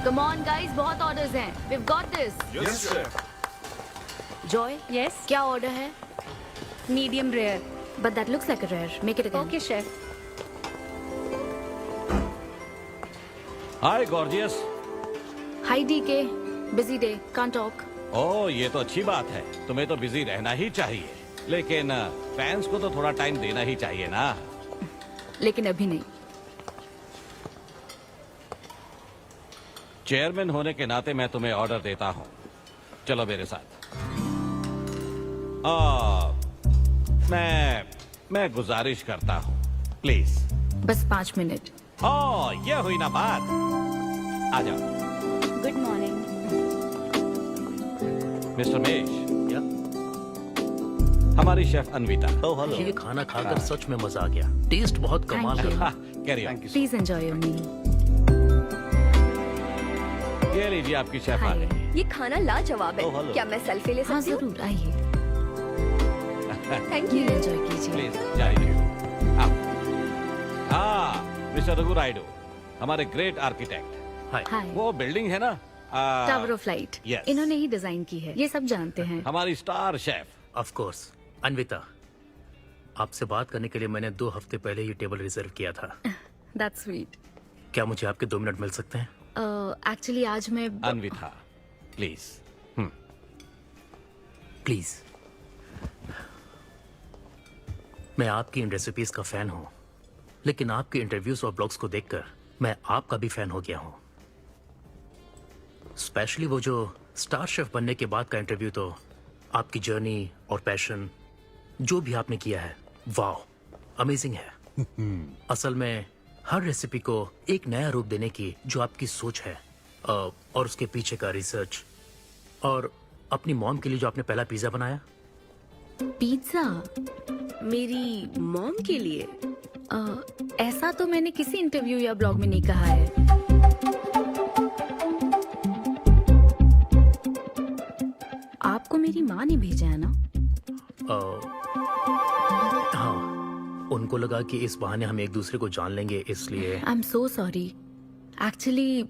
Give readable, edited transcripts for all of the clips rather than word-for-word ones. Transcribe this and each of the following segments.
Come on guys, बहुत orders हैं. We've got this. Yes, chef. Joy, Yes, क्या order है? medium rare. But that looks like a rare. Make it again. Okay, chef. Hi gorgeous. Hi DK. Busy day. Can't talk. ओह ये तो अच्छी बात है, तुम्हें तो बिजी रहना ही चाहिए, लेकिन फैंस को तो थोड़ा टाइम देना ही चाहिए ना। लेकिन अभी नहीं. चेयरमैन होने के नाते मैं तुम्हें ऑर्डर देता हूँ, चलो मेरे साथ। मैं गुजारिश करता हूँ, प्लीज। बस 5 मिनट. ओह ये हुई ना बात, आ जाओ। Good morning. मिस्टर मेश, हमारी शेफ अन्विता। Oh hello. ये खाना खाकर सच में मजा आ गया। टेस्ट बहुत कमाल Thank you. का। Carry on. Please enjoy your meal. ये लीजिए आपकी शेफ आ Hi. गई। ये खाना लाजवाब Oh, है। hello. क्या मैं सेल्फी ले हाँ सकती हूँ? जरूर आइए. Thank Meal you. enjoy कीजिए. प्लीज जारी रखिए। हाँ मिस्टर रघु राइडू, हमारे ग्रेट आर्किटेक्ट। हाय। Hi. वो बिल्डिंग है ना, टावर ऑफ लाइट. yes. इन्होंने ही डिजाइन की है. ये सब जानते हैं. हमारी star chef. Of course. Anvita, आपसे बात करने के लिए मैंने 2 हफ्ते पहले ये टेबल रिजर्व किया था। That's sweet. क्या मुझे आपके 2 मिनट मिल सकते हैं? एक्चुअली आज मैं अन्विता प्लीज। प्लीज। मैं आपकी इन रेसिपीज का फैन हूँ, लेकिन आपके इंटरव्यूज और ब्लॉग्स को देखकर मैं आपका भी फैन हो गया हूँ। स्पेशली वो जो स्टार शेफ बनने के बाद का इंटरव्यू, तो आपकी जर्नी और पैशन जो भी आपने किया है, वाह अमेजिंग है। असल में हर रेसिपी को एक नया रूप देने की जो आपकी सोच है, और उसके पीछे का रिसर्च, और अपनी मॉम के लिए जो आपने पहला पिज्जा बनाया। पिज्जा. मेरी मॉम के लिए? ऐसा तो मैंने किसी इंटरव्यू या ब्लॉग में नहीं कहा है. आपको मेरी माँ ने भेजा है ना? हाँ, उनको लगा कि इस बहाने हम एक दूसरे को जान लेंगे, इसलिए। आई एम सो सॉरी. एक्चुअली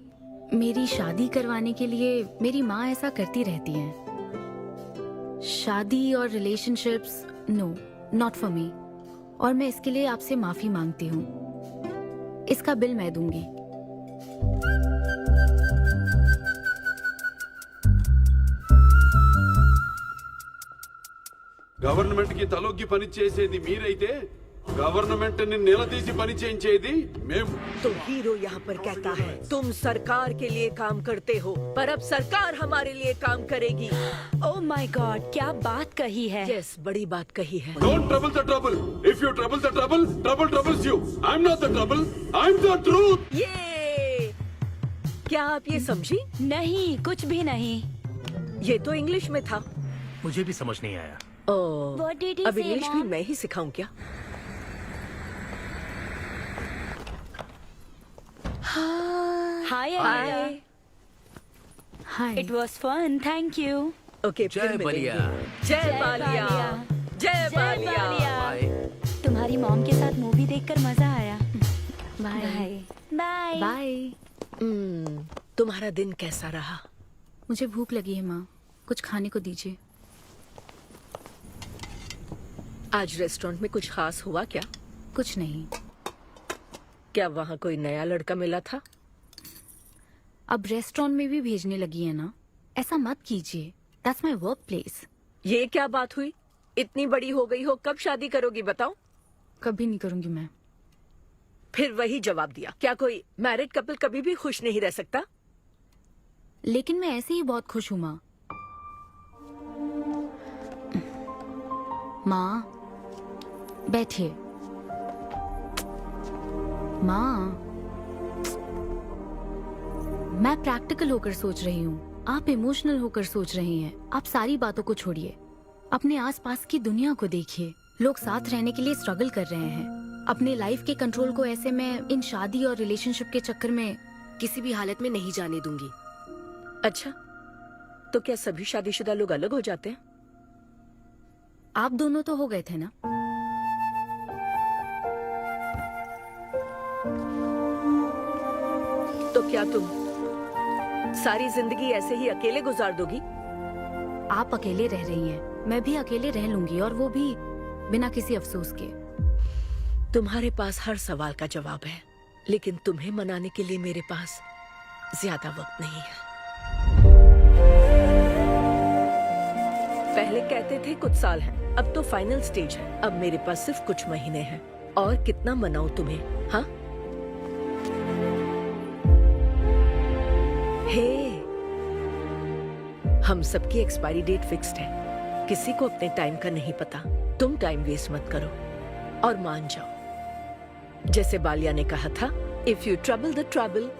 मेरी शादी करवाने के लिए मेरी माँ ऐसा करती रहती हैं. शादी और relationships, no, not for me. और मैं इसके लिए आपसे माफी मांगती हूँ. इसका बिल मैं दूंगी. గవర్నమెంట్ కి తలొగ్గి పని చేసేది మీరైతే గవర్నమెంట్ ని నిలదీసి పని చేయించేది మేము. तो हीरो यहाँ पर कहता है तुम सरकार के लिए काम करते हो, पर अब सरकार हमारे लिए काम करेगी। Oh my God, क्या बात कही है. यस, बड़ी बात कही है। Don't trouble the trouble. If you trouble the trouble, trouble troubles you. I'm not the trouble. I'm the truth. ये क्या आप ये समझी? नहीं, कुछ भी नहीं. ये तो इंग्लिश में था। मुझे भी समझ नहीं आया। ओह, What did he अब say, इंग्लिश भी Mom? मैं ही सिखाऊं क्या? Hi, Anita. Hi. Hi. It was fun, thank you. Okay, जय फिर बलिया। मिलेंगे। जय बालिया। जय बालिया। बाय। तुम्हारी मॉम के साथ मूवी देखकर मजा आया. बाय. बाय. बाय. तुम्हारा दिन कैसा रहा? मुझे भूख लगी है माँ. कुछ खाने को दीजिए. आज रेस्टोरेंट में कुछ खास हुआ क्या? कुछ नहीं. क्या वहाँ कोई नया लड़का मिला था? अब रेस्टोरेंट में भी भेजने लगी है ना. ऐसा मत कीजिए. That's my work place. ये क्या बात हुई? इतनी बड़ी हो गई हो, कब शादी करोगी बताओ? कभी नहीं करूंगी मैं. फिर वही जवाब दिया। क्या कोई मैरिड कपल कभी भी खुश नहीं रह सकता? लेकिन मैं ऐसे ही बहुत खुश हूँ माँ. माँ बैठिए. माँ, मैं प्रैक्टिकल होकर सोच रही हूँ. आप इमोशनल होकर सोच रही हैं. आप सारी बातों को छोड़िए. अपने आसपास की दुनिया को देखिए. लोग साथ रहने के लिए स्ट्रगल कर रहे हैं. अपने लाइफ के कंट्रोल को ऐसे में इन शादी और रिलेशनशिप के चक्कर में किसी भी हालत में नहीं जाने दूंगी. अच्छा, तो क्या सभी शादीशुदा लोग अलग हो जाते हैं? आप दोनों तो हो गए थे ना. तो क्या तुम सारी जिंदगी ऐसे ही अकेले गुजार दोगी? आप अकेले रह रही हैं, मैं भी अकेले रह लूंगी, और वो भी बिना किसी अफसोस के। तुम्हारे पास हर सवाल का जवाब है, लेकिन तुम्हें मनाने के लिए मेरे पास ज्यादा वक्त नहीं है। पहले कहते थे कुछ साल हैं, अब तो फाइनल स्टेज है। अब मेरे पास सिर्फ कुछ महीने हैं, और कितना मनाऊं तुम्हें? हाँ, हे, हम सबकी एक्सपायरी डेट फिक्स्ड है। किसी को अपने टाइम का नहीं पता। तुम टाइम वेस्ट मत करो और मान जाओ। जैसे बालिया ने कहा था, if you trouble the trouble,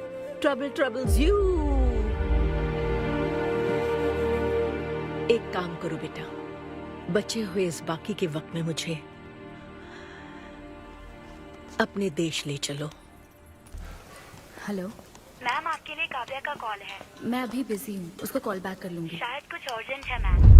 trouble troubles you. एक काम करो बेटा, बचे हुए इस बाकी के वक्त में मुझे अपने देश ले चलो। हेलो मैम, आपके लिए काव्या का कॉल है। मैं अभी बिजी हूँ, उसको कॉल बैक कर लूंगी। शायद कुछ अर्जेंट है मैम।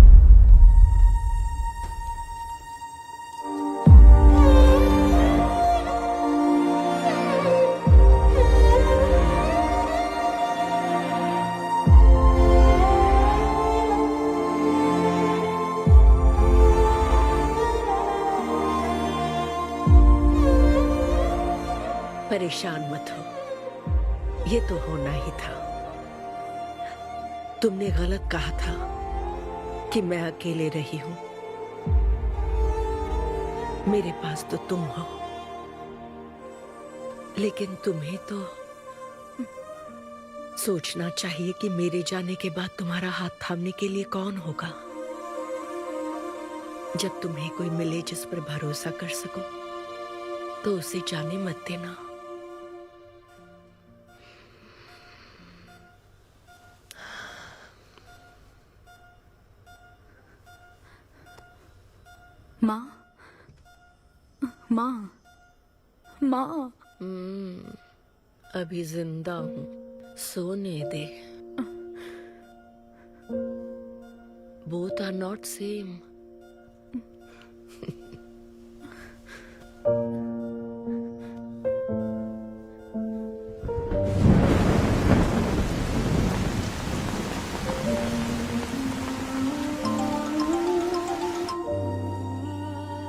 परेशान मत हो, ये तो होना ही था। तुमने गलत कहा था कि मैं अकेले रही हूं। मेरे पास तो तुम हो, लेकिन तुम्हें तो सोचना चाहिए कि मेरे जाने के बाद तुम्हारा हाथ थामने के लिए कौन होगा। जब तुम्हें कोई मिले जिस पर भरोसा कर सको, तो उसे जाने मत देना। माँ, माँ, माँ। अभी जिंदा हूँ, सोने दे। Both are not same.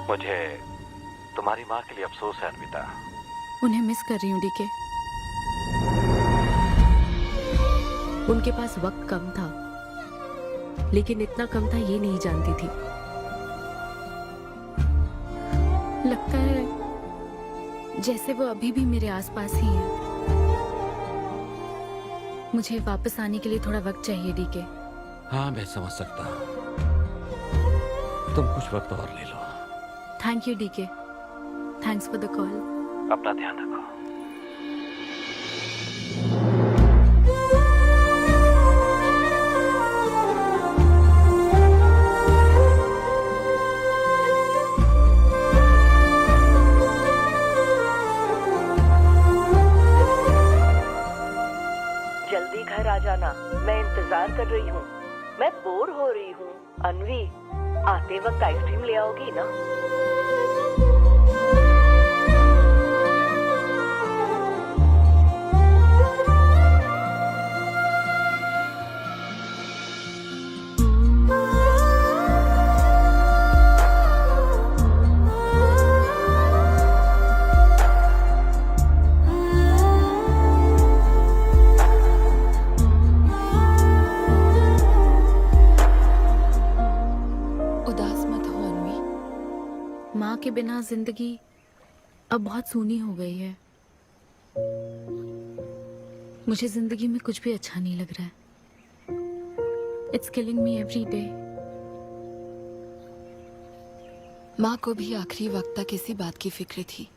मुझे तुम्हारी माँ के लिए अफसोस है अन्विता। उन्हें मिस कर रही हूँ डीके। उनके पास वक्त कम था, लेकिन इतना कम था ये नहीं जानती थी। लगता है जैसे वो अभी भी मेरे आसपास ही है। मुझे वापस आने के लिए थोड़ा वक्त चाहिए डीके। हाँ, मैं समझ सकता हूँ। तुम कुछ वक्त और ले लो। Thank you DK. Thanks for the call. अपना ध्यान रखो। जल्दी घर आ जाना, मैं इंतजार कर रही हूँ। मैं बोर हो रही हूँ। अनवी, आते वक्त आइसक्रीम ले आओगी ना? उदास मत हो अनवी। माँ के बिना जिंदगी अब बहुत सूनी हो गई है। मुझे जिंदगी में कुछ भी अच्छा नहीं लग रहा है। It's killing me every day. माँ को भी आखिरी वक्त तक इसी बात की फिक्र थी।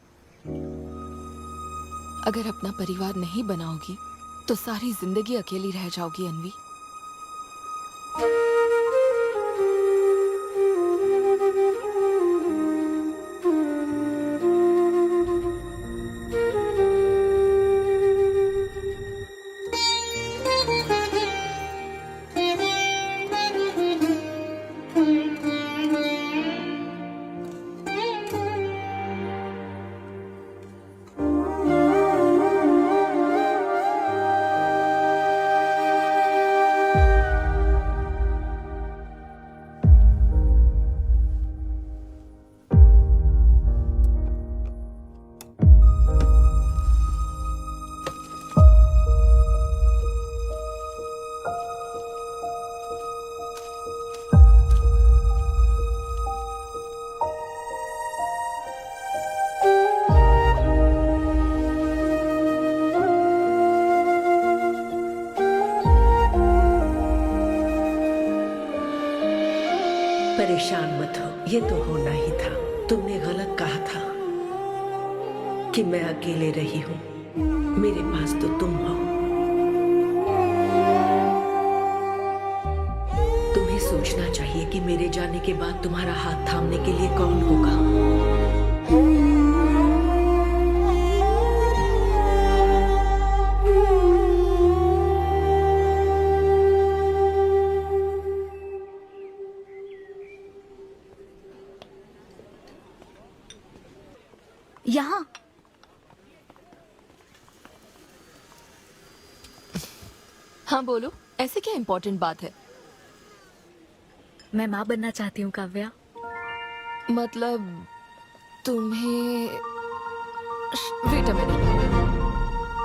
अगर अपना परिवार नहीं बनाओगी तो सारी जिंदगी अकेली रह जाओगी अनवी। परेशान मत हो, ये तो होना ही था। तुमने गलत कहा था कि मैं अकेले रही हूँ। मेरे पास तो तुम हो। तुम्हें सोचना चाहिए कि मेरे जाने के बाद तुम्हारा हाथ थामने के लिए कौन होगा। यहाँ हाँ बोलो, ऐसे क्या इम्पोर्टेंट बात है? मैं माँ बनना चाहती हूँ काव्या। मतलब तुम्हें वेट अ मिनट,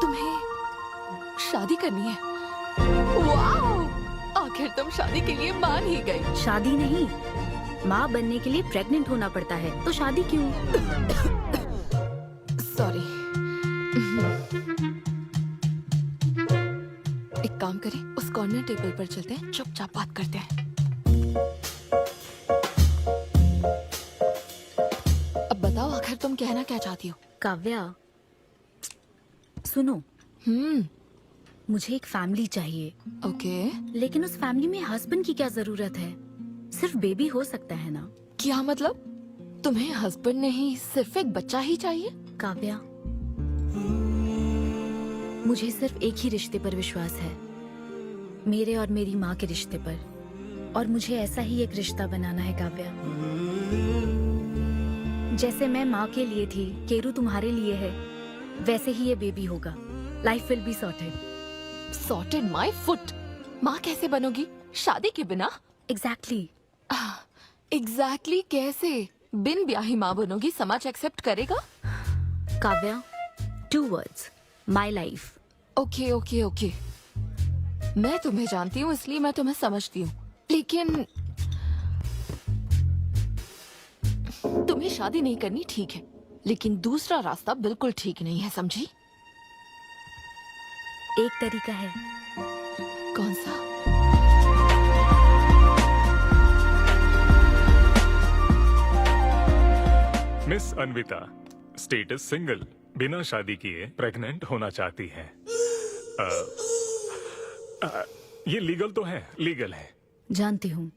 तुम्हें शादी करनी है? वाओ! आखिर तुम शादी के लिए मान ही गई। शादी नहीं, माँ बनने के लिए प्रेग्नेंट होना पड़ता है, तो शादी क्यों? सॉरी। एक काम करें, उस कॉर्नर टेबल पर चलते हैं, चुपचाप बात करते हैं। अब बताओ, आखिर तुम कहना क्या चाहती हो? काव्या सुनो, मुझे एक फैमिली चाहिए, ओके। लेकिन उस फैमिली में हस्बैंड की क्या जरूरत है? सिर्फ बेबी हो सकता है ना? क्या मतलब? तुम्हें हस्बैंड नहीं, सिर्फ एक बच्चा ही चाहिए? काव्या, मुझे सिर्फ एक ही रिश्ते पर विश्वास है, मेरे और मेरी माँ के रिश्ते पर, और मुझे ऐसा ही एक रिश्ता बनाना है काव्या। जैसे मैं माँ के लिए थी, केरू तुम्हारे लिए है, वैसे ही ये बेबी होगा। Life will be sorted. Sorted my foot. माँ कैसे बनोगी शादी के बिना? एग्जैक्टली। एग्जैक्टली कैसे? बिन ब्याही माँ बनोगी, समाज एक्सेप्ट करेगा? Kavya, 2 words, my life. Okay okay okay, मैं तुम्हें जानती हूँ इसलिए मैं तुम्हें समझती हूँ, लेकिन तुम्हें शादी नहीं करनी ठीक है, लेकिन दूसरा रास्ता बिल्कुल ठीक नहीं है, समझी? एक तरीका है। कौन सा? मिस अन्विता, स्टेटस सिंगल, बिना शादी किए प्रेग्नेंट होना चाहती हैं। ये लीगल तो है, लीगल है। जानती हूँ।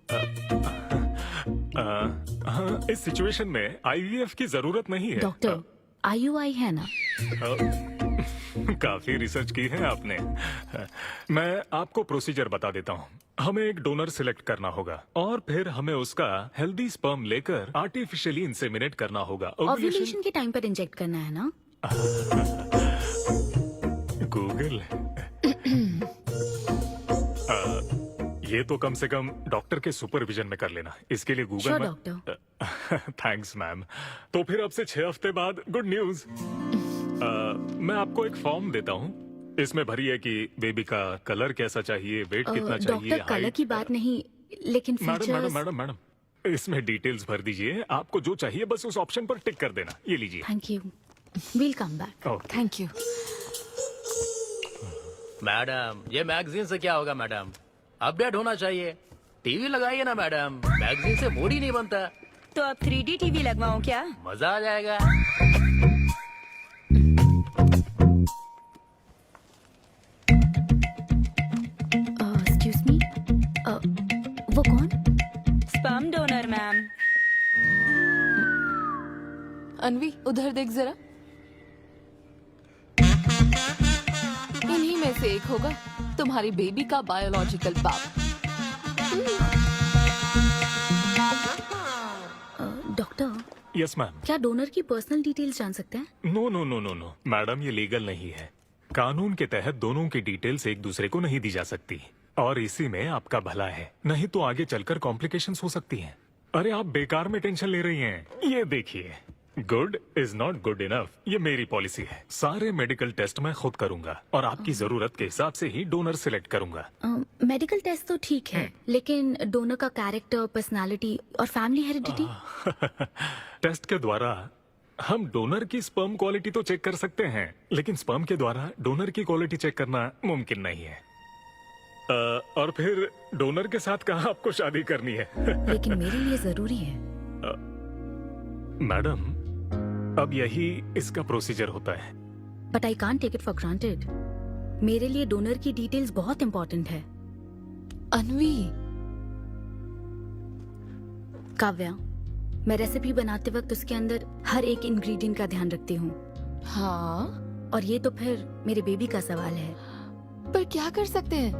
हाँ, इस सिचुएशन में आईवीएफ की जरूरत नहीं है। डॉक्टर, IUI है ना? काफी रिसर्च की है आपने। मैं आपको प्रोसीजर बता देता हूँ। हमें एक डोनर सिलेक्ट करना होगा और फिर हमें उसका हेल्दी स्पर्म लेकर आर्टिफिशियली इंसेमिनेट करना होगा। ओव्यूलेशन के टाइम पर इंजेक्ट करना है ना? गूगल। ये तो कम से कम डॉक्टर के सुपरविजन में कर लेना, इसके लिए गूगल Sure, में। डॉक्टर। Thanks ma'am. तो फिर अब से 6 हफ्ते बाद गुड न्यूज। मैं आपको एक फॉर्म देता हूँ, इसमें भरिए कि बेबी का कलर कैसा चाहिए, वेट कितना चाहिए। डॉक्टर, कलर की बात नहीं, लेकिन मैडम मैडम मैडम, इसमें डिटेल्स भर दीजिए। आपको जो चाहिए बस उस ऑप्शन पर टिक कर देना। ये लीजिए। Thank you, will come back. Thank you. Madam, ये मैगजीन से क्या होगा मैडम? अपडेट होना चाहिए। टीवी लगाइए ना मैडम, मैगजीन से मूड ही नहीं बनता। तो अब 3D टीवी लगवाऊं क्या? मजा आ जाएगा। एक्सक्यूज मी, वो कौन? Sperm donor ma'am. अनवी, उधर देख जरा। इन्हीं में से एक होगा तुम्हारी बेबी का बायोलॉजिकल बाप। Doctor, yes ma'am. क्या डोनर की पर्सनल डिटेल्स जान सकते हैं? No no no no no madam, ये लीगल नहीं है। कानून के तहत दोनों की डिटेल्स एक दूसरे को नहीं दी जा सकती, और इसी में आपका भला है, नहीं तो आगे चलकर कॉम्प्लिकेशंस हो सकती हैं। अरे आप बेकार में टेंशन ले रही हैं। ये देखिए, good is not good enough, ये मेरी पॉलिसी है। सारे मेडिकल टेस्ट मैं खुद करूंगा और आपकी जरूरत के हिसाब से ही डोनर सिलेक्ट करूंगा। मेडिकल टेस्ट तो ठीक है, लेकिन डोनर का कैरेक्टर, पर्सनालिटी और फैमिली हेरिडिटी? टेस्ट के द्वारा हम डोनर की स्पर्म क्वालिटी तो चेक कर सकते हैं, लेकिन स्पर्म के द्वारा डोनर की क्वालिटी चेक करना मुमकिन नहीं है। और फिर डोनर के साथ कहाँ आपको शादी करनी है? लेकिन मेरे लिए जरूरी है। मैडम, अब यही इसका प्रोसीजर होता है। But I can't take it for granted. मेरे लिए डोनर की डिटेल्स बहुत इंपॉर्टेंट है। अनवी, काव्या, मैं रेसिपी बनाते वक्त उसके अंदर हर एक इंग्रेडिएंट का ध्यान रखती हूँ। हाँ, और ये तो फिर मेरे बेबी का सवाल है। पर क्या कर सकते हैं?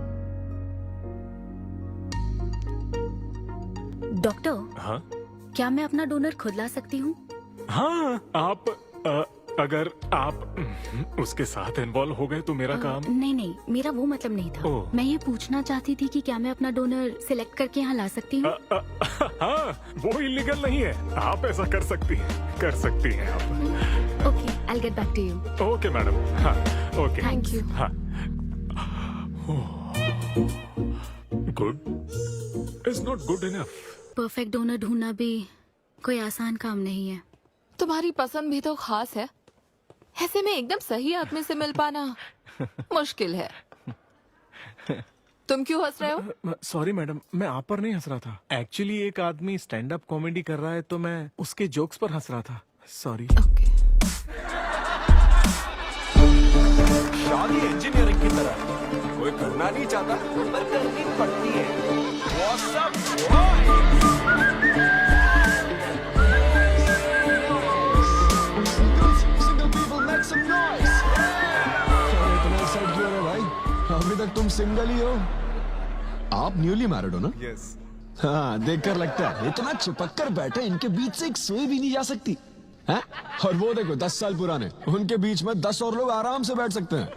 डॉक्टर, हाँ क्या मैं अपना डोनर खुद ला सकती हूँ? हाँ, आप अगर आप उसके साथ इन्वॉल्व हो गए तो मेरा काम। नहीं नहीं, मेरा वो मतलब नहीं था। ओह। मैं ये पूछना चाहती थी कि क्या मैं अपना डोनर सिलेक्ट करके यहाँ ला सकती हूँ? हाँ, वो इलीगल नहीं है। आप ऐसा कर सकती हैं आप। Okay, I get back to you. Okay madam. हाँ, ओके। Thank you. हाँ, good is not good enough. Perfect donor ढूंढना भी कोई आसान काम नहीं है। तुम्हारी पसंद भी तो खास है, ऐसे में एकदम सही आदमी से मिल पाना मुश्किल है। तुम क्यों हंस रहे हो? सॉरी मैडम, मैं आप पर नहीं हंस रहा था। एक्चुअली एक आदमी स्टैंड अप कॉमेडी कर रहा है तो मैं उसके जोक्स पर हंस रहा था। सॉरी। ओके। शादी इंजीनियरिंग की तरह है। कोई करना नहीं चाहता पर करनी पड़ती है। What's up, अभी तक तुम सिंगल ही हो। आप न्यूली मैरिड हो ना? यस। हाँ, देखकर लगता है इतना चिपक कर बैठे, इनके बीच से एक सुई भी नहीं जा सकती है? और वो देखो 10 साल पुराने, उनके बीच में 10 और लोग आराम से बैठ सकते हैं।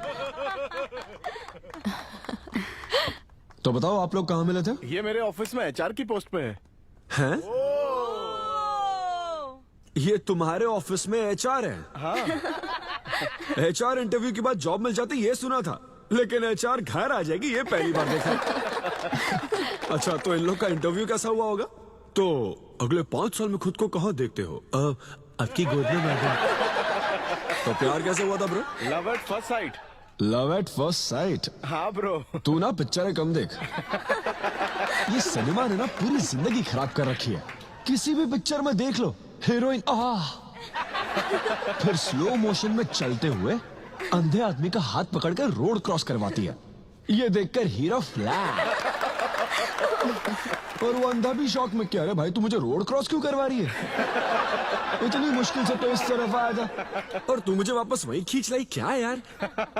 तो बताओ, आप लोग कहाँ मिले थे? ये मेरे ऑफिस में एचआर की पोस्ट पे है। हैं? ये तुम्हारे ऑफिस में एचआर है? हाँ। एचआर इंटरव्यू के बाद जॉब मिल जाती ये सुना था, लेकिन एचआर घर आ जाएगी ये पहली बार देखा। अच्छा, तो इन लोग का इंटरव्यू कैसा हुआ होगा? तो अगले 5 साल में खुद को कहाँ देखते हो? आपकी गोद में मैडम। तो प्यार कैसे हुआ था bro? Love at first sight. Love at first sight? हाँ ब्रो। तू ना पिक्चरें कम देख। ये सिनेमा ने ना पूरी जिंदगी खराब कर रखी है। किसी भी पिक्चर में देख लो, हीरोइन फिर स्लो मोशन में चलते हुए अंधे आदमी का हाथ पकड़कर रोड क्रॉस करवाती है। ये देखकर हीरो फ्लैट। और वो अंधा भी शौक में, क्या रे भाई, तू मुझे रोड क्रॉस क्यों करवा रही है? इतनी मुश्किल से तो इस तरफ आया था और तू मुझे वापस वहीं खींच लाई। क्या यार,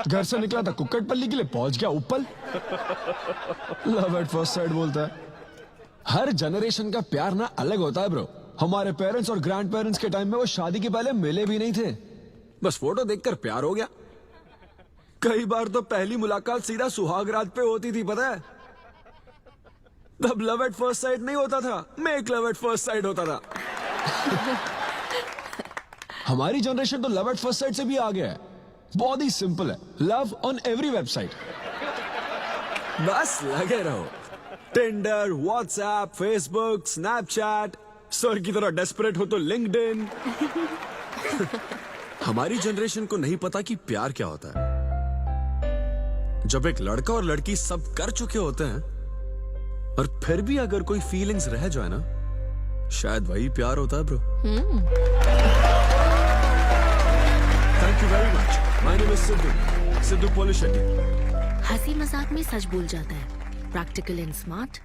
घर से निकला था कुक्कड़पल्ली के लिए, पहुंच गया ऊपर। लव एट फर्स्ट साइट बोलता है। हर जनरेशन का प्यार ना अलग होता है ब्रो। हमारे पेरेंट्स और ग्रैंड पेरेंट्स के टाइम में वो शादी के पहले मिले भी नहीं थे, बस फोटो देखकर प्यार हो गया। कई बार तो पहली मुलाकात सीधा सुहागरात पे होती थी, पता है? तब लव एट फर्स्ट साइट नहीं होता था, make love at first sight होता था। हमारी जनरेशन तो लव एट फर्स्ट साइट से भी आ गया है। बहुत ही सिंपल है, लव ऑन एवरी वेबसाइट। बस लगे रहो, Tinder, WhatsApp, Facebook, Snapchat, sir की तरह डेस्परेट हो तो लिंक्डइन। हमारी जनरेशन को नहीं पता कि प्यार क्या होता है। जब एक लड़का और लड़की सब कर चुके होते हैं और फिर भी अगर कोई फीलिंग्स रह जाए ना, शायद वही प्यार होता है bro. Thank you very much. My name is Siddhu Polishetty. हंसी मजाक में सच बोल जाता है। Practical and smart,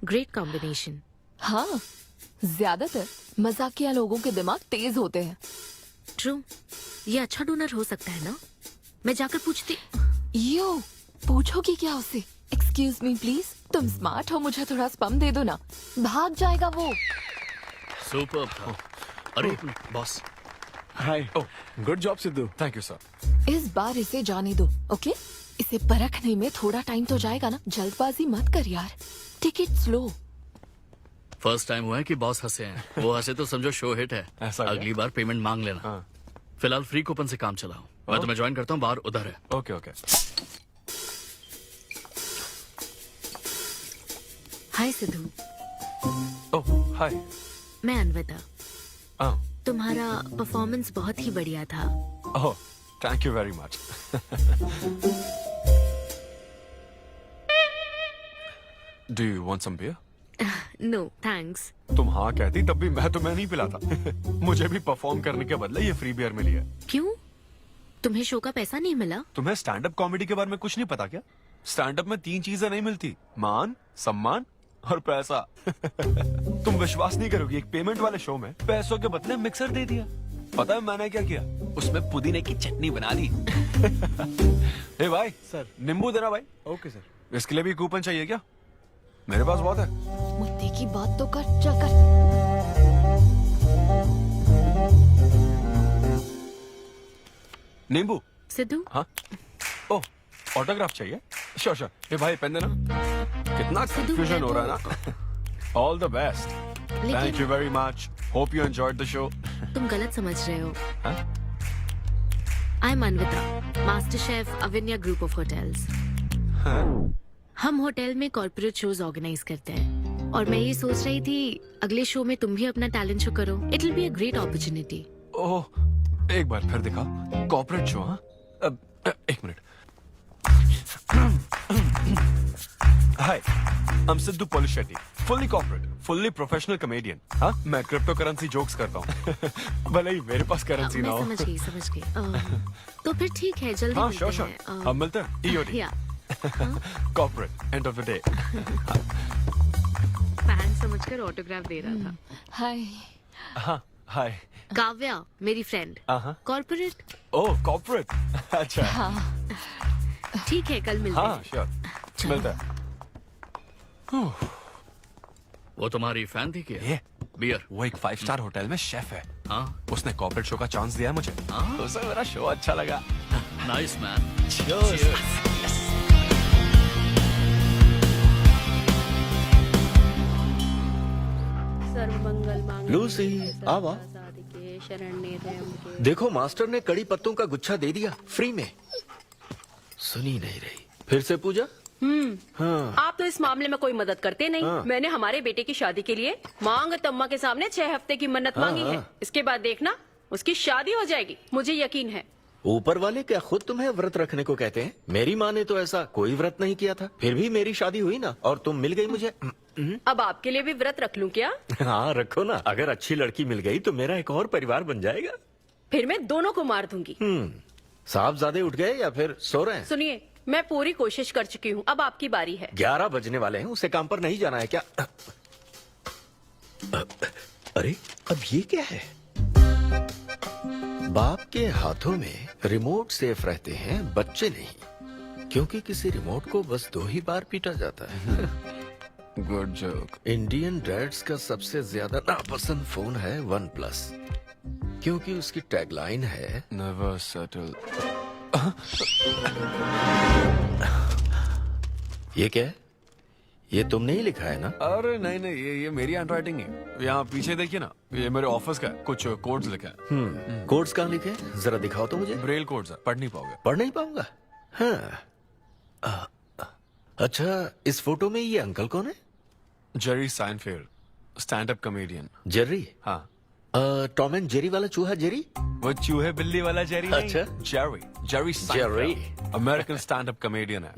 great combination. हाँ, ज्यादातर मजाकिया लोगों के दिमाग तेज होते हैं। ट्रू, ये अच्छा डोनर हो सकता है ना? मैं जाकर पूछती। यो, पूछोगी क्या उससे? एक्सक्यूज मी प्लीज, तुम स्मार्ट हो, मुझे थोड़ा स्पम दे दो ना। भाग जाएगा वो। सुपर था। अरे boss. Hi. Good job Sidhu. Thank you sir. इस बार इसे जाने दो, ओके? इसे परखने में थोड़ा टाइम तो जाएगा ना, जल्दबाजी मत कर यार। Take it slow. First time हुआ है कि बॉस हंसे हैं। वो हंसे तो समझो शो हिट है। ऐसा क्या? अगली बार पेमेंट मांग लेना। हाँ। फिलहाल फ्री कूपन से काम चलाओ। मैं तुम्हें ज्वाइन करता हूँ, बाहर उधर है। Okay okay. Hi Siddhu. Oh hi. मैं अनविता। हाँ। तुम्हारा परफॉर्मेंस बहुत ही बढ़िया था। Oh, thank you very much. Do you want some beer? No thanks. तुम हाँ कहती तब भी मैं तुम्हें नहीं पिलाता। मुझे भी परफॉर्म करने के बदले ये फ्री बियर मिली है। क्यों? तुम्हें शो का पैसा नहीं मिला? तुम्हें स्टैंड अप कॉमेडी के बारे में कुछ नहीं पता क्या? स्टैंड अप में 3 चीजें नहीं मिलती, मान, सम्मान और पैसा। तुम विश्वास नहीं करोगी, एक पेमेंट वाले शो में पैसों के बदले मिक्सर दे दिया। पता है मैंने क्या किया? उसमें पुदीने की चटनी बना दी। ए भाई सर, नींबू देना भाई। Okay sir. इसके लिए भी कूपन चाहिए क्या? मेरे पास बहुत है। मुद्दे की बात तो कर, चल कर। नींबू? सिद्धू? हाँ। ओह, ऑटोग्राफ चाहिए? Sure sure. ए भाई पेन देना। कितना कंफ्यूजन हो रहा है ना। All the best. Thank you very much. Hope you enjoyed the show. तुम गलत समझ रहे हो। I am Anvita, master chef Avinya group of hotels. हम होटल में कॉर्पोरेट शोज ऑर्गेनाइज करते हैं और मैं ये सोच रही थी अगले शो में तुम भी अपना टैलेंट शो करो। It will be a great opportunity. ओह, एक बार फिर दिखा। Corporate show? हाँ, एक minute. Hi, I am Siddhu Polishetty, fully corporate, fully professional comedian. हाँ, मैं क्रिप्टो करेंसी जोक्स करता हूँ। भले ही मेरे पास करेंसी ना हो। समझ गई। तो फिर ठीक है, जल्दी हाँ, मिलते श्योर हैं। अब मिलते हैं। EOD। या corporate, end of the day. Fan समझकर ऑटोग्राफ दे रहा था। हाय। हाँ, हाय। काव्या मेरी फ्रेंड। कॉर्पोरेट? ओह, कॉर्पोरेट। अच्छा। हाँ। ठीक है, कल मिलते हाँ, हैं। श्योर, मिलता है। वो तुम्हारी फैन थी क्या? ये बियर? वो एक 5 स्टार होटल में शेफ है। हाँ, उसने कॉर्पोरेट शो का चांस दिया मुझे। उसे मेरा शो अच्छा लगा। Nice man. लूसी, आवा। देखो मास्टर ने कड़ी पत्तों का गुच्छा दे दिया फ्री में। सुनी नहीं रही। फिर से पूजा? हाँ। आप तो इस मामले में कोई मदद करते नहीं। हाँ। मैंने हमारे बेटे की शादी के लिए मांग तम्मा के सामने 6 हफ्ते की मन्नत मांगी है। इसके बाद देखना उसकी शादी हो जाएगी, मुझे यकीन है। ऊपर वाले क्या खुद तुम्हें व्रत रखने को कहते हैं? मेरी माँ ने तो ऐसा कोई व्रत नहीं किया था, फिर भी मेरी शादी हुई ना, और तुम मिल गई मुझे। अब आपके लिए भी व्रत रख लूं क्या? हाँ रखो ना, अगर अच्छी लड़की मिल गई तो मेरा एक और परिवार बन जाएगा। फिर मैं दोनों को मार दूंगी। साहबजादे उठ गए या फिर सो रहे हैं? सुनिए, मैं पूरी कोशिश कर चुकी हूँ, अब आपकी बारी है। 11 बजने वाले हैं, उसे काम पर नहीं जाना है क्या? अरे अब ये क्या है? बाप के हाथों में रिमोट सेफ रहते हैं, बच्चे नहीं, क्योंकि किसी रिमोट को बस 2 ही बार पीटा जाता है। Good joke. इंडियन डैड्स का सबसे ज्यादा नापसंद फोन है OnePlus, क्योंकि उसकी टैगलाइन है नेवर सेटल। ये क्या है? ये तुमने ही लिखा है ना? अरे नहीं नहीं, ये मेरी हैंडराइटिंग है। यहाँ पीछे देखिए ना, ये मेरे ऑफिस का है, कुछ कोड्स लिखे हैं। कोड्स कहाँ लिखे हैं? जरा दिखाओ तो मुझे। ब्रेल कोड्स है, पढ़ नहीं पाओगे। पढ़ नहीं पाऊंगा? हाँ। अच्छा, इस फोटो में ये अंकल कौन है? Jerry Seinfeld, stand up comedian. Jerry? हाँ। टॉम एंड जेरी वाला चूहा जेरी? वो चूहे बिल्ली वाला जेरी नहीं। अच्छा। Jerry Jerry American stand up comedian है।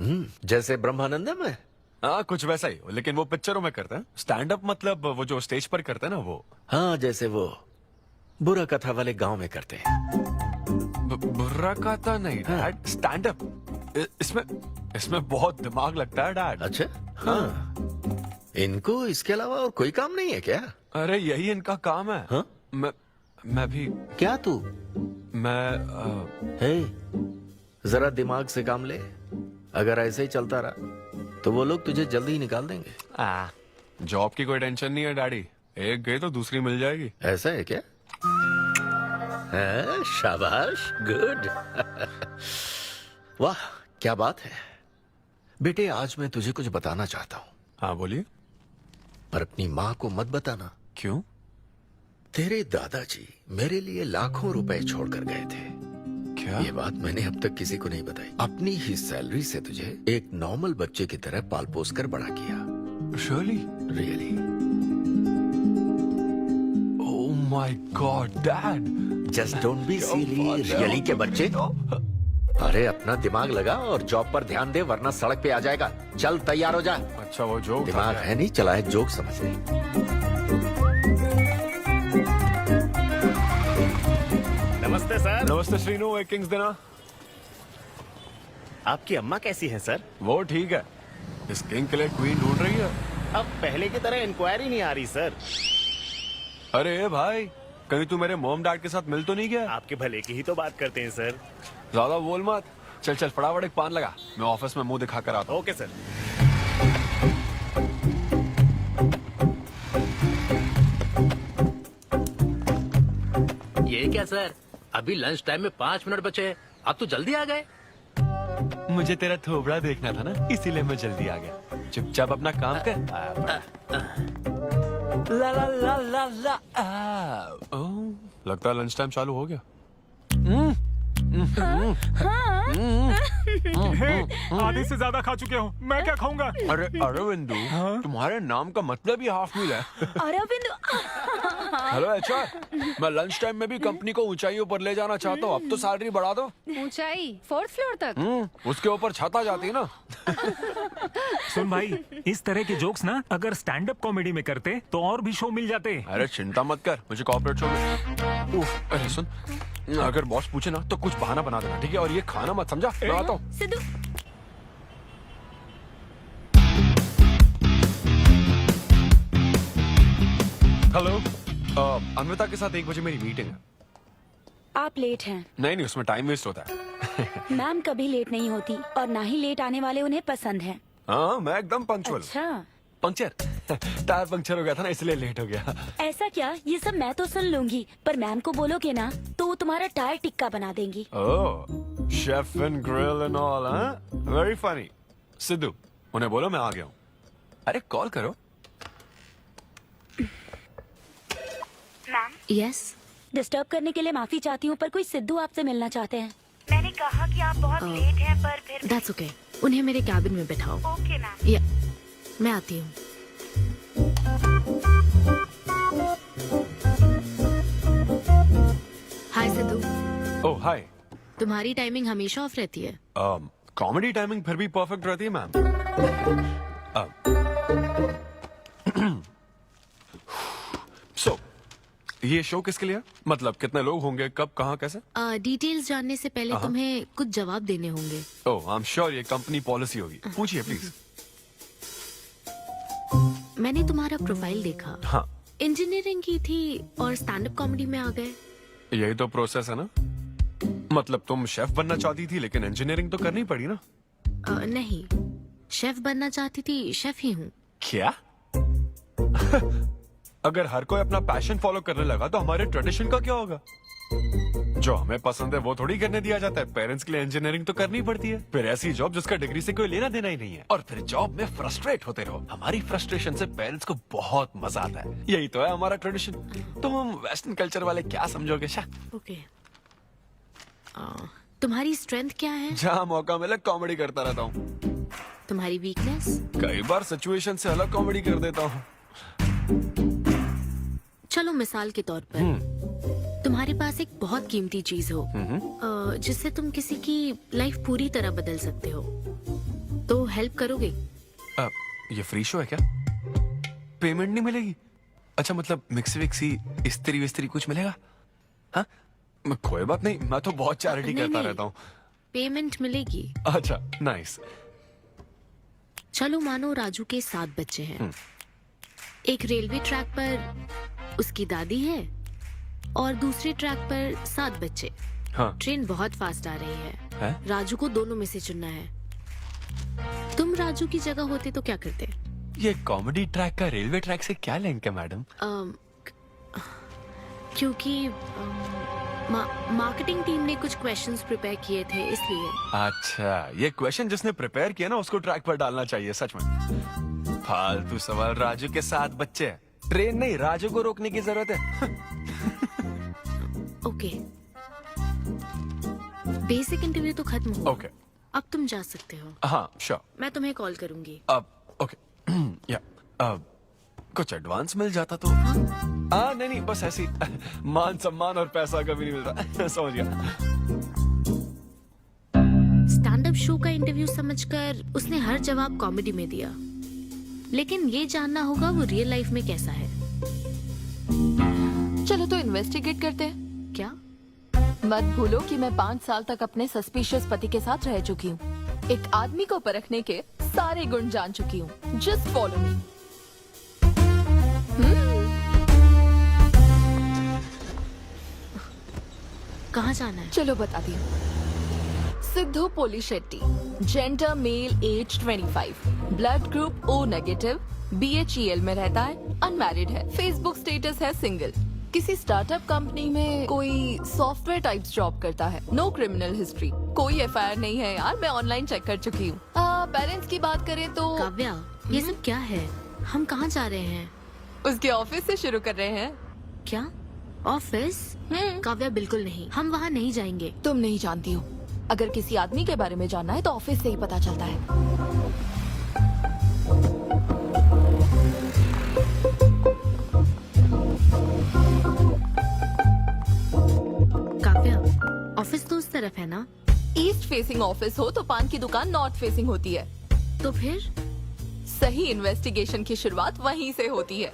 जैसे ब्रह्मानंदम है? हाँ, कुछ वैसा ही, लेकिन वो पिक्चरों में करते हैं। स्टैंड अप मतलब वो जो स्टेज पर करते हैं ना, वो। हाँ, जैसे वो बुरा कथा वाले गांव में करते हैं। बुरा कथा नहीं डैड, स्टैंड अप। इसमें बहुत दिमाग लगता है डैड। अच्छा। हाँ। इनको इसके अलावा और कोई काम नहीं है क्या? अरे यही इनका काम है। हाँ? मैं भी। क्या तू? मैं हे, जरा दिमाग से काम ले। अगर ऐसे ही चलता रहा तो वो लोग तुझे जल्दी ही निकाल देंगे। जॉब की कोई टेंशन नहीं है डैडी, एक गई तो दूसरी मिल जाएगी। ऐसा है क्या? है, शाबाश, गुड। वाह क्या बात है। बेटे, आज मैं तुझे कुछ बताना चाहता हूँ। हाँ बोलिए। पर अपनी माँ को मत बताना। क्यों? तेरे दादाजी मेरे लिए लाखों रुपए छोड़कर गए थे। क्या? ये बात मैंने अब तक किसी को नहीं बताई। अपनी ही सैलरी से तुझे एक नॉर्मल बच्चे की तरह पाल पोस कर बड़ा किया। Really? Oh my God dad, just don't be silly. Really के बच्चे? अरे अपना दिमाग लगा और जॉब पर ध्यान दे, वरना सड़क पे आ जाएगा। चल तैयार हो जा। अच्छा वो जोक दिमाग है नहीं, चला है जोक समझ ले। नमस्ते सर। नमस्ते श्रीनु, एक किंग्स देना। आपकी अम्मा कैसी है सर? वो ठीक है। इस किंग के लिए क्वीन ढूंढ रही है। अब पहले की तरह इंक्वायरी नहीं आ रही सर। अरे भाई, कहीं तू मेरे मॉम डैड के साथ मिल तो नहीं गया? आपके भले की ही तो बात करते हैं सर। ज्यादा बोल मत। चल चल फटाफट एक पान लगा, मैं ऑफिस में मुंह दिखा कर आता हूँ। Okay sir. ये क्या सर, अभी लंच टाइम में 5 मिनट बचे हैं, आप तो जल्दी आ गए। मुझे तेरा थोबड़ा देखना था ना, इसीलिए मैं जल्दी आ गया। चुपचाप अपना काम कर। ला ला ला ला ला। लगता है लंच टाइम चालू हो गया। आधे से ज्यादा खा चुके हो, मैं क्या खाऊंगा? अरे अरविंदु, तुम्हारे नाम का मतलब ही हाफ मील है। अरविंद। हेलो एचआर, मैं लंच टाइम में भी कंपनी को ऊंचाइयों पर ले जाना चाहता हूँ। अब तो सैलरी बढ़ा दो। ऊंचाई 4th फ्लोर तक? उसके ऊपर छत आ जाती है ना। सुन भाई, इस तरह के जोक्स ना अगर स्टैंड अप कॉमेडी में करते तो और भी शो मिल जाते। अरे चिंता मत कर, मुझे कॉर्पोरेट शो में। उफ, अरे सुन, अगर बॉस पूछे ना तो कुछ बहाना बना देना, ठीक है? और ये खाना मत समझा, मैं आता हूँ। सिद्धू। हेलो, अन्विता के साथ 1 बजे मेरी मीटिंग है। आप लेट हैं। नहीं, उसमें टाइम वेस्ट होता है। मैम कभी लेट नहीं होती और ना ही लेट आने वाले उन्हें पसंद हैं। हाँ, मैं एकदम पंक्चुअल। अच्छा। पंक्चर टायर पंक्चर हो गया था ना, इसलिए लेट हो गया। ऐसा क्या? ये सब मैं तो सुन लूंगी, पर मैम को बोलोगे ना तो वो तुम्हारा टायर टिक्का बना देंगी। Oh, chef and grill and all, हाँ? Very funny. सिद्धू, उन्हें बोलो मैं आ गया हूँ। अरे कॉल करो। मैम, यस, डिस्टर्ब करने के लिए माफी चाहती हूँ, पर कोई सिद्धू आपसे मिलना चाहते हैं। मैंने कहा कि आप बहुत लेट हैं, पर फिर दैट्स ओके। उन्हें मेरे कैबिन में बैठाओ। Okay ma'am. या, मैं आती हूँ। हाय सिद्धू। ओह हाय। तुम्हारी टाइमिंग हमेशा ऑफ रहती है? कॉमेडी टाइमिंग फिर भी परफेक्ट रहती है मैम। सो ये शो किसके लिए? मतलब कितने लोग होंगे, कब, कहाँ, कैसे? डिटेल्स जानने से पहले तुम्हें कुछ जवाब देने होंगे। ओह, आई एम श्योर ये कंपनी पॉलिसी होगी। पूछिए प्लीज। मैंने तुम्हारा प्रोफाइल देखा। हाँ। इंजीनियरिंग की थी और स्टैंड अप कॉमेडी में आ गए। यही तो प्रोसेस है ना। मतलब तुम शेफ बनना चाहती थी, लेकिन इंजीनियरिंग तो करनी पड़ी ना। नहीं, शेफ बनना चाहती थी, शेफ ही हूँ। क्या? अगर हर कोई अपना पैशन फॉलो करने लगा तो हमारे ट्रेडिशन का क्या होगा? जो हमें पसंद है वो थोड़ी करने दिया जाता है। पेरेंट्स के लिए इंजीनियरिंग तो करनी पड़ती है, फिर ऐसी जॉब जिसका डिग्री से कोई लेना देना ही नहीं है, और फिर जॉब में फ्रस्ट्रेट होते रहो। हमारी फ्रस्ट्रेशन से पेरेंट्स को बहुत मजा आता है। यही तो है हमारा ट्रेडिशन। तुम वेस्टर्न कल्चर वाले क्या समझोगे? ओके। तुम्हारी स्ट्रेंथ क्या है? जहाँ मौका मिले कॉमेडी करता रहता हूँ। तुम्हारी वीकनेस? कई बार सिचुएशन से अलग कॉमेडी कर देता हूँ। चलो मिसाल के तौर पर तुम्हारे पास एक बहुत कीमती चीज हो जिससे तुम किसी की लाइफ पूरी तरह बदल सकते हो, तो हेल्प करोगे? ये फ्री शो है क्या? पेमेंट नहीं मिलेगी? अच्छा, मतलब मिक्सी विक्सी इस्त्री विस्त्री कुछ मिलेगा? हाँ, कोई बात नहीं, मैं तो बहुत चैरिटी करता रहता हूँ। पेमेंट मिलेगी। अच्छा, नाइस। चलो मानो राजू के 7 बच्चे हैं। एक रेलवे ट्रैक पर उसकी दादी है और दूसरे ट्रैक पर 7 बच्चे। हाँ। ट्रेन बहुत फास्ट आ रही है। राजू को दोनों में से चुनना है। तुम राजू की जगह होते तो क्या करते? ये कॉमेडी ट्रैक का रेलवे ट्रैक से क्या लिंक है मैडम? क्योंकि मार्केटिंग टीम ने कुछ क्वेश्चंस प्रिपेयर किए थे, इसलिए। अच्छा, ये क्वेश्चन जिसने प्रिपेयर किया ना उसको ट्रैक पर डालना चाहिए। सच में फालतू सवाल। राजू के 7 बच्चे हैं, ट्रेन नहीं, राजू को रोकने की जरूरत है। ओके, बेसिक इंटरव्यू तो खत्म हो। ओके, अब तुम जा सकते हो। हाँ श्योर। मैं तुम्हें कॉल करूंगी। अब ओके। या कुछ एडवांस मिल जाता तो। हाँ नहीं, बस ऐसी मान सम्मान और पैसा कभी नहीं मिलता। समझ गया। मतलब शो का इंटरव्यू समझकर उसने हर जवाब कॉमेडी में दिया, लेकिन ये जानना होगा वो रियल लाइफ में कैसा है। चलो तो इन्वेस्टिगेट करते हैं। क्या? मत भूलो कि मैं 5 साल तक अपने सस्पिशियस पति के साथ रह चुकी हूँ। एक आदमी को परखने के सारे गुण जान चुकी हूँ। Just follow me. कहाँ जाना है? चलो बताती हूँ। Siddhu Polishetty, gender male, age 25, blood group O negative, BHEL में रहता है, अनमैरिड है, फेसबुक स्टेटस है सिंगल, किसी स्टार्टअप कंपनी में कोई सॉफ्टवेयर टाइप्स जॉब करता है, नो क्रिमिनल हिस्ट्री, कोई FIR नहीं है यार, मैं ऑनलाइन चेक कर चुकी हूँ। पेरेंट्स की बात करें तो काव्या, ये सब क्या है? हम कहाँ जा रहे हैं? उसके ऑफिस से शुरू कर रहे हैं। क्या ऑफिस? काव्या बिल्कुल नहीं, हम वहाँ नहीं जाएंगे। तुम नहीं जानती हो, अगर किसी आदमी के बारे में जानना है तो ऑफिस से ही पता चलता है। ऑफिस तो उस तरफ है ना? ईस्ट फेसिंग ऑफिस हो तो पान की दुकान नॉर्थ फेसिंग होती है। तो फिर सही इन्वेस्टिगेशन की शुरुआत वहीं से होती है।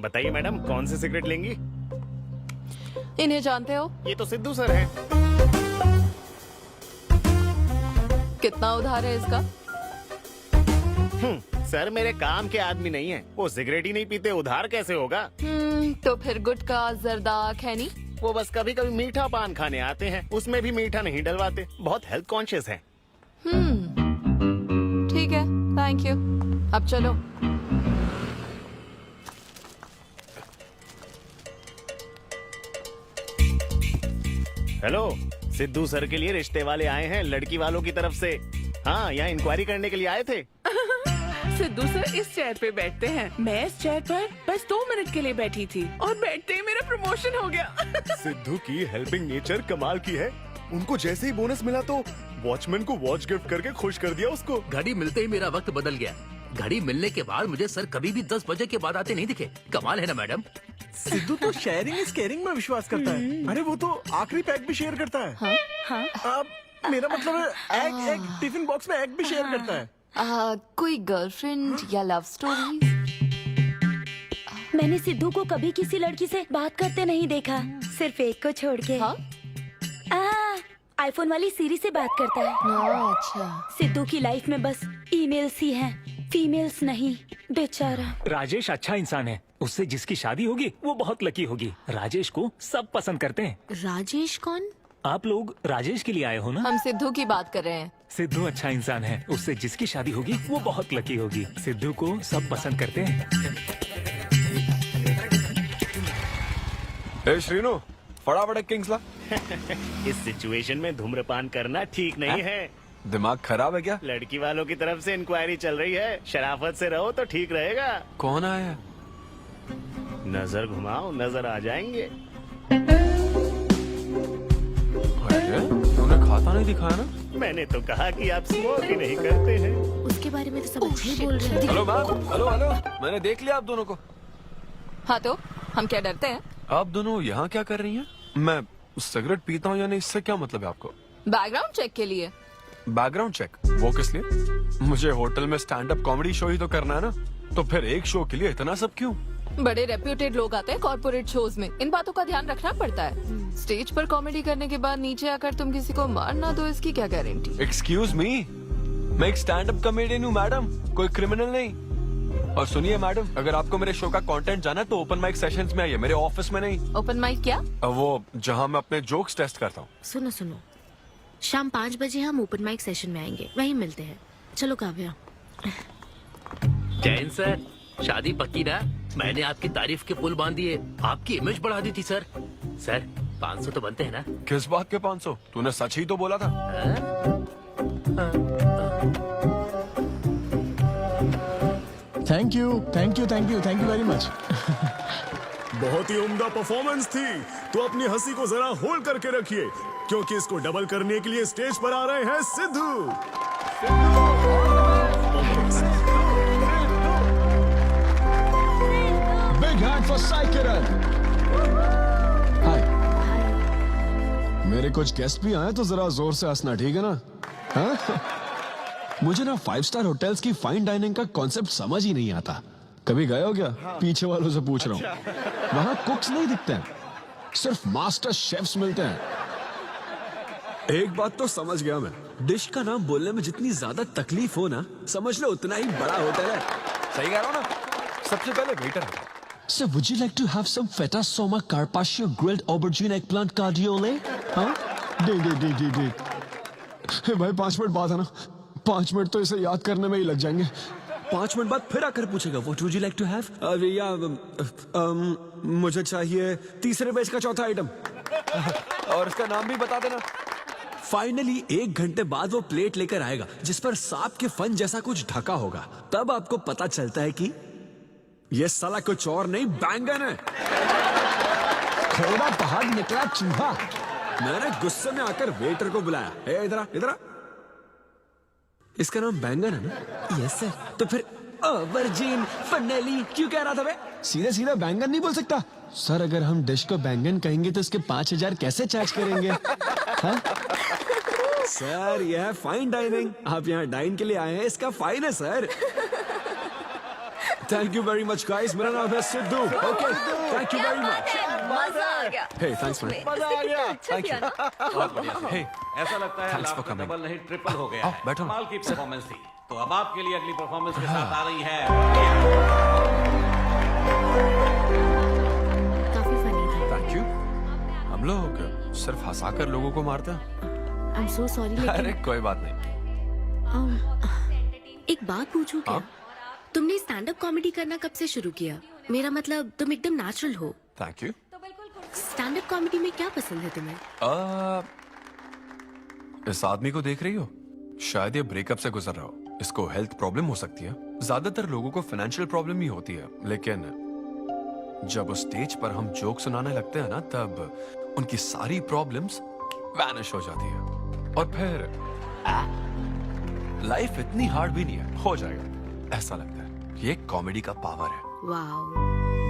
बताइए मैडम, कौन सी सिगरेट लेंगी? इन्हें जानते हो? ये तो सिद्धू सर है। कितना उधार है इसका? सर मेरे काम के आदमी नहीं है, वो सिगरेट ही नहीं पीते, उधार कैसे होगा? तो फिर गुटखा, जर्दा, खैनी? वो बस कभी कभी मीठा पान खाने आते हैं, उसमें भी मीठा नहीं डलवाते, बहुत हेल्थ कॉन्शियस है। ठीक है, थैंक यू। अब चलो। हेलो, सिद्धू सर के लिए रिश्ते वाले आए हैं, लड़की वालों की तरफ से। हाँ, यहाँ इंक्वायरी करने के लिए आए थे। सिद्धू सर इस चेयर पे बैठते हैं, मैं इस चेयर पर बस 2 मिनट के लिए बैठी थी और बैठते ही मेरा प्रमोशन हो गया। सिद्धू की हेल्पिंग नेचर कमाल की है। उनको जैसे ही बोनस मिला तो वॉचमैन को वॉच गिफ्ट करके खुश कर दिया उसको। घड़ी मिलते ही मेरा वक्त बदल गया। घड़ी मिलने के बाद मुझे सर कभी भी 10 बजे के बाद आते नहीं दिखे। कमाल है ना मैडम? सिद्धू तो शेयरिंग इज केयरिंग में विश्वास करता है। अरे वो तो आखिरी पैक भी शेयर करता है। हाँ? मेरा मतलब है एग टिफिन बॉक्स में एग भी शेयर करता है। कोई गर्लफ्रेंड या लव स्टोरी? मैंने सिद्धू को कभी किसी लड़की से बात करते नहीं देखा, सिर्फ एक को छोड़ के। आईफोन वाली सीरी से बात करता है। अच्छा। सिद्धू की लाइफ में बस ईमेल्स ही हैं, फीमेल्स नहीं, बेचारा। राजेश अच्छा इंसान है, उससे जिसकी शादी होगी वो बहुत लकी होगी। राजेश को सब पसंद करते हैं। राजेश कौन? आप लोग राजेश के लिए आए हो ना? हम सिद्धू की बात कर रहे हैं। सिद्धू अच्छा इंसान है, उससे जिसकी शादी होगी वो बहुत लकी होगी। सिद्धू को सब पसंद करते हैं। ए श्रीनु, फटाफट किंग्स ला। इस सिचुएशन में धूम्रपान करना ठीक नहीं है। दिमाग खराब है क्या? लड़की वालों की तरफ से इंक्वायरी चल रही है, शराफत से रहो तो ठीक रहेगा। कौन आया? नजर घुमाओ, नजर आ जाएंगे। तूने खाता नहीं दिखाया ना? मैंने तो कहा कि आप स्मोक ही नहीं करते हैं। उसके बारे में तो सब अच्छे ही बोल रहे हैं। हेलो मैम, हेलो हेलो, मैंने देख लिया आप दोनों को। हाँ तो हम क्या डरते हैं? आप दोनों यहाँ क्या कर रही हैं? मैं सिगरेट पीता हूँ या नहीं, इससे क्या मतलब है आपको? बैकग्राउंड चेक के लिए। Background check? वो किस लिए? मुझे होटल में स्टैंड अप कॉमेडी शो ही तो करना है ना, तो फिर एक शो के लिए इतना सब क्यों? बड़े रेप्यूटेड लोग आते हैं कॉर्पोरेट शोज में, इन बातों का ध्यान रखना पड़ता है। स्टेज पर कॉमेडी करने के बाद नीचे आकर तुम किसी को मार ना दो, इसकी क्या गारंटी? एक्सक्यूज मी, मैं एक स्टैंड अप कॉमेडियन हूँ मैडम, कोई क्रिमिनल नहीं। और सुनिए मैडम, अगर आपको मेरे शो का कंटेंट जाना है तो ओपन माइक सेशंस में आइए, मेरे ऑफिस में नहीं। ओपन माइक क्या? वो जहाँ मैं अपने जोक्स टेस्ट करता हूँ। सुनो सुनो, शाम 5 बजे हम ओपन माइक सेशन में आएंगे, वहीं मिलते हैं। चलो काव्या। जैन सर, शादी पक्की ना? मैंने आपकी तारीफ के पुल बांध दिए, आपकी इमेज बढ़ा दी थी सर। सर 500 तो बनते हैं ना? किस बात के 500? तूने सच ही तो बोला था। Thank you thank you thank you thank you very much. बहुत ही उम्दा परफॉर्मेंस थी, तो अपनी हंसी को जरा होल्ड करके रखिए, क्योंकि इसको डबल करने के लिए स्टेज पर आ रहे हैं Siddhu. Big hand for Sai Kiran. Hi. मेरे कुछ गेस्ट भी आए तो जरा जोर से हंसना, ठीक है ना? हाँ? मुझे ना 5 स्टार होटल्स की फाइन डाइनिंग का कॉन्सेप्ट समझ ही नहीं आता। कभी गए हो क्या? पीछे वालों से पूछ रहा हूँ। वहां कुक्स नहीं दिखते हैं, सिर्फ मास्टर शेफ्स मिलते हैं। एक बात तो समझ गया मैं, डिश का नाम बोलने में जितनी ज्यादा तकलीफ हो ना, समझ लो उतना ही बड़ा होटल है। सही कह रहा हूँ ना? सबसे पहले वेटर है। Sir, would you like to have some feta soma carpaccio grilled aubergine eggplant cardiole? हाँ? दे। भाई 5 मिनट बाद है ना? 5 मिनट तो इसे याद करने में ही लग जाएंगे। 5 मिनट बाद फिर आकर पूछेगा, What would you like to have? मुझे चाहिए तीसरे पेज का चौथा आइटम। और इसका नाम भी बता देना। फाइनली 1 घंटे बाद वो प्लेट लेकर आएगा जिस पर सांप के फन जैसा कुछ ढका होगा। तब आपको पता चलता है कि ये साला कुछ और नहीं, बैंगन है। थोड़ा बाहर निकला चूहा। मैंने गुस्से में आकर वेटर को बुलाया, ए इधर आ, इधर आ। इसका नाम बैंगन है ना? Yes sir. तो फिर ऑबरजीन फनेली क्यों कह रहा था बे? सीधे सीधे बैंगन नहीं बोल सकता? सर अगर हम डिश को बैंगन कहेंगे तो इसके 5000 कैसे चार्ज करेंगे? हाँ? सर यह है फाइन डाइनिंग, आप यहाँ डाइन के लिए आए हैं, इसका फाइन है sir. Thank you very much guys, मेरा नाम है Sidhu. Okay, thank you very much. मजा आ गया। हे थैंक्स मैन। मजा आ गया। Thank you. बहुत बढ़िया सर। हे, ऐसा लगता है Thanks for लाभ coming. डबल नहीं ट्रिपल हो गया है। बैठो। कमाल की परफॉर्मेंस थी। तो अब आपके लिए अगली परफॉर्मेंस के साथ आ रही है। काफी फनी था। Thank you. हम लोग सिर्फ हंसाकर लोगों को मारते हैं। आई एम सो सॉरी अरे लेकिन कोई बात नहीं। एक बात पूछूं क्या? तुमने स्टैंड अप कॉमेडी करना कब से शुरू किया? मेरा मतलब तुम एकदम नेचुरल हो। Thank you. Stand up comedy में क्या पसंद है तुम्हें? इस आदमी को देख रही हो? शायद ये ब्रेकअप से गुजर रहा हो। इसको हेल्थ प्रॉब्लम हो सकती है। ज्यादातर लोगों को फाइनेंशियल प्रॉब्लम ही होती है, लेकिन जब उस स्टेज पर हम जोक सुनाने लगते हैं ना, तब उनकी सारी प्रॉब्लम्स वैनिश हो जाती है। और फिर लाइफ इतनी हार्ड भी नहीं है, हो जाएगा ऐसा लगता है। ये कॉमेडी का पावर है। वाओ,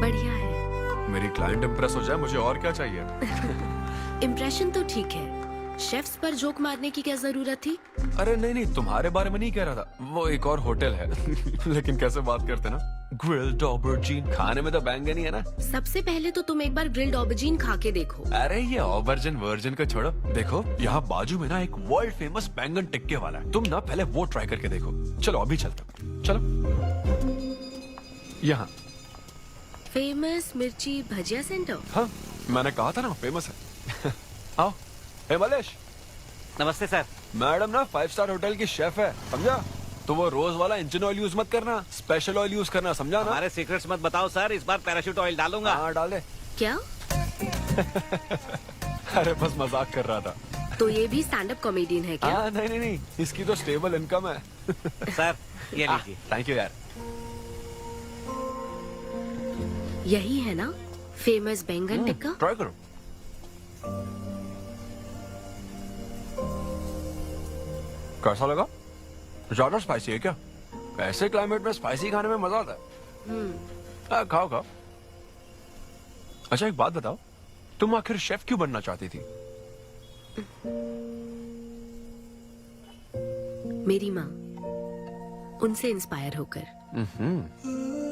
बढ़िया है। मेरी क्लाइंट इंप्रेस हो जाए, मुझे और क्या चाहिए? इम्प्रेशन तो ठीक है, शेफ्स पर जोक मारने की क्या जरूरत थी? अरे नहीं नहीं, तुम्हारे बारे में नहीं कह रहा था, वो एक और होटल है। लेकिन कैसे बात करते ना, ग्रिल्ड ऑबरजीन खाने में तो बैंगन ही है ना। सबसे पहले तो तुम एक बार ग्रिल्ड ऑबरजीन खा के देखो। अरे ये ऑबरजीन वर्जिन को छोड़ो, देखो यहाँ बाजू में ना एक वर्ल्ड फेमस बैंगन टिक्के वाला है। तुम ना पहले वो ट्राई करके देखो। चलो अभी चलता हूँ, चलो। यहाँ फेमस मिर्ची भजिया सेंटर। हाँ, मैंने कहा था ना फेमस है। आओ। हे मलेश। नमस्ते सर। मैडम ना 5 स्टार होटल की शेफ है, समझा? तो वो रोज वाला इंजन ऑयल यूज मत करना, स्पेशल ऑयल यूज करना, समझा ना? हमारे सीक्रेट्स मत बताओ सर, इस बार पैराशूट ऑयल डालूंगा। हाँ डाल दे। क्या? अरे बस मजाक कर रहा था। तो ये भी स्टैंड अप कॉमेडियन है क्या? हाँ नहीं नहीं नहीं, इसकी तो स्टेबल इनकम है। सर ये लीजिए। थैंक यू यार। यही है ना फेमस बैंगन टिक्का? ट्राई करो। कैसा लगा? ज्यादा स्पाइसी है क्या? ऐसे क्लाइमेट में स्पाइसी खाने में मजा आता है। खाओ खाओ। अच्छा एक बात बताओ, तुम आखिर शेफ क्यों बनना चाहती थी? मेरी माँ, उनसे इंस्पायर होकर।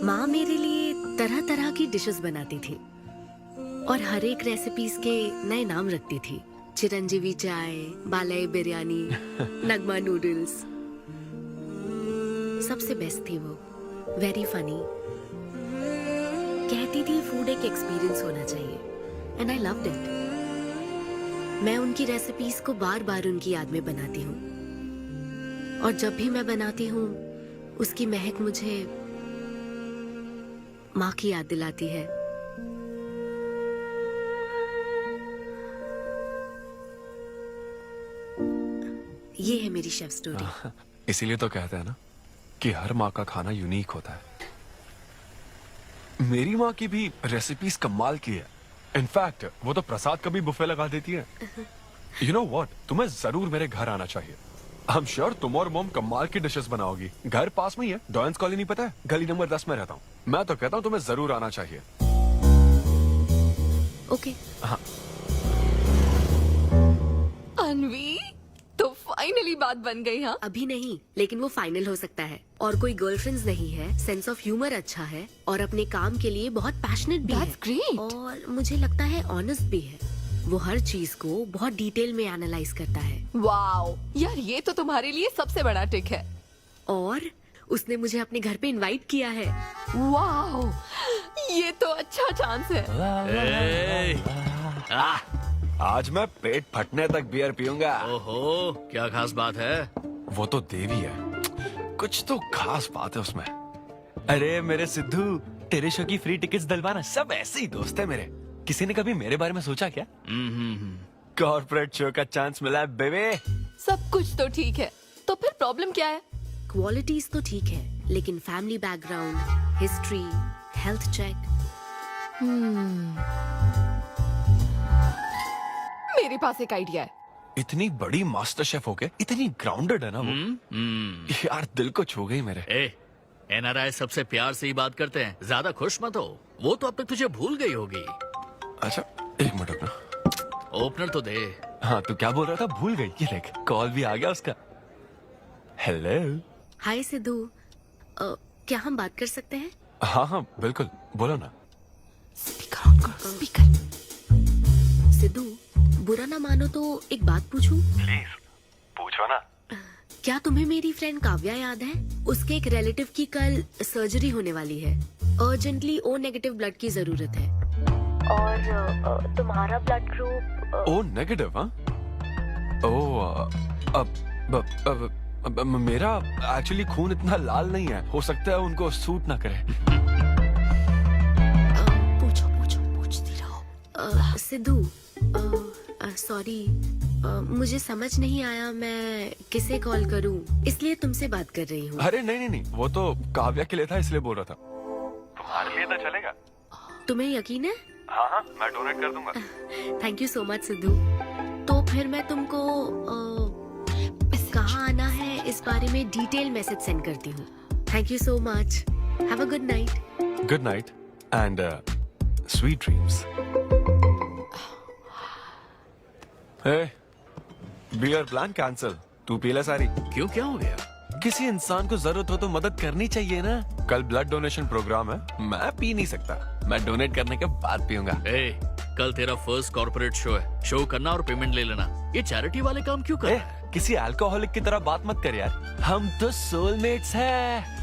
माँ मेरे लिए तरह तरह की डिशेस बनाती थी और हर एक रेसिपीज के नए नाम रखती थी। चिरंजीवी चाय, बालाई बिरयानी, नगमा नूडल्स। सबसे बेस्ट थी वो, वेरी फनी। कहती थी फूड एक एक्सपीरियंस होना चाहिए, एंड आई लव्ड इट। मैं उनकी रेसिपीज को बार बार उनकी याद में बनाती हूँ, और जब भी मैं बनाती हूँ उसकी महक मुझे माँ की याद दिलाती है। ये है मेरी शेफ स्टोरी। इसीलिए तो कहते हैं ना कि हर माँ का खाना यूनिक होता है। मेरी माँ की भी रेसिपीज कमाल की है। इनफैक्ट वो तो प्रसाद का भी बुफे लगा देती है। यू नो व्हाट, तुम्हें जरूर मेरे घर आना चाहिए। आई एम श्योर तुम और मॉम कमाल की डिशेस बनाओगी। घर पास में ही है, डॉयंस कॉलोनी, पता है? गली नंबर 10 में रहता हूँ। मैं तो कहता हूँ तुम्हें जरूर आना चाहिए। ओके। हाँ अनवी, तो फाइनली बात बन गई। हाँ, अभी नहीं, लेकिन वो फाइनल हो सकता है। और कोई गर्लफ्रेंड्स नहीं है, सेंस ऑफ ह्यूमर अच्छा है और अपने काम के लिए बहुत पैशनेट भी है। ग्रेट। और मुझे लगता है ऑनेस्ट भी है। वो हर चीज को बहुत डिटेल में एनालाइज करता है। वाओ यार, ये तो तुम्हारे लिए सबसे बड़ा टिक है। और उसने मुझे अपने घर पे इनवाइट किया है। वाओ, ये तो अच्छा चांस है। आज मैं पेट फटने तक बियर पीऊंगा। ओहो, क्या खास बात है? वो तो देवी है, कुछ तो खास बात है उसमें। अरे मेरे सिद्धू, तेरे शो की फ्री टिकट्स दिलवाना, सब ऐसे ही दोस्त है मेरे। किसी ने कभी मेरे बारे में सोचा क्या? कॉर्पोरेट शो का चांस मिला है बेबे। सब कुछ तो ठीक है, तो फिर प्रॉब्लम क्या है? क्वालिटीज तो ठीक है, लेकिन family background, history, health check. मेरे पास एक आइडिया है। इतनी बड़ी मास्टर शेफ होके इतनी ग्राउंडेड है ना वो। यार दिल को छू गई मेरे। एनआरआई सबसे प्यार से ही बात करते हैं, ज्यादा खुश मत हो। वो तो अब तक तुझे भूल गई होगी। अच्छा एक मिनट रुकना। ओपनर तो दे। हाँ, तू क्या बोल रहा था? भूल गई? ये देख, कॉल भी आ गया उसका। हेलो। हाय सिद्धू, क्या हम बात कर सकते हैं? हाँ हाँ बिल्कुल, बोलो ना। स्पीकर। सिद्धू, बुरा ना मानो तो एक बात पूछूं? प्लीज पूछो ना। क्या तुम्हें मेरी फ्रेंड काव्या याद है? उसके एक रिलेटिव की कल सर्जरी होने वाली है। अर्जेंटली O नेगेटिव ब्लड की जरूरत है। और तुम्हारा ब्लड ग्रुप? O negative? हाँ। मेरा एक्चुअली खून इतना लाल नहीं है, हो सकता है उनको सूट ना करे। पूछती रहो। सिद्धू, सॉरी, मुझे समझ नहीं आया मैं किसे कॉल करूं, इसलिए तुमसे बात कर रही हूँ। अरे नहीं नहीं नहीं, वो तो काव्या के लिए था, इसलिए बोल रहा था। तुम्हारे लिए तो चलेगा? तुम्हें यकीन है? हाँ हाँ, मैं डोनेट कर दूंगा। Thank you so much Sidhu. तो फिर मैं तुमको कहाँ आना है इस बारे में डिटेल मैसेज सेंड करती हूँ। Thank you so much. Have a good night. Good night and sweet dreams. Beer plan cancel. तू पी ले सारी। क्यों, क्या हो गया? किसी इंसान को जरूरत हो तो मदद करनी चाहिए ना। कल ब्लड डोनेशन प्रोग्राम है, मैं पी नहीं सकता। मैं डोनेट करने के बाद पीऊंगा। कल तेरा फर्स्ट कॉर्पोरेट शो है, शो करना और पेमेंट ले लेना। ये चैरिटी वाले काम क्यों कर रहा है? किसी अल्कोहलिक की तरह बात मत कर यार, हम तो सोलमेट्स हैं।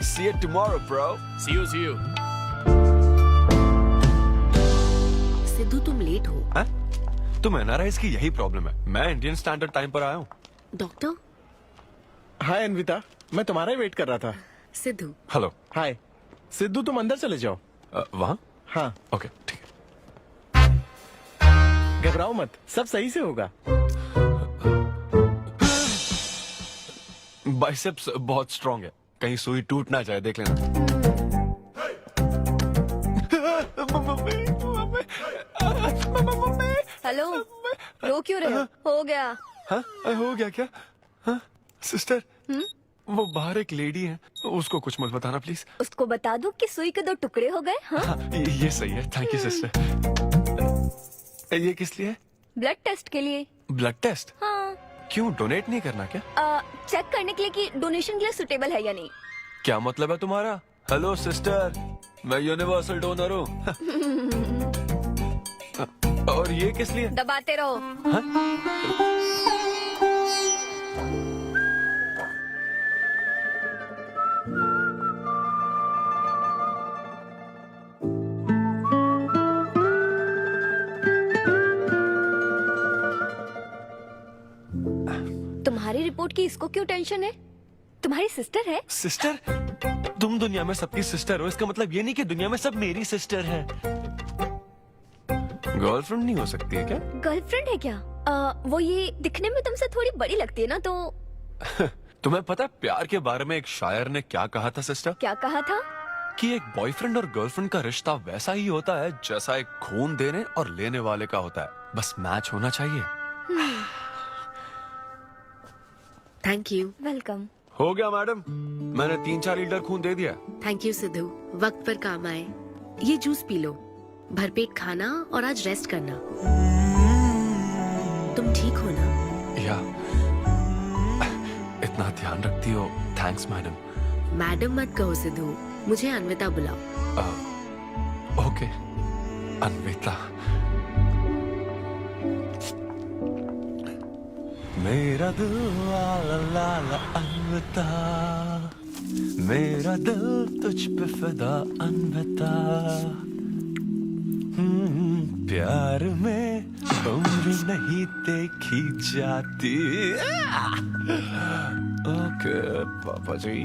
See you tomorrow, bro. See you. Sidhu, तुम लेट हो। हाँ? तुम एनआरआईज की यही प्रॉब्लम है। मैं इंडियन स्टैंडर्ड टाइम पर आया हूँ। डॉक्टर। हाय अन्विता, मैं तुम्हारा ही वेट कर रहा था। सिद्धू। हेलो। हाय सिद्धू, तुम अंदर चले जाओ। वहाँ? हाँ। ओके ठीक है। घबराओ मत, सब सही से होगा। बाइसेप्स बहुत स्ट्रांग है, कहीं सुई टूट ना जाए, देख लेना। हेलो, रो क्यों रहे हो? हो गया। हाँ, हो गया क्या? हाँ, सिस्टर, वो बाहर एक लेडी है, उसको कुछ मत बताना प्लीज। उसको बता दूं कि सुई के 2 टुकड़े हो गए। हाँ? ये सही है, थैंक यू सिस्टर। ये किस लिए? ब्लड टेस्ट के लिए। Blood test? हाँ। क्यों, डोनेट नहीं करना क्या? चेक करने के लिए कि डोनेशन के लिए सुटेबल है या नहीं। क्या मतलब है तुम्हारा? हेलो सिस्टर, मैं यूनिवर्सल डोनर हूँ। और ये किस लिए? दबाते रहो। तुम्हारी रिपोर्ट की इसको क्यों टेंशन है? तुम्हारी सिस्टर है। सिस्टर? तुम दुनिया में सबकी सिस्टर हो, इसका मतलब ये नहीं कि दुनिया में सब मेरी सिस्टर है। गर्लफ्रेंड नहीं हो सकती है क्या? गर्लफ्रेंड है क्या? वो ये दिखने में तुमसे थोड़ी बड़ी लगती है ना, तो तुम्हें पता है प्यार के बारे में एक शायर ने क्या कहा था सिस्टर? क्या कहा था? कि एक बॉयफ्रेंड और गर्लफ्रेंड का रिश्ता वैसा ही होता है जैसा एक खून देने और लेने वाले का होता है, बस मैच होना चाहिए। Thank you. वेलकम। हो गया मैडम, मैंने 3-4 लीटर खून दे दिया। थैंक यू सिद्धू, वक्त पर काम आए। ये जूस पी लो, भरपेट खाना और आज रेस्ट करना। तुम ठीक हो ना? या इतना ध्यान रखती हो, थैंक्स मैडम। मैडम मत कहो सिद्धू, मुझे अन्विता बुलाओ। ओके अन्विता। मेरा दिल ला ला ला ला अन्विता, मेरा दिल तुझ पे फिदा अन्विता। प्यार में उम्र नहीं देखी जाती। ओके पापा जी।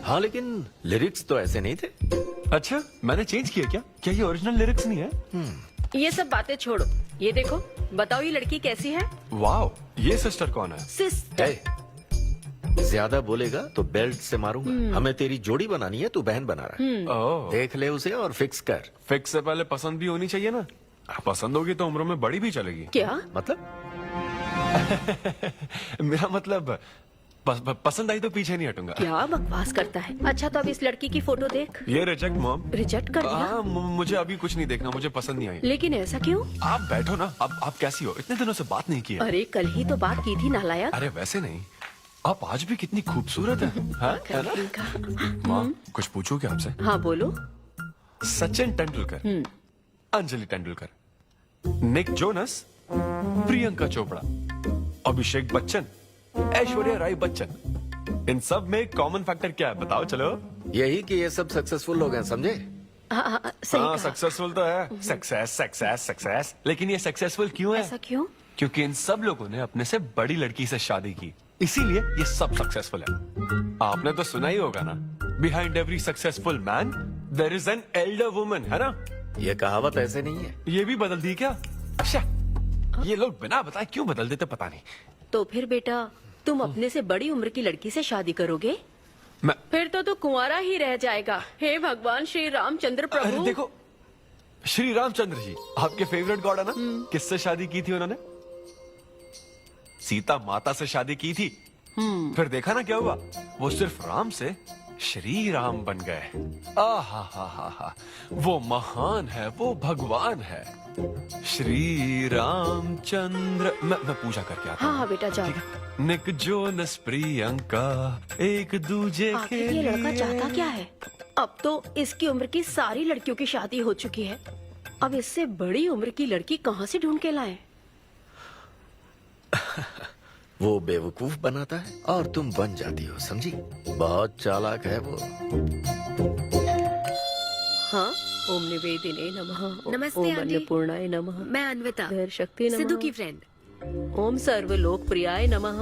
हाँ लेकिन लिरिक्स तो ऐसे नहीं थे। अच्छा मैंने चेंज किया क्या? क्या ये ओरिजिनल लिरिक्स नहीं है? ये सब बातें छोड़ो, ये देखो, बताओ ये लड़की कैसी है? वाओ, ये सिस्टर कौन है? सिस्टर। ज्यादा बोलेगा तो बेल्ट से मारूंगा। हमें तेरी जोड़ी बनानी है, तू बहन बना रहा है। ओह, देख ले उसे और फिक्स कर। फिक्स से पहले पसंद भी होनी चाहिए ना। पसंद होगी तो उम्र में बड़ी भी चलेगी। क्या मतलब? मेरा मतलब पसंद आई तो पीछे नहीं हटूंगा। क्या बकवास करता है। अच्छा तो अब इस लड़की की फोटो देख। ये रिजेक्ट मॉम। रिजेक्ट कर दिया? मुझे अभी कुछ नहीं देखना, मुझे पसंद नहीं आई। लेकिन ऐसा क्यों? आप बैठो ना। अब आप कैसी हो? इतने दिनों से बात नहीं की है। अरे कल ही तो बात की थी नालायक। अरे वैसे नहीं, आप आज भी कितनी खूबसूरत है, है ना? माँ कुछ पूछूं क्या आपसे? हाँ बोलो। सचिन तेंदुलकर, अंजलि तेंदुलकर, निक जोनस, प्रियंका चोपड़ा, अभिषेक बच्चन, ऐश्वर्या राय बच्चन, इन सब में कॉमन फैक्टर क्या है बताओ? चलो यही कि ये सब सक्सेसफुल लोग हैं, समझे? हाँ सक्सेसफुल तो है। Success success success. लेकिन ये सक्सेसफुल क्यों है? ऐसा क्यों? क्योंकि इन सब लोगों ने अपने से बड़ी लड़की से शादी की, इसीलिए ये सब सक्सेसफुल है। आपने तो सुना ही होगा ना, behind every successful man there is an elder woman, है ना? ये कहावत ऐसे नहीं है। ये भी बदल दी क्या? अच्छा, ये लोग बिना बताए क्यों बदल देते पता नहीं। तो फिर बेटा तुम अपने से बड़ी उम्र की लड़की से शादी करोगे? फिर तो तू कुंवारा ही रह जाएगा। हे भगवान श्री रामचंद्र प्रभु। अरे देखो, श्री रामचंद्र जी आपके फेवरेट गॉड है ना? किससे शादी की थी उन्होंने? सीता माता से शादी की थी। फिर देखा ना क्या हुआ? वो सिर्फ राम से श्री राम बन गए। आहा, वो महान है, वो भगवान है, श्री रामचंद्र। मैं पूजा करके आता हूँ। हाँ बेटा जाओ। निक जोनस प्रियंका एक दूजे के आखिर ये लड़का चाहता क्या है? अब तो इसकी उम्र की सारी लड़कियों की शादी हो चुकी है, अब इससे बड़ी उम्र की लड़की कहाँ से ढूंढ के लाए? वो बेवकूफ बनाता है और तुम बन जाती हो, समझी? बहुत चालाक है वो। हाँ, ओम निवेदिने नमः। नमस्ते ओम आंटी। अन्नपूर्णाय नमः। मैं अन्विता, धैर्य शक्ति नमः। सिद्धू की फ्रेंड। ओम सर्वलोकप्रियाय नमः।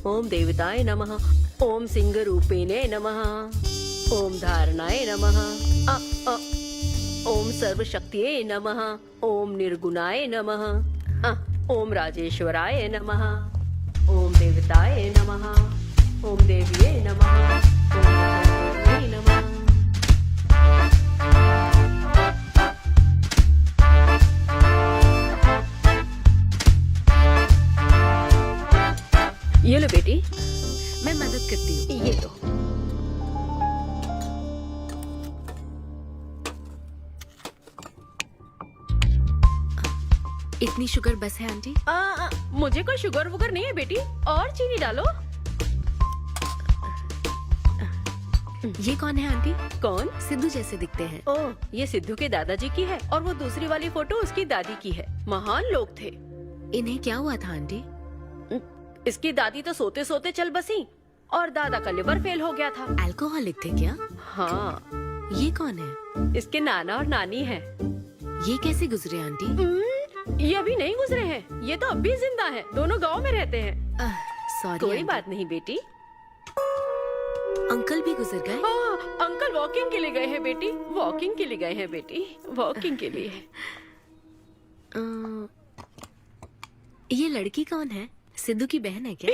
ओम देवताय नमः। ओम सिंह रूपेणे नमः। ओम धारणाय नमः। ओम सर्वशक्तिये नमः। ओम निर्गुणाय नमः। ओम राजेश्वराय नमः। ओम देवताय नमः। ओम देव्ये नमः। ओम देव्ये नमः। ये लो बेटी, मैं मदद करती हूँ। ये लो। इतनी शुगर बस है आंटी? मुझे कोई शुगर वुगर नहीं है बेटी, और चीनी डालो। ये कौन है आंटी? कौन? सिद्धू जैसे दिखते हैं। ओह, ये सिद्धू के दादाजी की है और वो दूसरी वाली फोटो उसकी दादी की है। महान लोग थे। इन्हें क्या हुआ था आंटी? इसकी दादी तो सोते सोते चल बसी और दादा का लिवर फेल हो गया था। अल्कोहलिक थे क्या? हाँ। ये कौन है? इसके नाना और नानी है। ये कैसे गुजरे आंटी? ये अभी नहीं गुजरे हैं, ये तो अब भी जिंदा है। दोनों गांव में रहते हैं। सॉरी। कोई बात नहीं बेटी। अंकल भी गुजर गए? हाँ, अंकल वॉकिंग के लिए गए हैं बेटी। वॉकिंग के लिए गए हैं बेटी। वॉकिंग के लिए। ये लड़की कौन है? सिद्धू की बहन है क्या?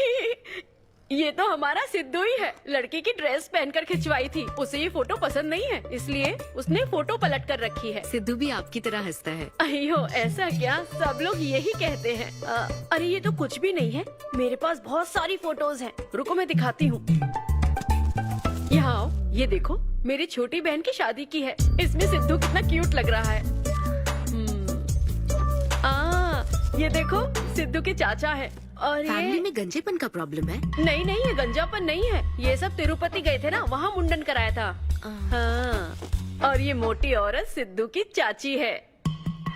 ये तो हमारा सिद्धू ही है। लड़की की ड्रेस पहनकर खिंचवाई थी, उसे ये फोटो पसंद नहीं है, इसलिए उसने फोटो पलट कर रखी है। सिद्धू भी आपकी तरह हंसता है। अयो ऐसा क्या? सब लोग यही कहते हैं। अरे ये तो कुछ भी नहीं है, मेरे पास बहुत सारी फोटोज हैं। रुको मैं दिखाती हूँ। यहाँ आओ, ये देखो, मेरी छोटी बहन की शादी की है। इसमें सिद्धू कितना क्यूट लग रहा है। ये देखो सिद्धू के चाचा है। और फैमिली ये में गंजेपन का प्रॉब्लम है? नहीं नहीं, ये गंजापन नहीं है। ये सब तिरुपति गए थे ना, वहाँ मुंडन कराया था। हाँ। और ये मोटी औरत सिद्धू की चाची है।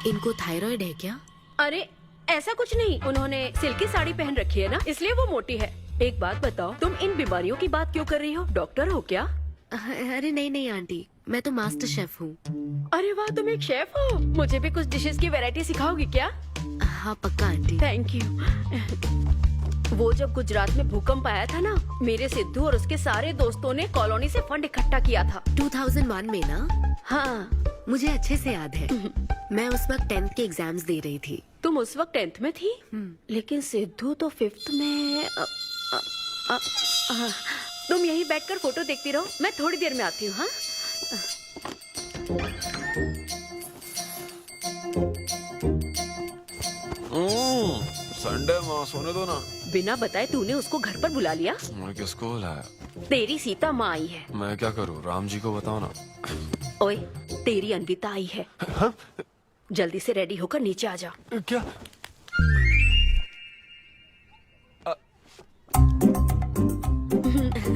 इनको थायराइड है क्या? अरे ऐसा कुछ नहीं, उन्होंने सिल्की साड़ी पहन रखी है ना, इसलिए वो मोटी है। एक बात बताओ, तुम इन बीमारियों की बात क्यों कर रही हो? डॉक्टर हो क्या? अरे नहीं नहीं आंटी, मैं तो मास्टर शेफ हूँ। अरे वाह, तुम एक शेफ हो। मुझे भी कुछ डिशेस की वैरायटी सिखाओगी क्या? हाँ पक्का आंटी। Thank you. वो जब गुजरात में भूकंप आया था ना, मेरे सिद्धू और उसके सारे दोस्तों ने कॉलोनी से फंड इकट्ठा किया था। 2001 में ना? हाँ मुझे अच्छे से याद है। मैं उस वक्त 10th के एग्जाम्स दे रही थी। तुम उस वक्त 10th में थी? लेकिन सिद्धू तो 5th में। तुम यहीं बैठकर फोटो देखती रहो, मैं थोड़ी देर में आती हूँ। हाँ संडे माँ सोने दो ना। बिना बताए तूने उसको घर पर बुला लिया? मैं किसको बुलाया? तेरी सीता माँ आई है। मैं क्या करूँ, राम जी को बताओ ना। ओए, तेरी अन्विता आई है। हाँ? जल्दी से रेडी होकर नीचे आ जा। क्या?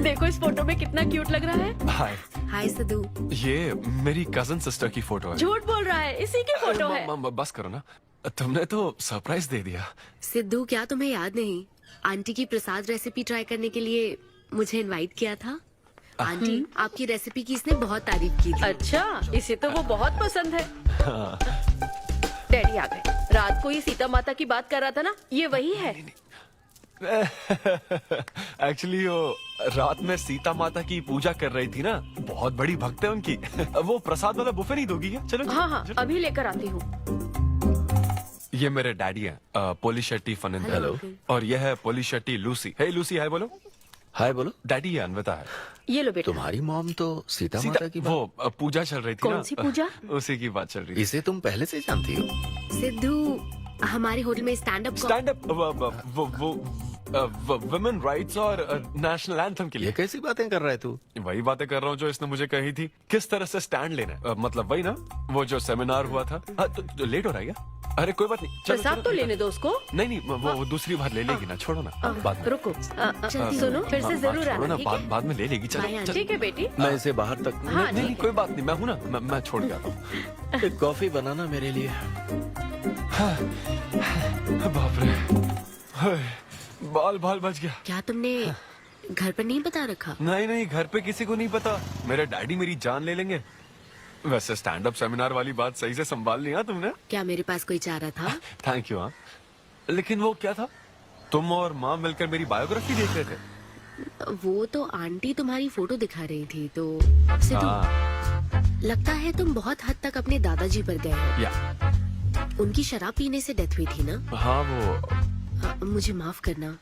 देखो इस फोटो में कितना क्यूट लग रहा है। हाय। हाय सिद्धू। ये मेरी कजन सिस्टर की फोटो है। झूठ बोल रहा है, इसी की फोटो है। बस करो ना, तुमने तो सरप्राइज दे दिया। सिद्धू, क्या तुम्हें याद नहीं, आंटी की प्रसाद रेसिपी ट्राई करने के लिए मुझे इनवाइट किया था? आंटी, आपकी रेसिपी की इसने बहुत तारीफ की थी। अच्छा, इसे तो वो बहुत पसंद है। डैडी आ गए। रात को ये सीता माता की बात कर रहा था ना, ये वही है। एक्चुअली वो रात में सीता माता की पूजा कर रही थी ना, बहुत बड़ी भक्त है उनकी। वो प्रसाद वाला बुफे नहीं दोगी क्या? चलो। हाँ हाँ, अभी लेकर आती हूँ। ये मेरे डैडी हैं, पोलिशेट्टी फर्नांडिस। हेलो। और ये है पोलिशेट्टी लूसी। हे लूसी, हाय बोलो। हाय बोलो। डैडी ये अन्विता है। ये लो बेटा। तुम्हारी मॉम तो सीता माता की वो पूजा चल रही थी ना। कौन सी पूजा? उसी की बात चल रही थी। इसे तुम पहले से जानती हो? सिद्धू, हमारे होटल में स्टैंड अप वुमेन राइट्स और नेशनल एंथम के लिए। ये कैसी बातें कर रहा है तू? वही बातें कर रहा हूँ जो इसने मुझे कही थी, किस तरह से स्टैंड लेना है। मतलब वही ना, वो जो सेमिनार हुआ था। तो लेट हो रहा है क्या? अरे कोई बात नहीं, चलो, प्रसाद चलो, तो चलो। लेने दो उसको। नहीं नहीं, वो दूसरी बार ले लेगी ना, छोड़ो ना। बाद में रुको। सुनो, फिर से जरूर छोड़ो आना, ना, ठीक है? बाद में ले लेगी। चलो चलो। ठीक है बेटी। मैं इसे बाहर तक हाँ, नहीं, ठीक कोई बात नहीं, मैं हूँ ना, मैं छोड़ के आता हूँ। एक कॉफी बनाना मेरे लिए। बाप रे, बाल बाल बच गया। क्या तुमने घर पर नहीं बता रखा? नहीं नहीं, घर पे किसी को नहीं पता। मेरे डैडी मेरी जान ले लेंगे। वैसे स्टैंड अप सेमिनार वाली बात सही से संभाल लिया तुमने। क्या मेरे पास कोई चारा था? Thank you. हाँ, लेकिन वो क्या था, तुम और माँ मिलकर मेरी बायोग्राफी देख रहे थे। वो तो आंटी तुम्हारी फोटो दिखा रही थी। तो सिद्धू, लगता है तुम बहुत हद तक अपने दादाजी पर गए हो। या उनकी शराब पीने से डेथ हुई थी ना? हाँ, वो मुझे माफ करना।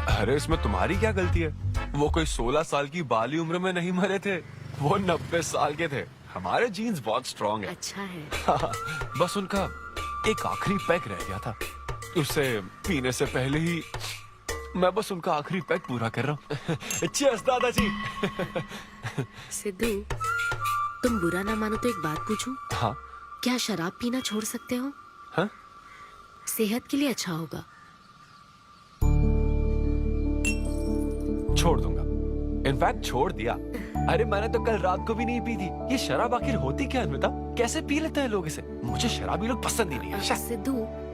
अरे इसमें तुम्हारी क्या गलती है? वो कोई 16 साल की बाली उम्र में नहीं मरे थे, वो 90 साल के थे। हमारे जीन्स बहुत स्ट्रॉन्ग है। अच्छा है। बस उनका एक आखिरी पैक रह गया था, उसे पीने से पहले ही मैं बस उनका आखिरी पैक पूरा कर रहा हूँ। चीयर्स दादाजी। सिद्धू, तुम बुरा ना मानो तो एक बात पूछूं? हाँ। क्या शराब पीना छोड़ सकते हो? हाँ? सेहत के लिए अच्छा होगा। छोड़ दूंगा, इनफैक्ट छोड़ दिया। अरे मैंने तो कल रात को भी नहीं पी थी। ये शराब आखिर होती क्या है? कैसे पी लेते हैं लोग इसे? मुझे शराबी लोग पसंद ही नहीं है। सिद्धू,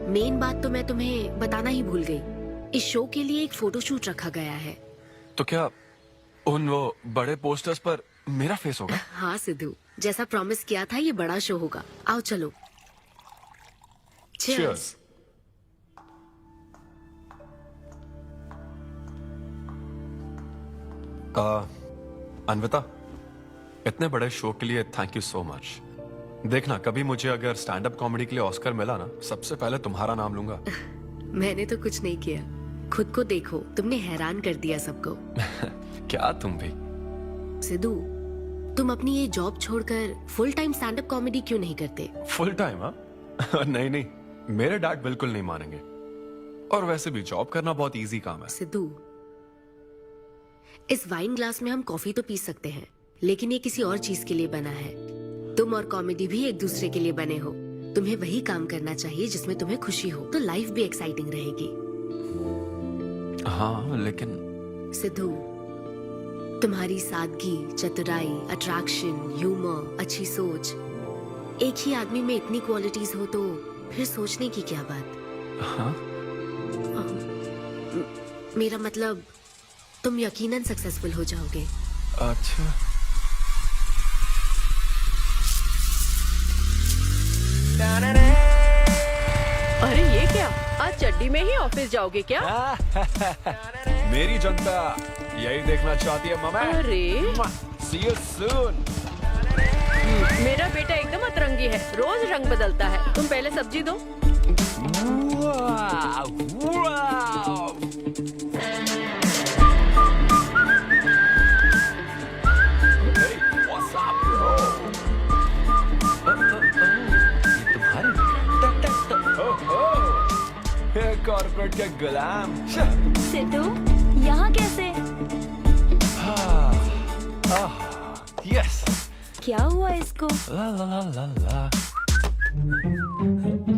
मेन बात तो मैं तुम्हें बताना ही भूल गई। इस शो के लिए एक फोटोशूट रखा गया है। तो क्या उन वो बड़े पोस्टर्स पर मेरा फेस होगा? हाँ सिद्धू, जैसा प्रॉमिस किया था, ये बड़ा शो होगा। आओ चलो। Cheers. अन्विता, इतने बड़े शो के लिए थैंक यू सो मच। देखना, कभी मुझे अगर स्टैंड अप कॉमेडी के लिए ऑस्कर मिला ना, सबसे पहले तुम्हारा नाम लूंगा। मैंने तो कुछ नहीं किया, खुद को देखो, तुमने हैरान कर दिया सबको। क्या तुम भी? सिद्धू, तुम अपनी ये जॉब छोड़कर full time stand up comedy क्यों नहीं करते? Full time? हाँ नहीं नहीं, मेरे डैड बिल्कुल नहीं मानेंगे। और वैसे भी जॉब करना बहुत इजी काम है। सिद्धू, इस वाइन ग्लास में हम कॉफी तो पी सकते हैं, लेकिन ये किसी और चीज के लिए बना है। तुम और कॉमेडी भी एक दूसरे के लिए बने हो। तुम्हें वही काम करना चाहिए जिसमें तुम्हें खुशी हो, तो लाइफ भी एक्साइटिंग रहेगी। हाँ लेकिन सिद्धू, तुम्हारी सादगी, चतुराई, अट्रैक्शन, ह्यूमर, अच्छी सोच, एक ही आदमी में इतनी क्वालिटीज हो तो फिर सोचने की क्या बात। हाँ? मेरा मतलब तुम यकीनन सक्सेसफुल हो जाओगे। अच्छा। अरे ये क्या, आज चड्डी में ही ऑफिस जाओगे क्या? मेरी जनता यही देखना चाहती है मम्मी। अरे See you soon। मेरा बेटा एकदम अतरंगी है, रोज रंग बदलता है। तुम पहले सब्जी दो। कॉर्पोरेट के गुलाम। सिद्धू, यहाँ कैसे? यस। क्या हुआ इसको? ला ला ला ला ला।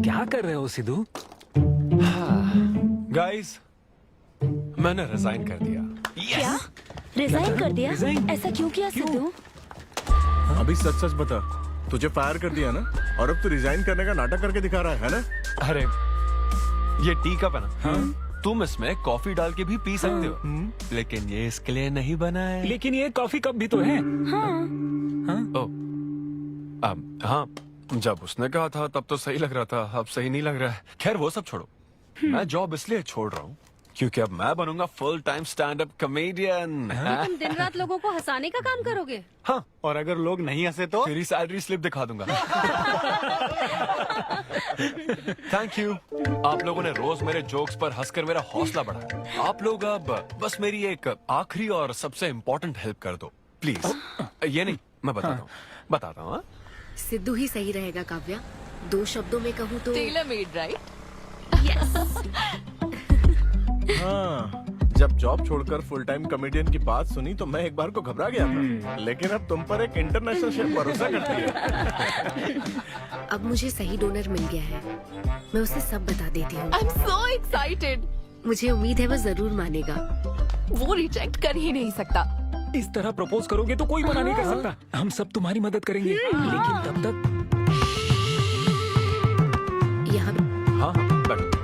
क्या कर रहे हो सिद्धू? गाइस, मैंने रिजाइन कर दिया। क्या? रिजाइन कर दिया? ऐसा क्यों किया सिद्धू? अभी सच सच बता, तुझे फायर कर दिया ना, और अब तू रिजाइन करने का नाटक करके दिखा रहा है ना? अरे ये टी कप है ना? हाँ? तुम इसमें कॉफी डाल के भी पी सकते हो, लेकिन ये इसके लिए नहीं बना है। लेकिन ये कॉफी कप भी तो है। हाँ, जब उसने कहा था तब तो सही लग रहा था, अब सही नहीं लग रहा है। खैर वो सब छोड़ो, मैं जॉब इसलिए छोड़ रहा हूँ क्योंकि अब मैं बनूंगा full time stand up comedian. तुम दिन रात लोगों को हंसाने का काम करोगे? हाँ, और अगर लोग नहीं हंसे तो तेरी सैलरी स्लिप दिखा दूंगा। Thank you. आप लोगों ने रोज मेरे जोक्स पर हंसकर मेरा हौसला बढ़ाया। आप लोग अब बस मेरी एक आखिरी और सबसे इम्पोर्टेंट हेल्प कर दो प्लीज। ये नहीं, मैं बताता हूँ। सिद्धू ही सही रहेगा काव्या। 2 शब्दों में कहूँ तो टेलर मेड, राइट? हाँ, जब जॉब छोड़कर फुल टाइम कॉमेडियन की बात सुनी तो मैं एक बार को घबरा गया था, लेकिन अब तुम पर एक इंटरनेशनल शेफ भरोसा करती है। अब मुझे सही डोनर मिल गया है, मैं उसे सब बता देती हूँ। आई एम सो एक्साइटेड। मुझे उम्मीद है वो जरूर मानेगा। वो रिजेक्ट कर ही नहीं सकता। इस तरह प्रपोज करोगे तो कोई मना नहीं कर सकता। हम सब तुम्हारी मदद करेंगे, लेकिन तब तक यहाँ। हाँ, बैठो।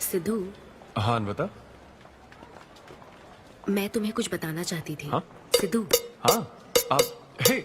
सिद्धू। हाँ बता। मैं तुम्हें कुछ बताना चाहती थी। हाँ? सिद्धू। हाँ, आप हे।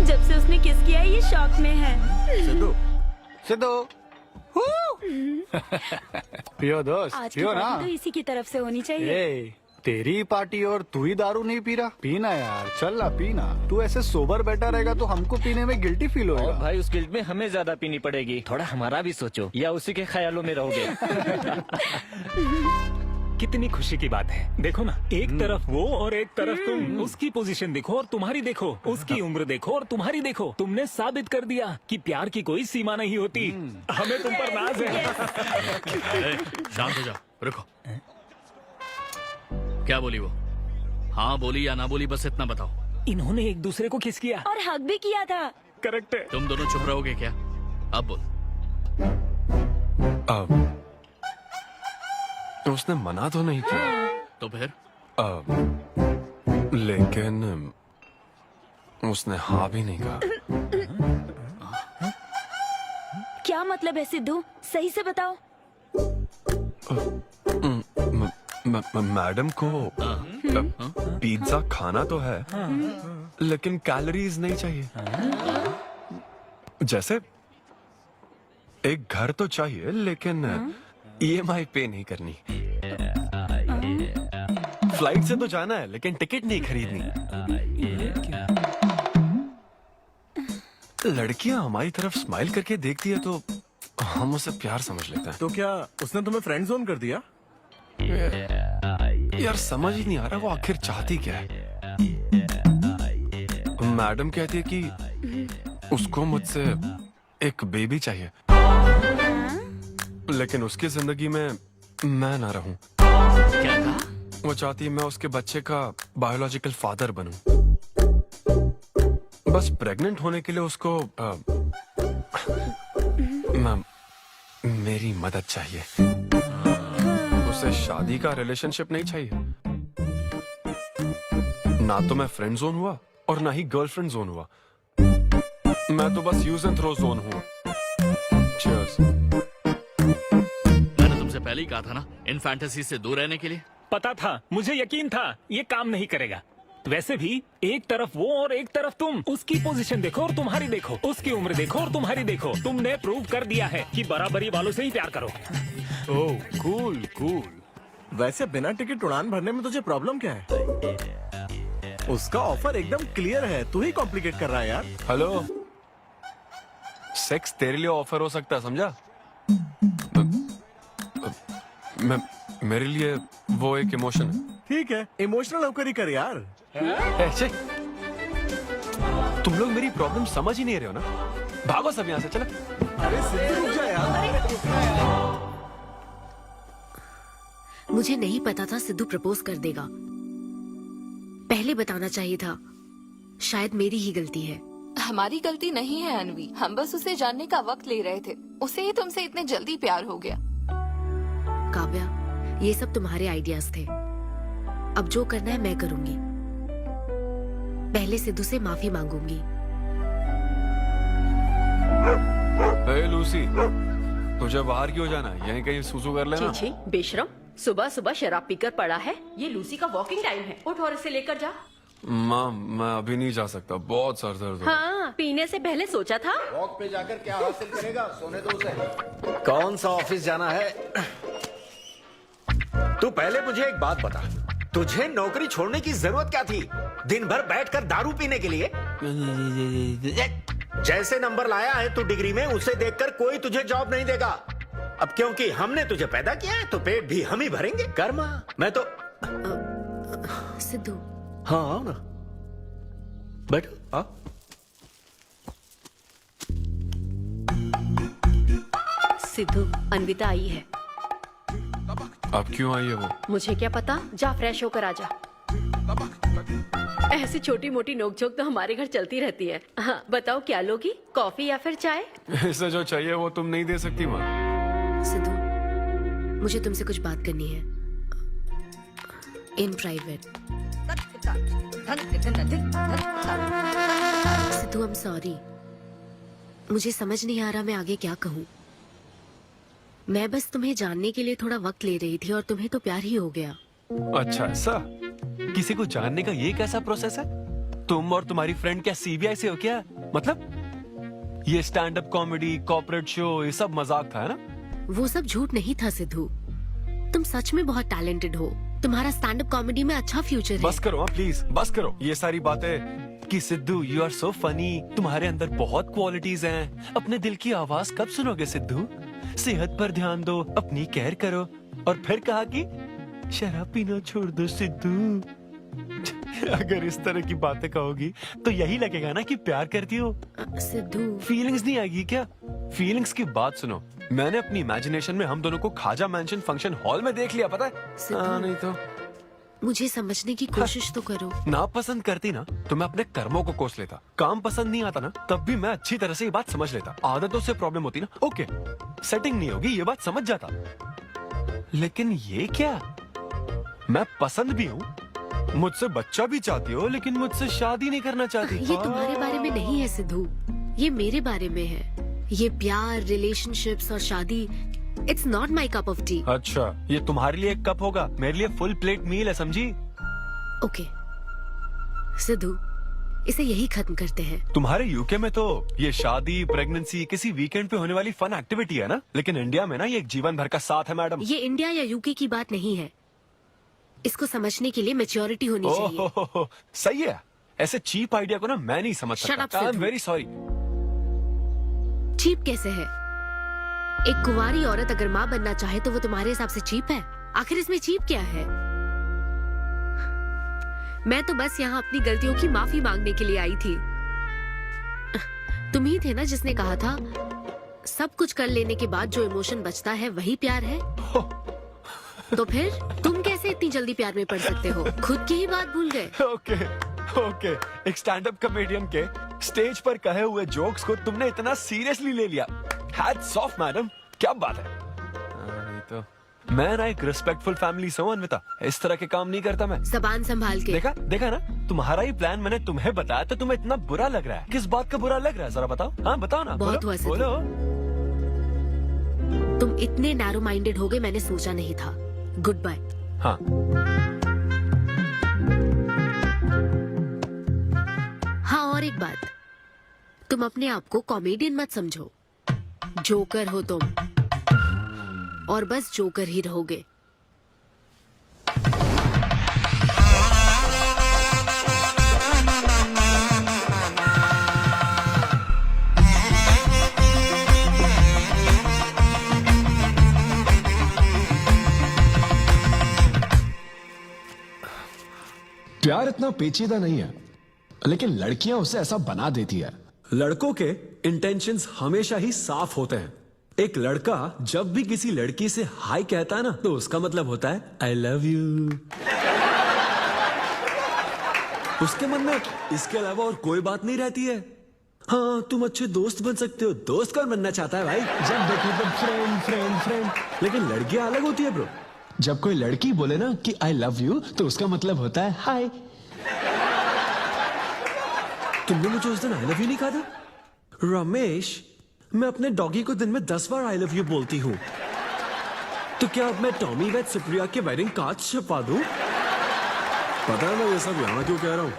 जब से उसने किस किया ये शॉक में है। सिद्धू, सिद्धू। पियो दोस्त, आज की पियो ना। पार्टी तो इसी की तरफ से होनी चाहिए। ए, तेरी पार्टी और तू ही दारू नहीं पी रहा। पीना यार, चल ना पीना। तू ऐसे सोबर बैठा रहेगा तो हमको पीने में गिल्टी फील होगा। और भाई उस गिल्ट में हमें ज्यादा पीनी पड़ेगी। थोड़ा हमारा भी सोचो, या उसी के ख्यालों में रहोगे। कितनी खुशी की बात है। देखो ना, एक तरफ वो और एक तरफ तुम। उसकी पोजीशन देखो और तुम्हारी देखो, उसकी उम्र देखो और तुम्हारी देखो। तुमने साबित कर दिया कि प्यार की कोई सीमा नहीं होती। हमें तुम पर नाज है। शांत हो जाओ, रुको। क्या बोली वो? हाँ बोली या ना बोली, बस इतना बताओ। इन्होंने एक दूसरे को किस किया और हक भी किया था। करेक्ट है। तुम दोनों चुप रहोगे क्या? अब बोल। उसने मना तो नहीं किया। तो फिर? लेकिन उसने हाँ भी नहीं कहा। क्या मतलब है सिद्धू? सही से बताओ। मैडम को पिज्जा खाना तो है, लेकिन कैलोरीज नहीं चाहिए। जैसे एक घर तो चाहिए, लेकिन EMI पे नहीं करनी। फ्लाइट से तो जाना है, लेकिन टिकट नहीं खरीदनी। लड़कियां हमारी तरफ स्माइल करके देखती है तो हम उसे प्यार समझ लेते हैं। तो क्या उसने तुम्हें फ्रेंड जोन कर दिया? यार समझ ही नहीं आ रहा वो आखिर चाहती क्या है। मैडम कहती है कि उसको मुझसे एक बेबी चाहिए, लेकिन उसकी जिंदगी में मैं ना रहूं। क्या कहा? वो चाहती है मैं उसके बच्चे का बायोलॉजिकल फादर बनूं। बस प्रेग्नेंट होने के लिए उसको मेरी मदद चाहिए। उसे शादी का रिलेशनशिप नहीं चाहिए। ना तो मैं फ्रेंड जोन हुआ और ना ही गर्लफ्रेंड जोन हुआ। मैं तो बस यूज एंड थ्रो जोन हूँ। Cheers. मैंने तुमसे पहले ही कहा था ना इन फैंटेसी से दूर रहने के लिए। पता था, मुझे यकीन था ये काम नहीं करेगा। वैसे भी एक तरफ वो और एक तरफ तुम, उसकी पोजीशन देखो और तुम्हारी देखो, उसकी उम्र देखो और तुम्हारी देखो। तुमने प्रूव कर दिया है कि बराबरी वालों से ही प्यार करो। ओह कूल कूल। वैसे बिना टिकट उड़ान भरने में तुझे प्रॉब्लम क्या है? उसका ऑफर एकदम क्लियर है, तू ही कॉम्प्लिकेट कर रहा है यार। हेलो, सेक्स तेरे लिए ऑफर हो सकता है, समझा? मेरे लिए वो एक इमोशन है। ठीक है, इमोशनल होकर ही कर यार। ऐसे तुम लोग मेरी प्रॉब्लम समझ ही नहीं रहे हो ना। भागो सब यहाँ से, चलो। अरे सिद्धू रुक जा यार। मुझे नहीं पता था सिद्धू प्रपोज कर देगा। पहले बताना चाहिए था। शायद मेरी ही गलती है। हमारी गलती नहीं है अनवी, हम बस उसे जानने का वक्त ले रहे थे। उसे ही तुमसे इतने जल्दी प्यार हो गया। काव्या, ये सब तुम्हारे आइडियाज थे। अब जो करना है मैं करूंगी। पहले सिद्धू से माफी मांगूंगी। हे लूसी, तुझे बाहर क्यों जाना है? यहीं कहीं सूसू कर लेना। छी बेशरम, सुबह सुबह शराब पीकर पड़ा है। ये लूसी का वॉकिंग टाइम है, उठ और इसे लेकर जा। माँ, मैं अभी नहीं जा सकता, बहुत सर दर्द हो रहा है। हाँ, पीने से पहले सोचा था। वॉक पे जाकर क्या हासिल करेगा? सोने दो उसे। कौन सा ऑफिस जाना है? तू पहले मुझे एक बात बता, तुझे नौकरी छोड़ने की जरूरत क्या थी? दिन भर बैठकर दारू पीने के लिए? जैसे नंबर लाया है तू डिग्री में, उसे देखकर कोई तुझे जॉब नहीं देगा। अब क्योंकि हमने तुझे पैदा किया है तो पेट भी हम ही भरेंगे। कर्मा, मैं तो सिद्धू। हाँ आओ ना, बैठो। हाँ सिद्धू, अनविता आई है। अब क्यों आई है वो? मुझे क्या पता, जा फ्रेश होकर आजा। ऐसी छोटी मोटी नोकझोंक तो हमारे घर चलती रहती है। हाँ, बताओ क्या लोगी, कॉफी या फिर चाय? इसे जो चाहिए वो तुम नहीं दे सकती माँ। सिद्धू, मुझे तुमसे कुछ बात करनी है, in private. Sidhu, I am sorry. मुझे समझ नहीं आ रहा मैं आगे क्या कहूँ। मैं बस तुम्हें जानने के लिए थोड़ा वक्त ले रही थी और तुम्हें तो प्यार ही हो गया। अच्छा ऐसा? किसी को जानने का ये कैसा प्रोसेस है? तुम और तुम्हारी फ्रेंड क्या सीबीआई से हो क्या? मतलब ये stand up comedy, corporate show, ये सब मजाक था, है ना? वो सब झूठ नहीं था सिद्धू। तुम सच में बहुत टैलेंटेड हो। तुम्हारा स्टैंड अप कॉमेडी में अच्छा फ्यूचर है। बस करो हाँ, प्लीज बस करो ये सारी बातें कि Sidhu you are so funny, तुम्हारे अंदर बहुत क्वालिटीज हैं। अपने दिल की आवाज कब सुनोगे सिद्धू? सेहत पर ध्यान दो, अपनी केयर करो। और फिर कहा कि शराब पीना छोड़ दो सिद्धू। अगर इस तरह की बातें कहोगी तो यही लगेगा ना कि प्यार करती हो। सिद्धू, फीलिंग्स नहीं आएगी क्या? फीलिंग्स की बात सुनो, मैंने अपनी इमेजिनेशन में हम दोनों को खाजा मैंशन फंक्शन हॉल में देख लिया, पता है? नहीं तो मुझे समझने की कोशिश तो करो। ना पसंद करती ना तो मैं अपने कर्मों को कोस लेता। काम पसंद नहीं आता ना तब भी मैं अच्छी तरह से ये बात समझ लेता। आदतों से प्रॉब्लम होती ना, ओके सेटिंग नहीं होगी, ये बात समझ जाता। लेकिन ये क्या, मैं पसंद भी हूँ, मुझसे बच्चा भी चाहती हो, लेकिन मुझसे शादी नहीं करना चाहती। ये तुम्हारे बारे में नहीं है सिद्धू, ये मेरे बारे में है। ये प्यार, रिलेशनशिप्स और शादी, it's not my cup of T. अच्छा, ये तुम्हारे लिए एक कप होगा, मेरे लिए फुल प्लेट मील है, समझी? ओके सिद्धू, इसे यही खत्म करते हैं। तुम्हारे यूके में तो ये शादी, प्रेगनेंसी किसी वीकेंड पे होने वाली फन एक्टिविटी है ना, लेकिन इंडिया में ना ये एक जीवन भर का साथ है मैडम। ये इंडिया या यूके की बात नहीं है। इसको समझने के लिए मैच्योरिटी होनी चाहिए। सही है, ऐसे चीप आइडिया को ना मैं नहीं समझ सकता। I am very sorry. Cheap कैसे है? एक कुंवारी औरत अगर माँ बनना चाहे तो वो तुम्हारे हिसाब से चीप है? आखिर इसमें चीप क्या है? मैं तो बस यहाँ अपनी गलतियों की माफी मांगने के लिए आई थी। तुम ही थे ना जिसने कहा था सब कुछ कर लेने के बाद जो इमोशन बचता है वही प्यार है। तो फिर तुम कैसे इतनी जल्दी प्यार में पड़ सकते हो? खुद की ही बात भूल गए। ओके, एक स्टैंड अप कॉमेडियन के स्टेज पर कहे हुए जोक्स को तुमने इतना सीरियसली ले लिया। हैट्स ऑफ मैडम, क्या बात है। नहीं तो मैं ना एक रिस्पेक्टफुल फैमिली से हूं अन्विता, इस तरह के काम नहीं करता मैं। जबान संभाल के। देखा ना, तुम्हारा ही प्लान मैंने तुम्हें बताया तो तुम्हें इतना बुरा लग रहा है। किस बात का बुरा लग रहा है जरा बताओ। हाँ बताओ ना। बहुत हुआ बोलो। तुम इतने नैरो माइंडेड हो गए मैंने सोचा नहीं था। Goodbye. हाँ हाँ, और एक बात, तुम अपने आप को कॉमेडियन मत समझो। जोकर हो तुम, और बस जोकर ही रहोगे। प्यार इतना पेचीदा नहीं है, लेकिन लड़कियां उसे ऐसा बना देती है। लड़कों के इंटेंशंस हमेशा ही साफ होते हैं। एक लड़का जब भी किसी लड़की से हाय कहता है ना, तो उसका मतलब होता है आई लव यू। उसके मन में इसके अलावा और कोई बात नहीं रहती है। हाँ, तुम अच्छे दोस्त बन सकते हो। दोस्त कौन बनना चाहता है भाई? जब देखो तो फ्रेंड फ्रेंड फ्रेंड। लेकिन लड़कियां अलग होती है ब्रो। जब कोई लड़की बोले ना कि आई लव यू, तो उसका मतलब होता है हाय। तुमने मुझे उस दिन आई लव यू नहीं कहा था? रमेश, मैं अपने डॉगी को दिन में 10 बार आई लव यू बोलती हूँ। तो क्या अब मैं टॉमी वेद सुप्रिया के वेडिंग कार्ड छपवा दूं? पता है मैं ये सब यहाँ क्यों कह रहा हूँ?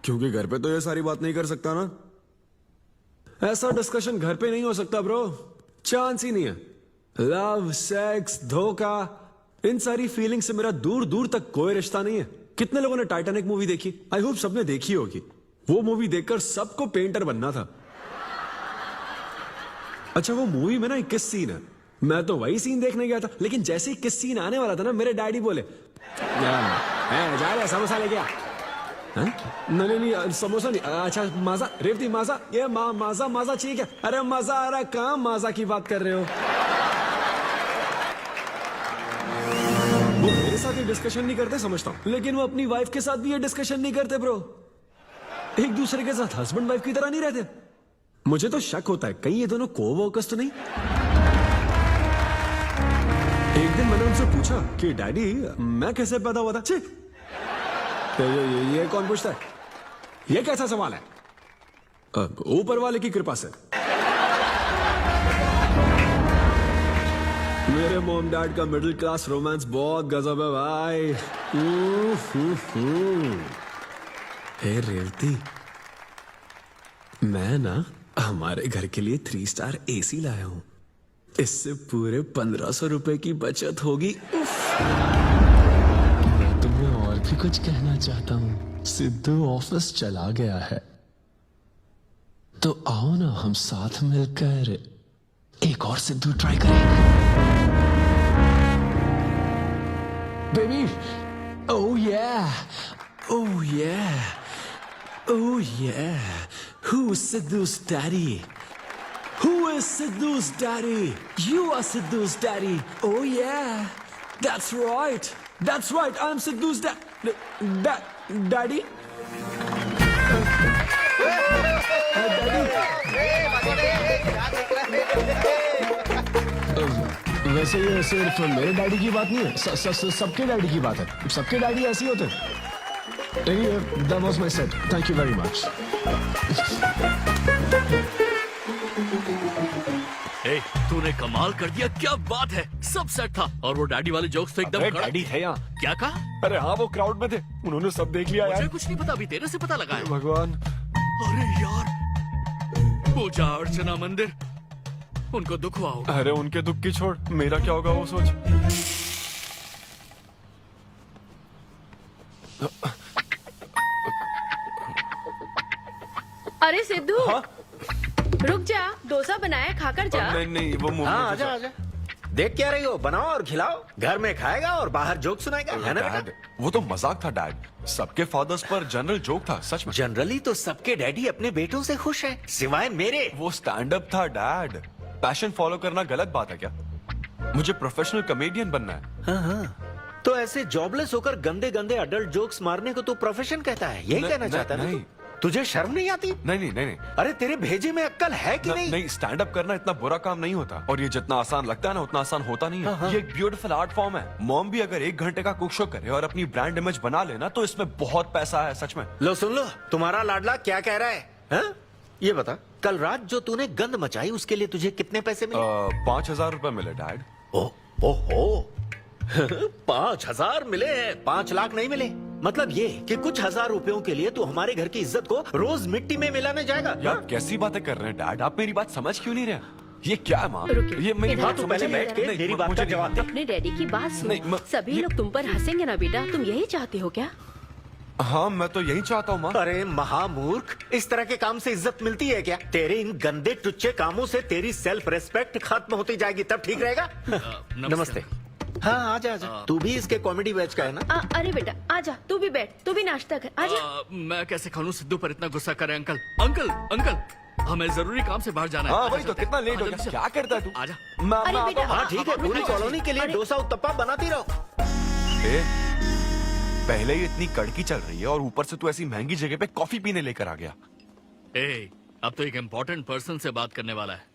क्योंकि घर पे तो ये सारी बात नहीं कर सकता ना। ऐसा डिस्कशन घर पे नहीं हो सकता ब्रो, चांस ही नहीं है। लव, सेक्स, धोखा, इन सारी फीलिंग से मेरा दूर दूर तक कोई रिश्ता नहीं है। कितने लोगों ने टाइटैनिक मूवी देखी? आई होप सबने देखी होगी। वो मूवी देखकर सबको पेंटर बनना था। अच्छा, वो मूवी में ना 21 सीन है। मैं तो वही सीन देखने गया था, लेकिन जैसे ही 21 सीन आने वाला था ना, मेरे डैडी बोले जा रहे समोसा लेके आ। नहीं, समोसा नहीं। अच्छा, माजा, रेवती माजा, ये माजा माजा चाहिए क्या? अरे मजा आ रहा है, कहाँ माजा की बात कर रहे हो? वो मेरे साथ ये डिस्कशन नहीं करते समझता हूँ, लेकिन वो अपनी वाइफ के साथ भी ये डिस्कशन नहीं करते ब्रो। एक दूसरे के साथ हस्बैंड वाइफ की तरह नहीं रहते। मुझे तो शक होता है कहीं ये दोनों कोवर्कर्स तो नहीं। एक दिन मैंने उनसे पूछा कि डैडी, मैं कैसे पैदा हुआ था? तो ये कौन पूछता है? ये कैसा सवाल है? ऊपर वाले की कृपा से। मेरे मॉम डैड का मिडिल क्लास रोमांस बहुत गजब है भाई। हे रेवती, मैं ना हमारे घर के लिए 3 स्टार AC लाया हूं। इससे पूरे 1500 रुपए की बचत होगी। मैं तुम्हें और भी कुछ कहना चाहता हूँ। सिद्धू ऑफिस चला गया है, तो आओ ना हम साथ मिलकर एक और सिद्धू ट्राई करें। Baby, oh yeah, oh yeah, oh yeah. Who's Sidhu's daddy? Who is Sidhu's daddy? You are Sidhu's daddy. Oh yeah, that's right. That's right. I'm Sidhu's daddy. वैसे ये सिर्फ मेरे डैडी की बात नहीं है, सबके डैडी की बात है। सबके डैडी ऐसे ही होते हैं। Anyway, that was my set. Thank you very much. ए, तूने कमाल कर दिया, क्या बात है। सब सेट था और वो डैडी वाले जोक्स तो एकदम डैडी थे यहाँ। क्या कहा? अरे हाँ, वो क्राउड में थे, उन्होंने सब देख लिया यार। मुझे कुछ नहीं पता, अभी तेरे से पता लगा है। भगवान। अरे यार, पूजा अर्चना मंदिर, उनको दुख हुआ होगा। अरे उनके दुख की छोड़, मेरा क्या होगा वो सोच। अरे सिद्धू, रुक जा, डोसा बनाया, खाकर जा। नहीं नहीं वो मुंह हाँ आजा आजा। देख क्या रही हो, बनाओ और खिलाओ। घर में खाएगा और बाहर जोक सुनाएगा, है ना बेटा? डैड वो तो मजाक था डैड। सबके फादर्स पर जनरल जोक था, सच में। जनरली तो सबके डैडी अपने बेटों से खुश हैं, सिवाय मेरे। वो स्टैंड अप था डैड। पैशन फॉलो करना गलत बात है क्या? मुझे प्रोफेशनल कॉमेडियन बनना है। हाँ हाँ, तो ऐसे जॉबलेस होकर गंदे गंदे अडल्ट जोक्स मारने को तो प्रोफेशन कहता है, यही कहना चाहता है ना? तुझे शर्म नहीं आती? नहीं नहीं नहीं। अरे तेरे भेजे में अक्कल है कि नहीं? नहीं, स्टैंड अप करना इतना बुरा काम नहीं होता, और ये जितना आसान लगता है ना उतना आसान होता नहीं है। हाँ। ये एक ब्यूटीफुल आर्ट फॉर्म है। मॉम भी अगर 1 घंटे का कुक शो करे और अपनी ब्रांड इमेज बना लेना तो इसमें बहुत पैसा है, सच में। लो सुन लो, तुम्हारा लाडला क्या कह रहा है, हाँ? ये बता, कल रात जो तूने गंद मचाई उसके लिए तुझे कितने पैसे मिले? 5,000 रुपए मिले डैड। ओहो 5,000 मिले हैं, 5 लाख नहीं मिले। मतलब ये कि कुछ हजार रुपयों के लिए तू हमारे घर की इज्जत को रोज मिट्टी में मिलाने जाएगा? यार कैसी बातें कर रहे हैं डैड, आप मेरी बात समझ क्यों नहीं रहे? ये क्या है माँ? ये मेरी बात तू पहले बैठ के मेरी बात का जवाब दे। अपने डैडी की बात सुन। सभी लोग तुम पर हंसेंगे ना बेटा, तुम यही चाहते हो क्या? हाँ मैं तो यही चाहता हूँ माँ। अरे महामूर्ख, इस तरह के काम से इज्जत मिलती है क्या? तेरे इन गंदे टुच्चे कामों से तेरी सेल्फ रेस्पेक्ट खत्म होती जाएगी, तब ठीक रहेगा। नमस्ते। हाँ आजा आजा, तू भी इसके कॉमेडी बैच का है ना? अरे बेटा आजा, तू भी बैठ, तू भी नाश्ता कर, आजा। मैं कैसे खा लूं? सिद्धू पर इतना गुस्सा करे। अंकल अंकल अंकल, हमें जरूरी काम से बाहर जाना है। हाँ वही तो, कितना लेट हो गया, क्या करता है तू? आजा। अरे बेटा, हाँ ठीक है, पूरी कॉलोनी के लिए डोसा उत्तप्पा बनाती रहो। पहले ही इतनी कड़की चल रही है और ऊपर से तू ऐसी महंगी जगह पे कॉफी पीने लेकर आ गया। अब तो एक इम्पोर्टेंट पर्सन से बात करने वाला है।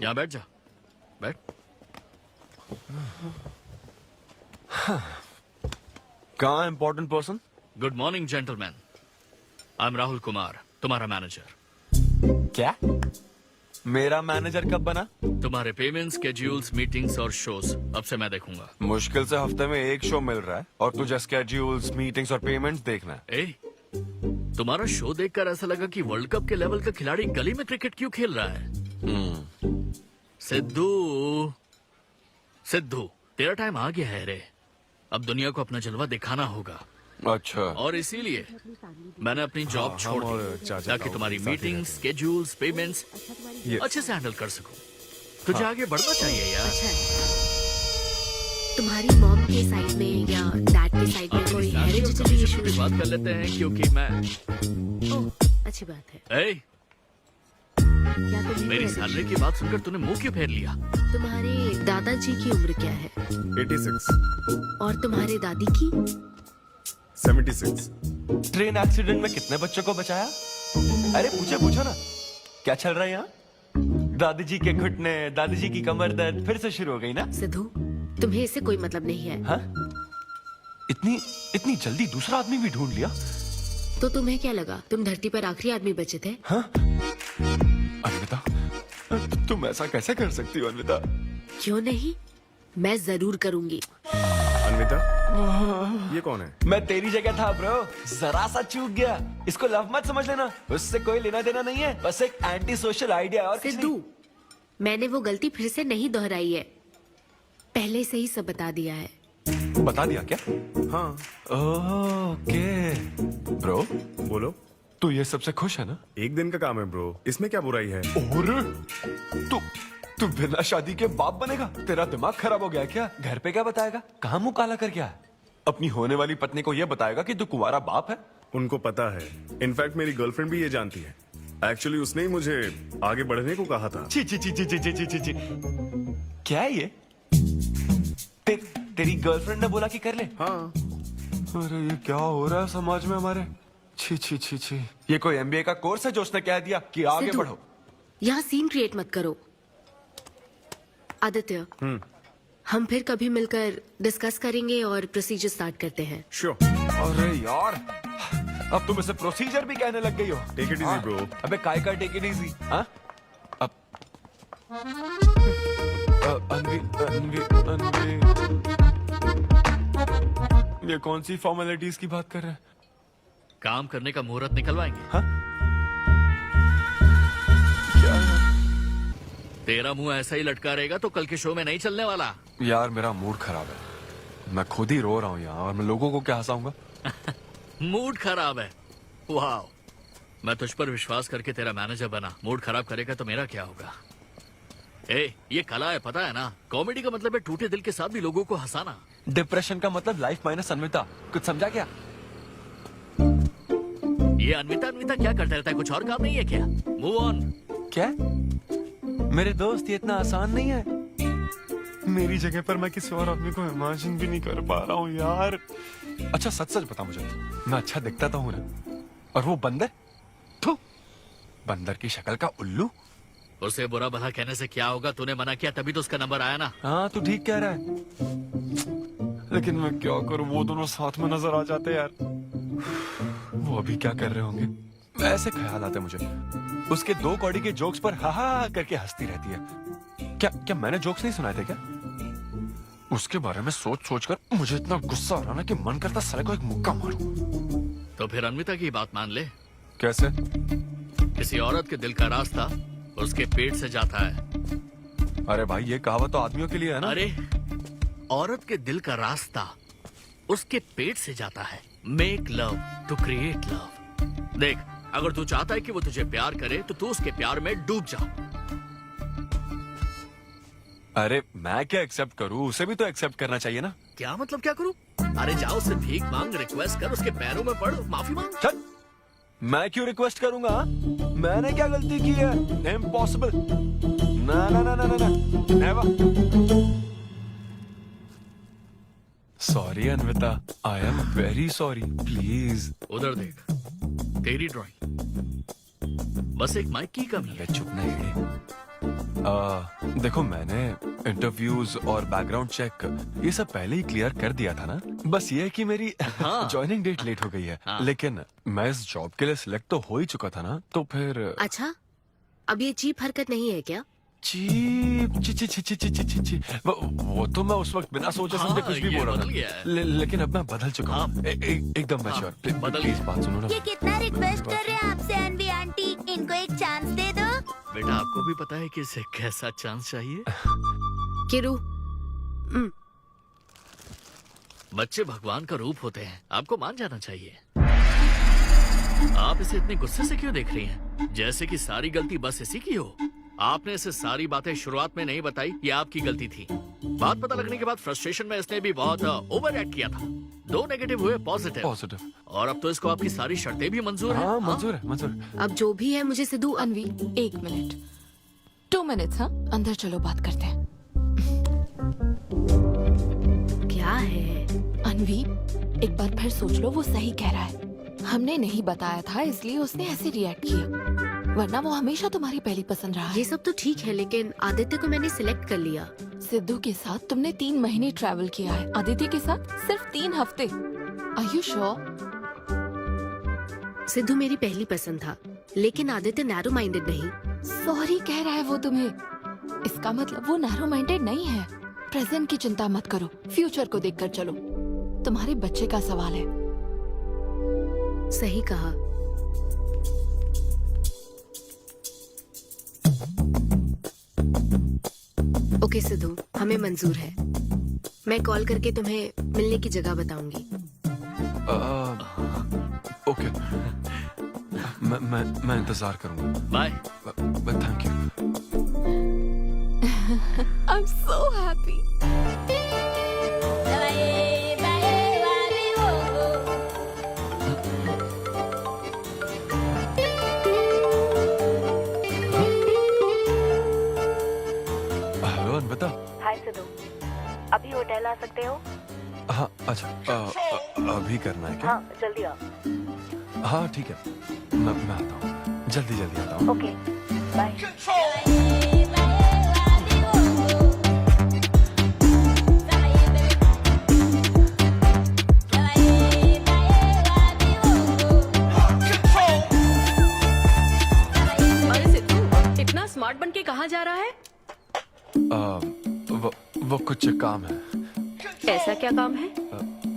यहाँ बैठ जा, बैठ। कहाँ important person? Good morning gentleman, I am Rahul Kumar, तुम्हारा मैनेजर। क्या? मेरा मैनेजर कब बना? तुम्हारे पेमेंट, स्केड्यूल्स, मीटिंग्स और शोज अब से मैं देखूंगा। मुश्किल से हफ्ते में 1 शो मिल रहा है और तुझे स्केड्यूल्स, मीटिंग्स और पेमेंट्स देखना है। तुम्हारा शो देखकर ऐसा लगा कि वर्ल्ड कप के लेवल का खिलाड़ी गली में क्रिकेट क्यों खेल रहा है। सिद्धू सिद्धू, तेरा टाइम आ गया है रे। अब दुनिया को अपना जलवा दिखाना होगा। अच्छा। और इसीलिए मैंने अपनी जॉब छोड़ दी ताकि तुम्हारी मीटिंग्स, स्केड्यूल्स, पेमेंट्स अच्छे से हैंडल कर सकूं। तुझे आगे बढ़ना चाहिए यार। तुम्हारी मॉम के साइड में या डैड के साइड में कोई हेरिडिटरी इशू? बात कर लेते हैं क्योंकि मैं अच्छी बात है। क्या मेरी सैलरी की बात सुनकर तूने मुंह क्यों फेर लिया? तुम्हारे दादाजी की उम्र क्या है? 86। और तुम्हारे दादी की? 76। ट्रेन एक्सीडेंट में कितने बच्चों को बचाया? अरे पूछो ना, क्या चल रहा है यहाँ? दादी जी के घुटने, दादी जी की कमर दर्द फिर से शुरू हो गई ना? सिद्धू, तुम्हें इससे कोई मतलब नहीं है। हाँ? इतनी जल्दी दूसरा आदमी भी ढूंढ लिया? तो तुम्हें क्या लगा तुम धरती पर आखिरी आदमी बचे थे? हाँ? अन्विता, तुम ऐसा कैसे कर सकती हो अन्विता? क्यों नहीं, मैं जरूर करूंगी। अन्विता, ये कौन है? मैं तेरी जगह था ब्रो, जरा सा चूक गया। इसको लव मत समझ लेना, उससे कोई लेना देना नहीं है, बस एक एंटी सोशल आइडिया और सिद्धू, मैंने वो गलती फिर से नहीं दोहराई है, पहले से ही सब बता दिया है। बता दिया क्या? हाँ। ओके ब्रो, बोलो। तू ये सबसे खुश है ना? एक दिन का काम है ब्रो, इसमें क्या बुराई है? और तू बिना शादी के बाप बनेगा? तेरा दिमाग खराब हो गया क्या? घर पे क्या बताएगा? कहाँ मुंह काला कर क्या है? अपनी होने वाली पत्नी को ये बताएगा कि तू कुंवारा बाप है? उनको पता है, इनफैक्ट मेरी गर्लफ्रेंड भी ये जानती है। एक्चुअली उसने ही मुझे आगे बढ़ने को कहा था। ची ची ची ची ची ची ची ची। क्या है ये? तेरी गर्लफ्रेंड ने बोला कि कर ले? हाँ। अरे ये क्या हो रहा है समाज में हमारे? छी छी छी छी। ये कोई MBA का कोर्स है जो उसने कह दिया कि आगे बढ़ो? यहाँ सीन क्रिएट मत करो। आदित्य, हम फिर कभी मिलकर डिस्कस करेंगे और प्रोसीजर स्टार्ट करते हैं। श्योर। अरे यार, अब तुम इसे प्रोसीजर भी कहने लग गई हो। Take it easy bro. अबे काय का टेक इट इजी? हाँ? अब अनवी ये कौन सी फॉर्मेलिटीज की बात कर रहे हैं? काम करने का मुहूर्त निकलवाएंगे। हाँ? तेरा मुंह ऐसा ही लटका रहेगा तो कल के शो में नहीं चलने वाला। यार मेरा मूड खराब है, मैं खुद ही रो रहा हूँ यहाँ, और मैं लोगों को क्या हंसाऊंगा? मूड खराब है? वाह, मैं तुझ पर विश्वास करके तेरा मैनेजर बना, मूड खराब करेगा तो मेरा क्या होगा? ए, ये कला है, पता है ना? कॉमेडी का मतलब है टूटे दिल के साथ भी लोगों को हंसाना। डिप्रेशन का मतलब लाइफ माइनस अन्विता, कुछ समझा क्या? ये अन्विता अन्विता क्या करता रहता है, कुछ और काम नहीं है क्या? Move on. क्या? मेरे दोस्त, ये इतना आसान नहीं है। मेरी जगह पर मैं किसी और आदमी को इमेजिन भी नहीं कर पा रहा हूँ यार। अच्छा सच सच बता मुझे, मैं अच्छा दिखता तो हूँ ना? और वो बंदर, थू, बंदर की शक्ल का उल्लू। उसे बुरा भला कहने से क्या होगा? तूने मना किया तभी तो उसका नंबर आया ना। हाँ तू ठीक कह रहा है, लेकिन मैं क्या करूँ, वो दोनों साथ में नजर आ जाते यार। वो अभी क्या कर रहे होंगे? ऐसे ख्याल आते मुझे, उसके 2 कौड़ी के जोक्स पर हा हा करके हंसती रहती है। क्या मैंने जोक्स नहीं सुनाए थे क्या? उसके बारे में सोच सोच कर मुझे इतना गुस्सा आ रहा ना कि मन करता साले को एक मुक्का मारूं। तो फिर अन्विता की बात मान ले। कैसे? किसी औरत के दिल का रास्ता उसके पेट से जाता है। अरे भाई ये कहावत तो आदमियों के लिए है ना? अरे औरत के दिल का रास्ता उसके पेट से जाता है। Make love to create love. देख, अगर तू चाहता है कि वो तुझे प्यार करे तो तू उसके प्यार में डूब जा। अरे मैं क्या एक्सेप्ट करूं, उसे भी तो एक्सेप्ट करना चाहिए ना। क्या मतलब क्या करूं? अरे जाओ उससे भीख मांग, रिक्वेस्ट कर, उसके पैरों में पड़, माफी मांग। चल, मैं क्यों रिक्वेस्ट करूंगा? मैंने क्या गलती की है? इम्पॉसिबल। ना ना ना ना ना never. Sorry Anvita, I am very sorry, please. उधर देख, तेरी ड्राइंग, बस एक माइक की कमी है। चुप नहीं। देखो मैंने इंटरव्यूज और बैकग्राउंड चेक ये सब पहले ही क्लियर कर दिया था ना। बस ये है कि मेरी ज्वाइनिंग डेट लेट हो गई है। लेकिन मैं इस जॉब के लिए सिलेक्ट तो हो ही चुका था ना, तो फिर। अच्छा, अब ये चीप हरकत नहीं है क्या? चीप ची ची ची ची ची ची ची ची। वो तो मैं उस वक्त बिना सोचे समझे कुछ भी बोल रहा था, लेकिन अब मैं बदल चुका हूँ। एकदम मैच्योर। प्लीज बात सुनो ना। ये कितना रिक्वेस्ट कर रहे हैं आपसे अनवी आंटी, इनको एक चांस दे दो। बेटा आपको भी पता है कि इसे कैसा चांस चाहिए? किरू, बच्चे भगवान का रूप होते हैं, आपको मान जाना चाहिए। आप इसे इतने गुस्से से क्यों देख रही हैं? जैसे कि सारी गलती बस इसी की हो। आपने इसे सारी बातें शुरुआत में नहीं बताई, ये आपकी गलती थी। बात पता लगने के बाद फ्रस्ट्रेशन में इसने भी बहुत ओवर एक्ट किया था। 2 नेगेटिव हुए पॉजिटिव, और अब तो इसको आपकी सारी शर्तें भी मंजूर हैं। हाँ, मंजूर है, मंजूर है। अब जो भी है मुझे सिद्धू। अनवी 1 मिनट, 2 मिनट्स। हाँ, अंदर चलो बात करते हैं। क्या है अनवी, एक बार फिर सोच लो, वो सही कह रहा है। हमने नहीं बताया था इसलिए उसने ऐसे रिएक्ट किया, वरना वो हमेशा तुम्हारी पहली पसंद रहा है। ये सब तो ठीक है, लेकिन आदित्य को मैंने सिलेक्ट कर लिया। सिद्धू के साथ तुमने 3 महीने ट्रैवल किया है, आदित्य के साथ सिर्फ 3 हफ्ते। Are you sure? सिद्धू मेरी पहली पसंद था, लेकिन आदित्य नैरो माइंडेड नहीं। सॉरी कह रहा है वो तुम्हें, इसका मतलब वो नैरो माइंडेड नहीं है। प्रेजेंट की चिंता मत करो, फ्यूचर को देखकर चलो। तुम्हारे बच्चे का सवाल है। सही कहा। ओके सिद्धू, हमें मंजूर है। मैं कॉल करके तुम्हें मिलने की जगह बताऊंगी। ओके, मैं इंतजार करूंगा। Bye. Thank you. I am so happy. बता। हाय सिद्धू, अभी होटल आ सकते हो? हाँ अच्छा, अभी करना है क्या? हाँ जल्दी आओ। हाँ ठीक है, मैं आता हूँ, जल्दी आता हूँ। Okay bye. अरे सिद्धू, इतना स्मार्ट बन के कहाँ जा रहा है? वो कुछ काम है। ऐसा क्या काम है?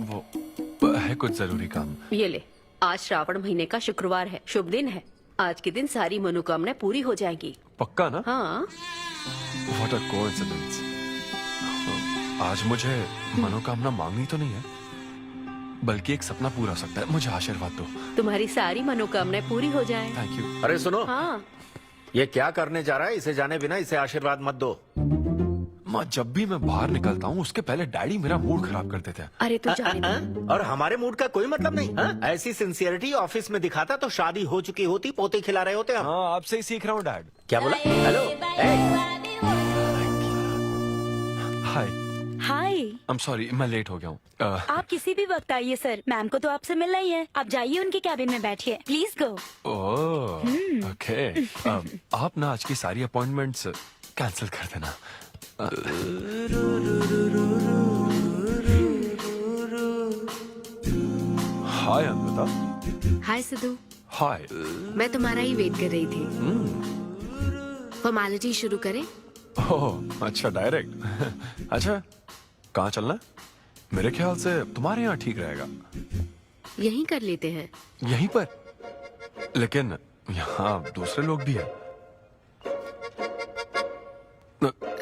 वो है कुछ जरूरी काम। ये ले, आज श्रावण महीने का शुक्रवार है, शुभ दिन है। आज के दिन सारी मनोकामनाएं पूरी हो जाएंगी। पक्का ना? हाँ। What a coincidence। आज मुझे मनोकामना मांगनी तो नहीं है? बल्कि एक सपना पूरा हो सकता है। मुझे आशीर्वाद दो। तुम्हारी सारी मनोकामनाएं पूरी हो जाएं। Thank you. अरे सुनो, हाँ ये क्या करने जा रहा है? इसे जाने बिना इसे आशीर्वाद मत दो। माँ, जब भी मैं बाहर निकलता हूँ उसके पहले डैडी मेरा मूड खराब कर देते हैं। अरे तू जाने दे। और हमारे मूड का कोई मतलब नहीं। हाँ? ऐसी सिंसियरिटी ऑफिस में दिखाता तो शादी हो चुकी होती, पोते खिला रहे होते हम। हाँ, आपसे ही सीख रहा हूँ डैड। क्या बोला? Hello, hi. Hi. I am sorry, मैं लेट हो गया हूँ। आप किसी भी वक्त आइए सर, मैम को तो आपसे मिलना ही है। आप जाइए उनके कैबिन में बैठिए, प्लीज गो। Oh, okay. आप ना आज की सारी अपॉइंटमेंट्स कैंसिल कर देना। हाय अन्विता। हाय सिद्धू। हाय। मैं तुम्हारा ही वेट कर रही थी। फॉर्मेलिटी शुरू करें? ओह, अच्छा, डायरेक्ट। अच्छा, कहाँ चलना है? मेरे ख्याल से तुम्हारे यहाँ ठीक रहेगा। यहीं कर लेते हैं। यहीं पर? लेकिन यहाँ दूसरे लोग भी हैं।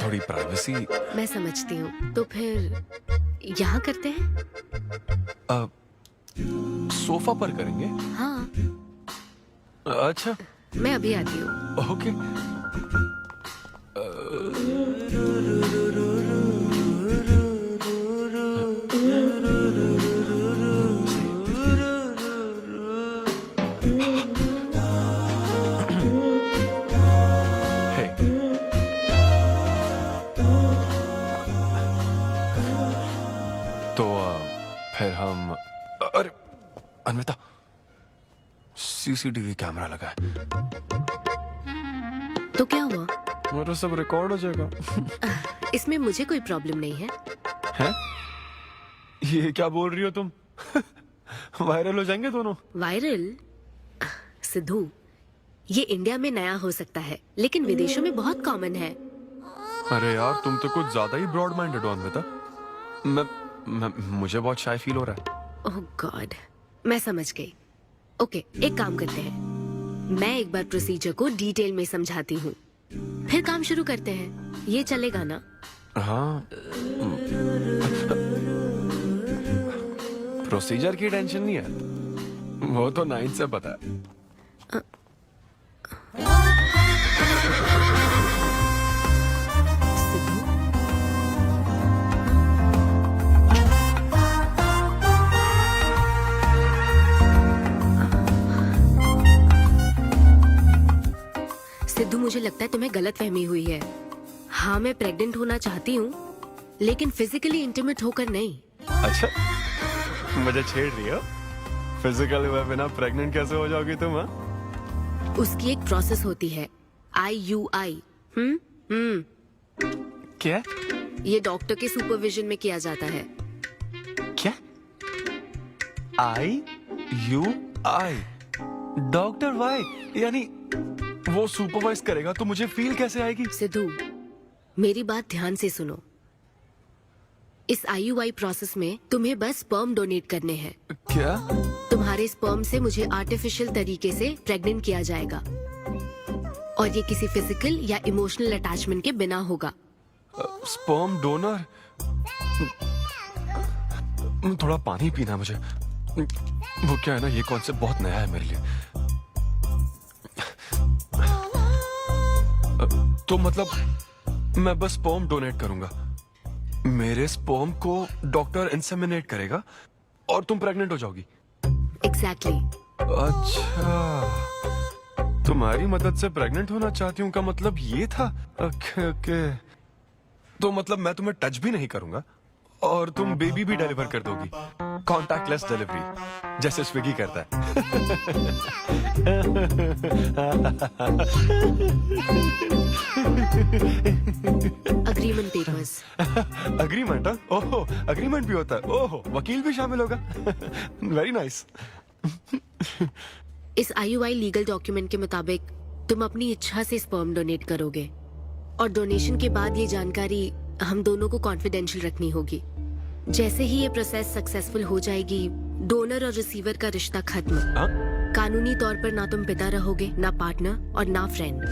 थोड़ी प्राइवेसी। मैं समझती हूँ, तो फिर यहाँ करते हैं? सोफा पर करेंगे? हाँ। अच्छा, मैं अभी आती हूँ। ओके। फिर हम, अरे अन्विता, सीसीटीवी कैमरा लगा है। तो क्या हुआ? मेरा सब रिकॉर्ड हो जाएगा। इसमें मुझे कोई प्रॉब्लम नहीं है। हैं? ये क्या बोल रही हो तुम? वायरल हो जाएंगे दोनों। वायरल? सिद्धू, ये इंडिया में नया हो सकता है, लेकिन विदेशों में बहुत कॉमन है। अरे यार, तुम तो कुछ ज्यादा ही ब्रॉड माइंडेड हो अन्विता। मुझे बहुत शाय फील हो रहा है। ओह गॉड, मैं समझ गई। ओके, एक काम करते हैं, मैं एक बार प्रोसीजर को डिटेल में समझाती हूँ, फिर काम शुरू करते हैं। ये चलेगा ना? हाँ। प्रोसीजर की टेंशन नहीं है, वो तो 9 से पता है। सिद्धू, मुझे लगता है तुम्हें गलतफहमी हुई है। हाँ, मैं प्रेग्नेंट होना चाहती हूँ, लेकिन फिजिकली इंटीमेट होकर नहीं। अच्छा, मुझे छेड़ रही हो? फिजिकल हुए बिना प्रेग्नेंट कैसे हो जाओगी तुम? हाँ, उसकी एक प्रोसेस होती है, IUI। क्या? ये डॉक्टर के सुपरविजन में किया जाता है। क्या? IUI? Doctor why? यानी वो सुपरवाइज करेगा तो मुझे फील कैसे आएगी? सिद्धू, मेरी बात ध्यान से सुनो। इस IUI प्रोसेस में तुम्हें बस स्पर्म डोनेट करने हैं। क्या? तुम्हारे स्पर्म से मुझे आर्टिफिशियल तरीके से प्रेग्नेंट किया जाएगा, और ये किसी फिजिकल या इमोशनल अटैचमेंट के बिना होगा। Sperm donor? थोड़ा पानी पीना मुझे। वो क्या है ना, ये कॉन्सेप्ट बहुत नया है मेरे लिए। तो मतलब मैं बस स्पर्म डोनेट करूंगा, मेरे स्पर्म को डॉक्टर इंसेमिनेट करेगा और तुम प्रेग्नेंट हो जाओगी? एग्जैक्टली। अच्छा, तुम्हारी मदद से प्रेग्नेंट होना चाहती हूँ का मतलब ये था? ओके। तो मतलब मैं तुम्हें टच भी नहीं करूंगा और तुम बेबी भी डिलीवर कर दोगी, कॉन्टैक्टलेस डिलीवरी, जैसे स्विगी करता है। Agreement papers. अग्रीमेंट? ओहो, अग्रीमेंट भी होता है? ओहो, वकील भी शामिल होगा। Very nice. इस IUI लीगल डॉक्यूमेंट के मुताबिक तुम अपनी इच्छा से स्पर्म डोनेट करोगे, और डोनेशन के बाद ये जानकारी हम दोनों को कॉन्फिडेंशियल रखनी होगी। जैसे ही ये प्रोसेस सक्सेसफुल हो जाएगी, डोनर और रिसीवर का रिश्ता खत्म। कानूनी तौर पर ना तुम पिता रहोगे, ना पार्टनर और ना फ्रेंड।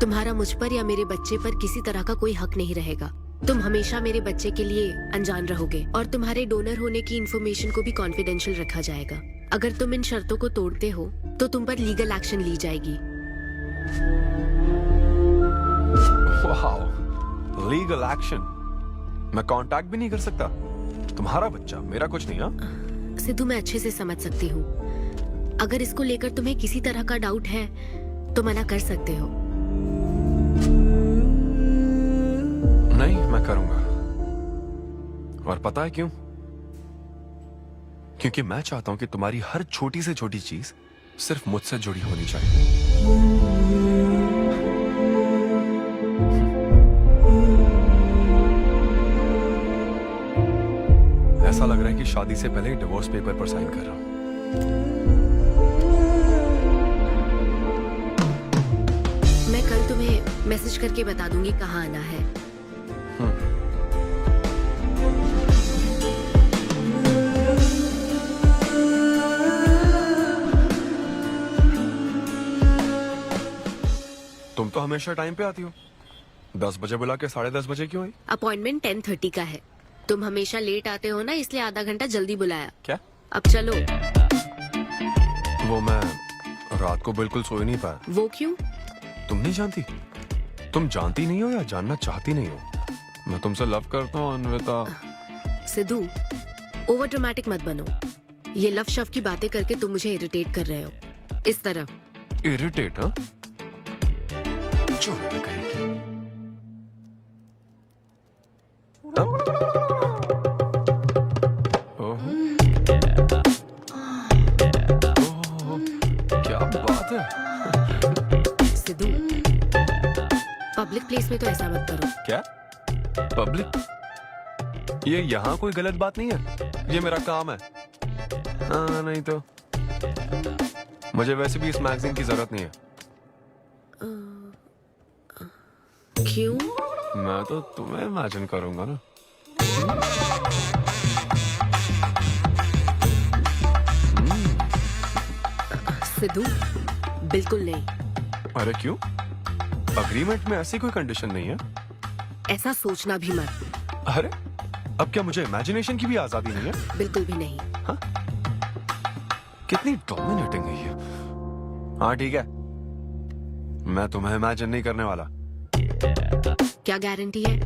तुम्हारा मुझ पर या मेरे बच्चे पर किसी तरह का कोई हक नहीं रहेगा। तुम हमेशा मेरे बच्चे के लिए अनजान रहोगे और तुम्हारे डोनर होने की इंफॉर्मेशन को भी कॉन्फिडेंशियल रखा जाएगा। अगर तुम इन शर्तों को तोड़ते हो तो तुम पर लीगल एक्शन ली जाएगी। Legal action? मैं कांटेक्ट भी नहीं कर सकता? तुम्हारा बच्चा, मेरा कुछ नहीं। हाँ सिद्धू, मैं अच्छे से समझ सकती हूँ। अगर इसको लेकर तुम्हें किसी तरह का डाउट है तो मना कर सकते हो। नहीं, मैं करूंगा। और पता है क्यों? क्योंकि मैं चाहता हूं कि तुम्हारी हर छोटी से छोटी चीज सिर्फ मुझसे जुड़ी होनी चाहिए। ऐसा लग रहा है कि शादी से पहले डिवोर्स पेपर पर साइन कर रहा हूं। मैं कल तुम्हें मैसेज करके बता दूंगी कहाँ आना है। तुम तो हमेशा टाइम पे आती हो। 10 बजे बुला के 10:30 बजे क्यों आई? अपॉइंटमेंट 10:30 का है। तुम हमेशा लेट आते हो ना, इसलिए आधा घंटा जल्दी बुलाया। क्या? अब चलो। वो मैं रात को बिल्कुल सो ही नहीं पाया। वो क्यों? तुम नहीं जानती? तुम जानती नहीं हो या जानना चाहती नहीं हो? मैं तुमसे लव करता हूँ अन्विता। सिद्धू, ओवर ड्रामेटिक मत बनो। ये लव शव की बातें करके तुम मुझे इरिटेट कर रहे हो। इस तरह इरिटेट? हाँ, क्या बात है। सिद्धू, पब्लिक प्लेस में तो ऐसा मत करो। क्या पब्लिक? ये यहाँ कोई गलत बात नहीं है, ये मेरा काम है। हाँ, नहीं तो मुझे वैसे भी इस मैगजीन की जरूरत नहीं है। क्यों? मैं तो तुम्हें इमेजिन करूंगा ना। सिद्धू, बिल्कुल नहीं। अरे क्यों? अग्रीमेंट में ऐसी कोई कंडीशन नहीं है। ऐसा सोचना भी मत। अरे अब क्या मुझे इमेजिनेशन की भी आजादी नहीं है? बिल्कुल भी नहीं। हाँ? कितनी डोमिनेटिंग है ये। हाँ ठीक है, मैं तुम्हें इमेजिन नहीं करने वाला। क्या गारंटी है?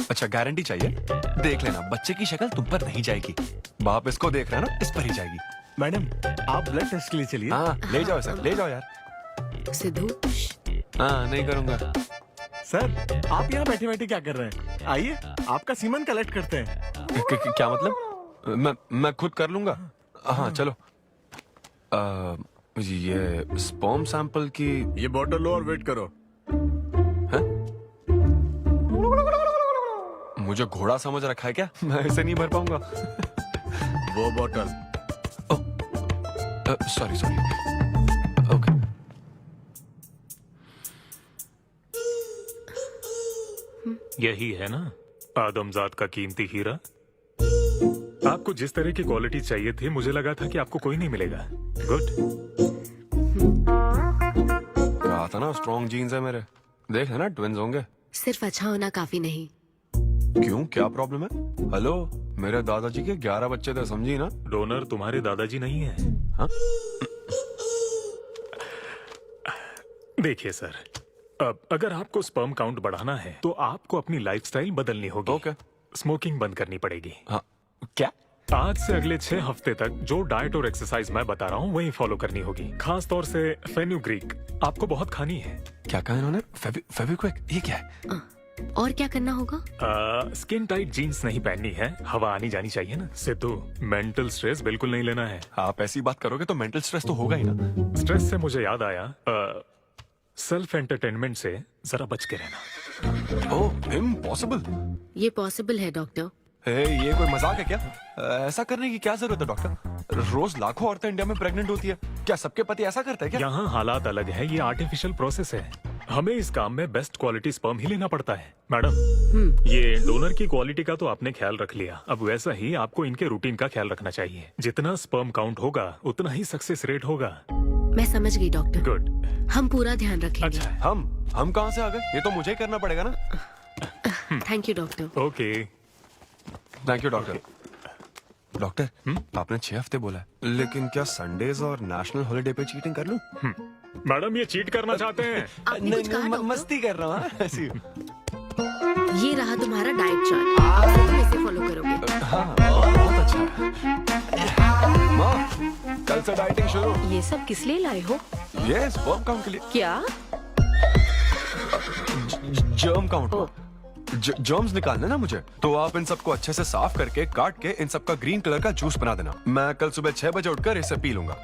अच्छा, गारंटी चाहिए? देख लेना, बच्चे की शक्ल तुम पर नहीं जाएगी। बाप इसको देख रहा है ना, इस पर ही जाएगी। मैडम, आप ब्लड टेस्ट के लिए चलिए। हाँ, ले जाओ सर, ले जाओ यार। सिद्धू, हाँ, नहीं करूंगा। सर, आप यहाँ बैठे बैठे क्या कर रहे हैं? आइए, आपका सीमन कलेक्ट करते हैं। क्या मतलब? मैं खुद कर लूंगा। हाँ चलो। ये स्पर्म सैंपल की ये बोतल लो और वेट करो। मुझे घोड़ा समझ रखा है क्या? मैं इसे नहीं भर पाऊंगा। वो बोतल। Sorry sorry. ओके। यही है ना आदमजात का कीमती हीरा? आपको जिस तरह की क्वालिटी चाहिए थी, मुझे लगा था कि आपको कोई नहीं मिलेगा। गुड। कहा था ना, स्ट्रॉन्ग जीन्स है मेरे। देख लेना, ट्विंस होंगे। सिर्फ अच्छा होना काफी नहीं। क्यों, क्या प्रॉब्लम है? हेलो, मेरे दादाजी के 11 बच्चे थे, समझी ना? डोनर तुम्हारे दादाजी नहीं है। हाँ? देखिए सर, अब अगर आपको स्पर्म काउंट बढ़ाना है तो आपको अपनी लाइफस्टाइल बदलनी होगी। ओके। स्मोकिंग बंद करनी पड़ेगी। हाँ, क्या? आज से अगले 6 हफ्ते तक जो डाइट और एक्सरसाइज मैं बता रहा हूँ वही फॉलो करनी होगी। खास तौर से फेन्यूग्रीक आपको बहुत खानी है। क्या कहा इन्होंने? फेविक्विक? ये क्या है? और क्या करना होगा? स्किन टाइट जीन्स नहीं पहननी है, हवा आनी जानी चाहिए ना। सिद्धू, मेंटल स्ट्रेस बिल्कुल नहीं लेना है। आप ऐसी बात करोगे तो मेंटल स्ट्रेस तो होगा ही ना। स्ट्रेस से मुझे याद आया, सेल्फ एंटरटेनमेंट से जरा बच के रहना। ओह, इम्पॉसिबल। ये पॉसिबल है डॉक्टर। ये कोई मजाक है क्या? ऐसा करने की क्या जरूरत है डॉक्टर? रोज लाखों औरतें इंडिया में प्रेग्नेंट होती है। क्या सबके पति ऐसा करते हैं क्या? यहाँ हालात अलग है, ये आर्टिफिशियल प्रोसेस है। हमें इस काम में बेस्ट क्वालिटी स्पर्म ही लेना पड़ता है। मैडम, ये डोनर की क्वालिटी का तो आपने ख्याल रख लिया, अब वैसा ही आपको इनके रूटीन का ख्याल रखना चाहिए। जितना स्पर्म काउंट होगा उतना ही सक्सेस रेट होगा। मैं समझ गई डॉक्टर। गुड। हम पूरा ध्यान रखेंगे। अच्छा, हम कहाँ से आ गए? ये तो मुझे ही करना पड़ेगा ना। Thank you doctor. Okay thank you doctor. Doctor आपने 6 हफ्ते बोला है, लेकिन क्या संडेज और नेशनल हॉलिडे पे चीटिंग कर लूं? मैडम ये चीट करना चाहते हैं? नहीं, मस्ती कर रहा हूँ ऐसी। ये रहा तुम्हारा डाइट चार्ट, आप सब इसे फॉलो करोगे। हाँ, बहुत अच्छा है। माँ, कल से डाइटिंग शुरू। ये सब किस लिए लाए हो? ये स्पर्म काउंट के लिए। क्या? Germ count. जर्म्स निकालना ना मुझे, तो आप इन सबको अच्छे से साफ करके काट के इन सबका ग्रीन कलर का जूस बना देना। मैं कल सुबह 6 बजे उठकर इसे पी लूंगा।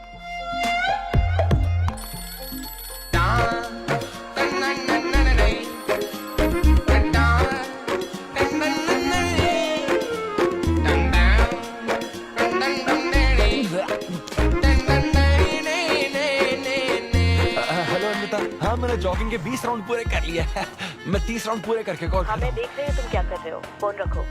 हाँ, मैंने जॉगिंग के 20 राउंड पूरे कर लिए हैं। मैं 30 राउंड पूरे करके कॉल। हमें देख रहे हैं तुम क्या कर रहे हो, फोन रखो।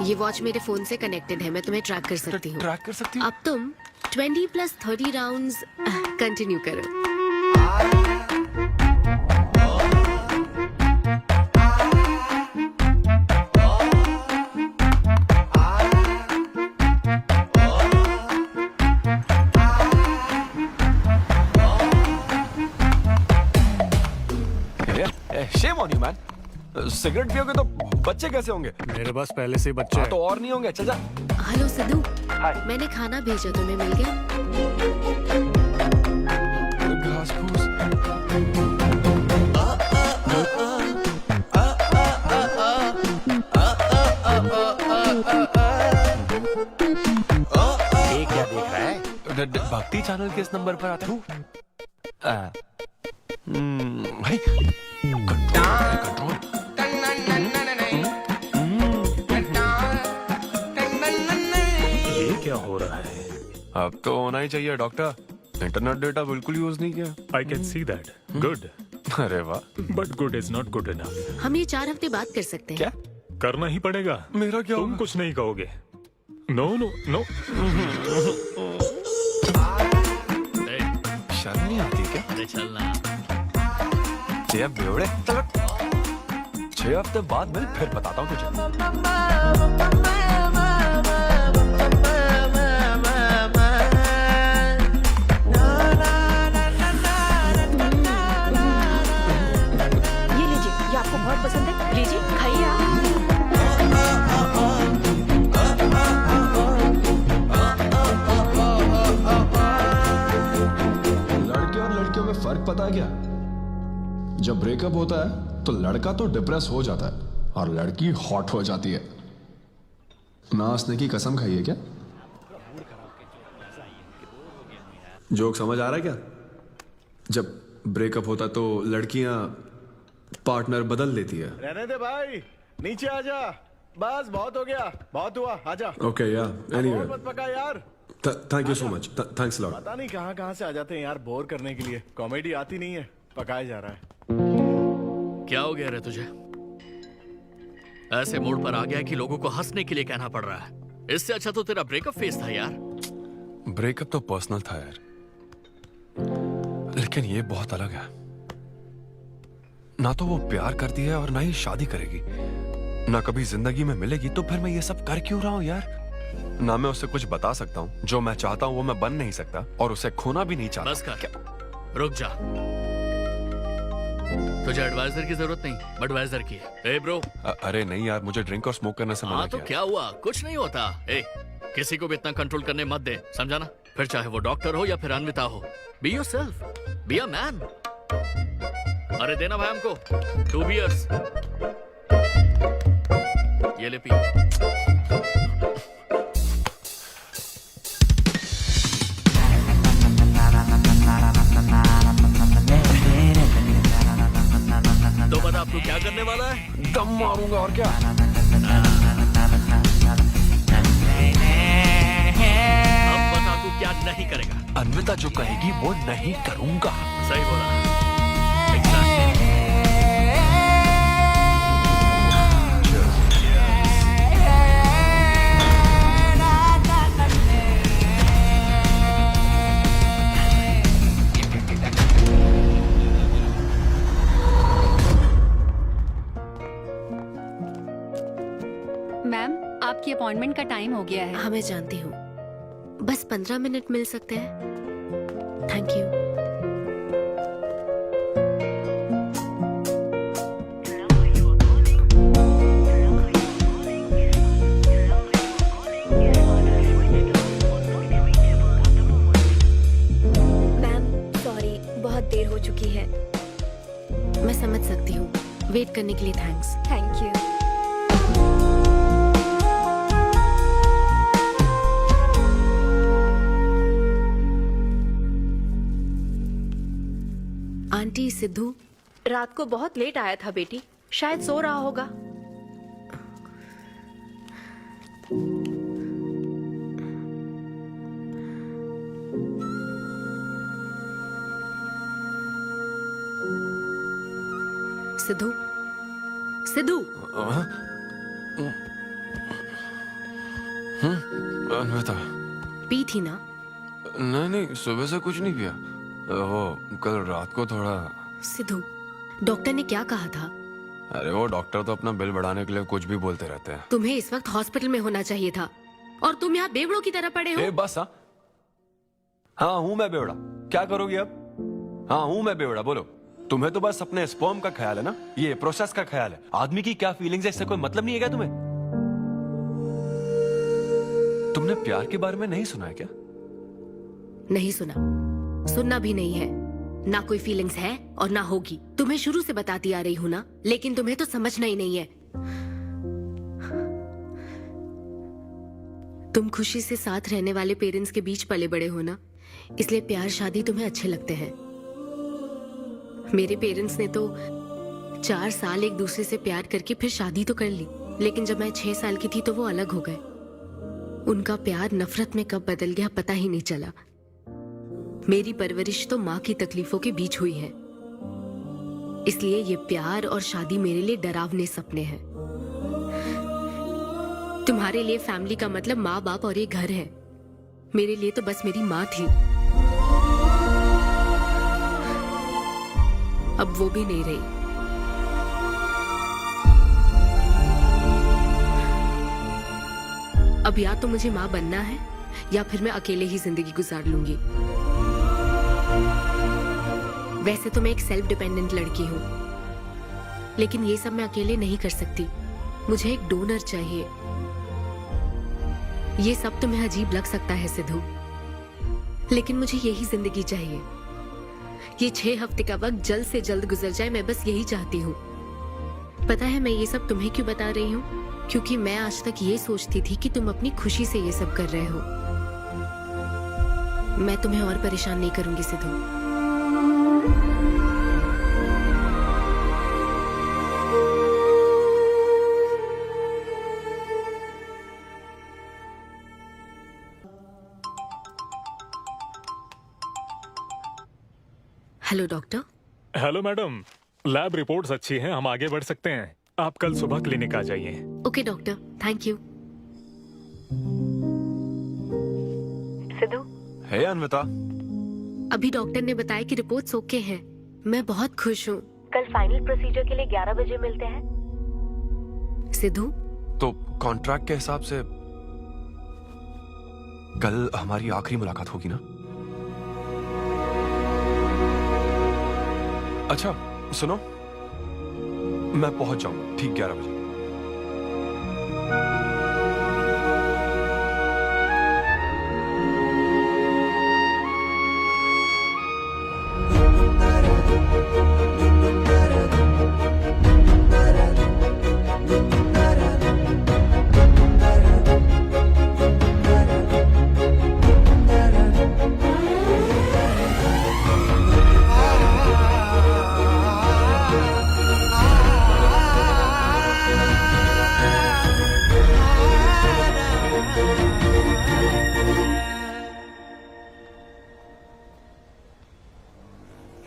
ये वॉच मेरे फोन से कनेक्टेड है, मैं तुम्हें ट्रैक कर सकती हूँ। ट्रैक कर सकती हूँ? अब तुम 20 + 30 राउंड्स कंटिन्यू करो। Shame on you, man. Cigarette पियोगे तो बच्चे कैसे होंगे? मेरे पास पहले से ही बच्चे हैं। तो और नहीं होंगे। चल जा। हेलो सिद्धू, मैंने खाना भेजा, तुम्हें मिल गया? घास फूस। ये क्या देख रहा है? भक्ति चैनल के इस नंबर पर आता हूँ। भाई कंट्रोल। ये क्या हो रहा है? अब तो होना ही चाहिए डॉक्टर। इंटरनेट डेटा बिल्कुल यूज नहीं किया। I can see that. Good. अरे वाह। But good is not good enough. हम ये 4 हफ्ते बाद कर सकते हैं। क्या करना ही पड़ेगा? मेरा क्या तुम होगा? कुछ नहीं कहोगे। No no no. शर्म नहीं आती क्या? अरे चलना। ये बेवड़े। 6 हफ्ते बाद मिल, फिर बताता हूँ तुझे। ये लीजिए, ये आपको बहुत पसंद है, लीजिए खाइए आप। लड़के और लड़कियों में फर्क पता है क्या? जब ब्रेकअप होता है तो लड़का तो डिप्रेस हो जाता है और लड़की हॉट हो जाती है। नाचने की कसम खाई है क्या? जोक समझ आ रहा है क्या? जब ब्रेकअप होता है तो लड़कियां पार्टनर बदल देती है। रहने दे भाई, नीचे आजा। बस बहुत हो गया, बहुत हुआ, आजा। ओके या एनीवे, और मत पका यार। Thank you so much, thanks lot. पता नहीं कहाँ से आ जाते हैं यार बोर करने के लिए। कॉमेडी आती नहीं है, पकाया जा रहा है। क्या हो गया रे तुझे? ऐसे मूड पर आ गया कि लोगों को हंसने के लिए कहना पड़ रहा है। इससे अच्छा तो तेरा ब्रेकअप फेस था यार। ब्रेकअप तो पर्सनल था यार, लेकिन ये बहुत अलग है। ना तो वो प्यार करती है और ना ही शादी करेगी, ना कभी जिंदगी में मिलेगी, तो फिर मैं ये सब कर क्यों रहा हूँ यार? ना मैं उसे कुछ बता सकता हूँ, जो मैं चाहता हूँ वो मैं बन नहीं सकता, और उसे खोना भी नहीं चाहता। बस कर, रुक जा। तुझे एडवाइजर की जरूरत नहीं, बडवाइजर की है। ए ब्रो। अरे नहीं यार, मुझे ड्रिंक और स्मोक करने से मना हाँ तो किया। क्या हुआ? कुछ नहीं होता। ए, किसी को भी इतना कंट्रोल करने मत दे, समझा ना? फिर चाहे वो डॉक्टर हो या फिर अनविता हो। Be yourself, be a man. अरे देना भाई हमको 2 बियर्स। ये ले पी। तो बता अब तू क्या करने वाला है? दम मारूंगा और क्या। अब बता तू क्या नहीं करेगा? अनविता जो कहेगी वो नहीं करूंगा। सही बोला। अपॉइंटमेंट का टाइम हो गया है। हाँ मैं जानती हूँ, बस 15 मिनट मिल सकते हैं? Thank you. बहुत देर हो चुकी है। मैं समझ सकती हूँ। वेट करने के लिए thanks. Thank you. Aunty, Sidhu रात को बहुत लेट आया था बेटी, शायद सो रहा होगा। सिद्धू, सिद्धू। अन्विता, पी थी ना? नहीं, सुबह से कुछ नहीं पिया। वो कल रात को थोड़ा। सिद्धू, डॉक्टर ने क्या कहा था? अरे वो डॉक्टर तो अपना बिल बढ़ाने के लिए कुछ भी बोलते रहते हैं। तुम्हें इस वक्त हॉस्पिटल में होना चाहिए था और तुम यहाँ बेवड़ों की तरह पड़े हो। बस हाँ हूँ मैं बेवड़ा। क्या करोगी अब? हाँ हूँ मैं बेवड़ा, बोलो। तुम्हें तो बस अपने स्पर्म का ख्याल है ना, ये प्रोसेस का ख्याल है। आदमी की क्या फीलिंग्स है इससे कोई मतलब नहीं है क्या तुम्हें? तुमने प्यार के बारे में नहीं सुना है क्या? नहीं सुना, सुनना भी नहीं है। ना कोई फीलिंग्स है और ना होगी। तुम्हें शुरू से बताती आ रही हूं ना, लेकिन तुम्हें तो समझना ही नहीं है। तुम खुशी से साथ रहने वाले पेरेंट्स के बीच पले बड़े हो ना, इसलिए प्यार शादी तुम्हें अच्छे लगते हैं। मेरे पेरेंट्स ने तो 4 साल एक दूसरे से प्यार करके फिर शादी तो कर ली, लेकिन जब मैं 6 साल की थी तो वो अलग हो गए। उनका प्यार नफरत में कब बदल गया पता ही नहीं चला। मेरी परवरिश तो माँ की तकलीफों के बीच हुई है, इसलिए ये प्यार और शादी मेरे लिए डरावने सपने हैं। तुम्हारे लिए फैमिली का मतलब माँ बाप और ये घर है। मेरे लिए तो बस मेरी माँ थी, अब वो भी नहीं रही। अब या तो मुझे माँ बनना है या फिर मैं अकेले ही जिंदगी गुजार लूंगी। वैसे तो मैं एक सेल्फ डिपेंडेंट लड़की हूँ, लेकिन ये सब मैं अकेले नहीं कर सकती। मुझे एक डोनर चाहिए। ये सब तुम्हें अजीब लग सकता है सिद्धू, लेकिन मुझे यही जिंदगी चाहिए। ये 6 हफ्ते का वक्त जल्द से जल्द गुजर जाए, मैं बस यही चाहती हूँ। पता है मैं ये सब तुम्हें क्यों बता रही हूँ? क्योंकि मैं आज तक ये सोचती थी कि तुम अपनी खुशी से ये सब कर रहे हो। मैं तुम्हें और परेशान नहीं करूंगी Sidhu. Hello doctor. Hello madam, lab reports अच्छी हैं, हम आगे बढ़ सकते हैं। आप कल सुबह क्लिनिक आ जाइए। Okay doctor, thank you. Siddhu. Hey Anvita. अभी डॉक्टर ने बताया कि रिपोर्ट्स ओके हैं। मैं बहुत खुश हूँ। कल फाइनल प्रोसीजर के लिए 11 बजे मिलते हैं। सिद्धू, तो कॉन्ट्रैक्ट के हिसाब से कल हमारी आखिरी मुलाकात होगी ना? अच्छा सुनो, मैं पहुंच जाऊंगा ठीक 11 बजे।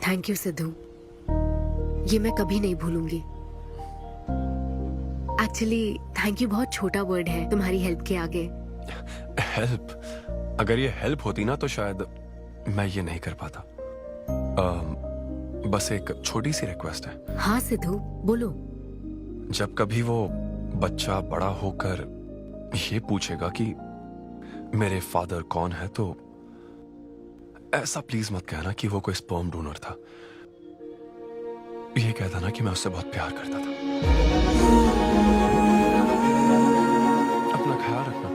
थैंक यू सिद्धू, ये मैं कभी नहीं भूलूंगी। एक्चुअली थैंक यू बहुत छोटा वर्ड है तुम्हारी हेल्प के आगे। हेल्प? अगर ये हेल्प होती ना तो शायद मैं ये नहीं कर पाता। बस एक छोटी सी रिक्वेस्ट है। हाँ सिद्धू बोलो। जब कभी वो बच्चा बड़ा होकर ये पूछेगा कि मेरे फादर कौन है, तो ऐसा प्लीज मत कहना कि वो कोई स्पर्म डोनर था। ये कहता ना कि मैं उससे बहुत प्यार करता था। अपना ख्याल रखना।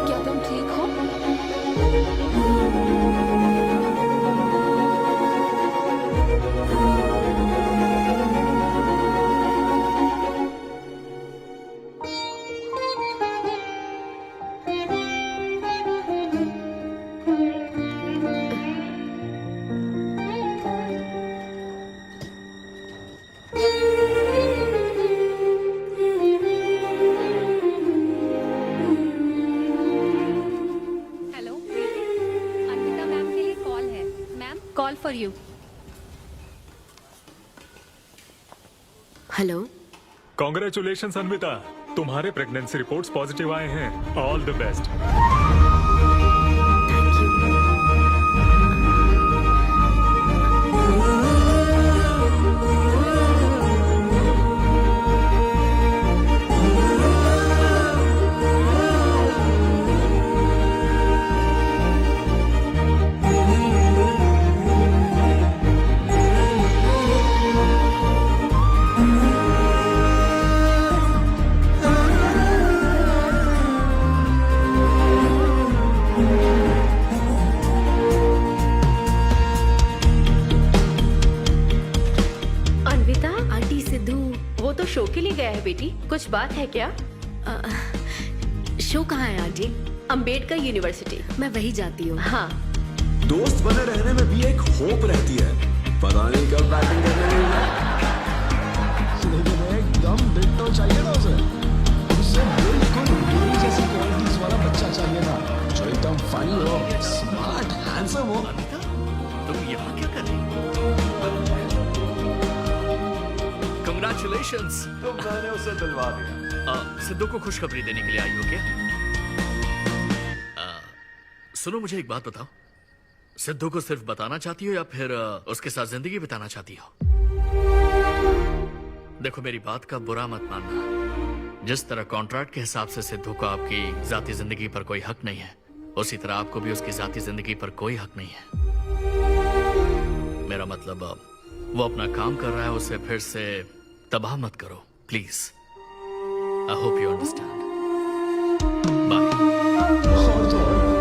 क्या तुम ठीक हो? हेलो अन्विता मैम के लिए कॉल है। Ma'am call for you. Hello. Congratulation Anvita, तुम्हारे प्रेगनेंसी रिपोर्ट्स पॉजिटिव आए हैं। All the best. Anvita, aunty Sidhu वो तो शो के लिए गया है बेटी, कुछ बात है क्या? शो कहाँ है आंटी? अंबेडकर यूनिवर्सिटी। मैं वही जाती हूँ। हाँ। दोस्त बने रहने में भी एक होप रहती है, पता नहीं कब बैटिंग करने लगेगा। लेकिन एकदम डिट्टो चाहिए था उसे। उसे बिल्कुल मेरी जैसी क्वालिटीज वाला बच्चा चाहिए था, जो एकदम फनी हो, स्मार्ट, हैंडसम हो। तुम यहाँ क्या कर रही हो? Congratulations! तो मैंने उसे दिलवा दिया। सिद्धू को खुशखबरी देने के लिए आई हो क्या? सुनो, मुझे एक बात बताओ, सिद्धू को सिर्फ बताना चाहती हो या फिर उसके साथ जिंदगी बिताना चाहती हो? देखो, मेरी बात का बुरा मत मानना। जिस तरह कॉन्ट्रैक्ट के हिसाब से सिद्धू को आपकी जाती जिंदगी पर कोई हक नहीं है, उसी तरह आपको भी उसकी जाती जिंदगी पर कोई हक नहीं है। मेरा मतलब, वो अपना काम कर रहा है, उसे फिर से तबाह मत करो please. I hope you understand. Bye. और तो और,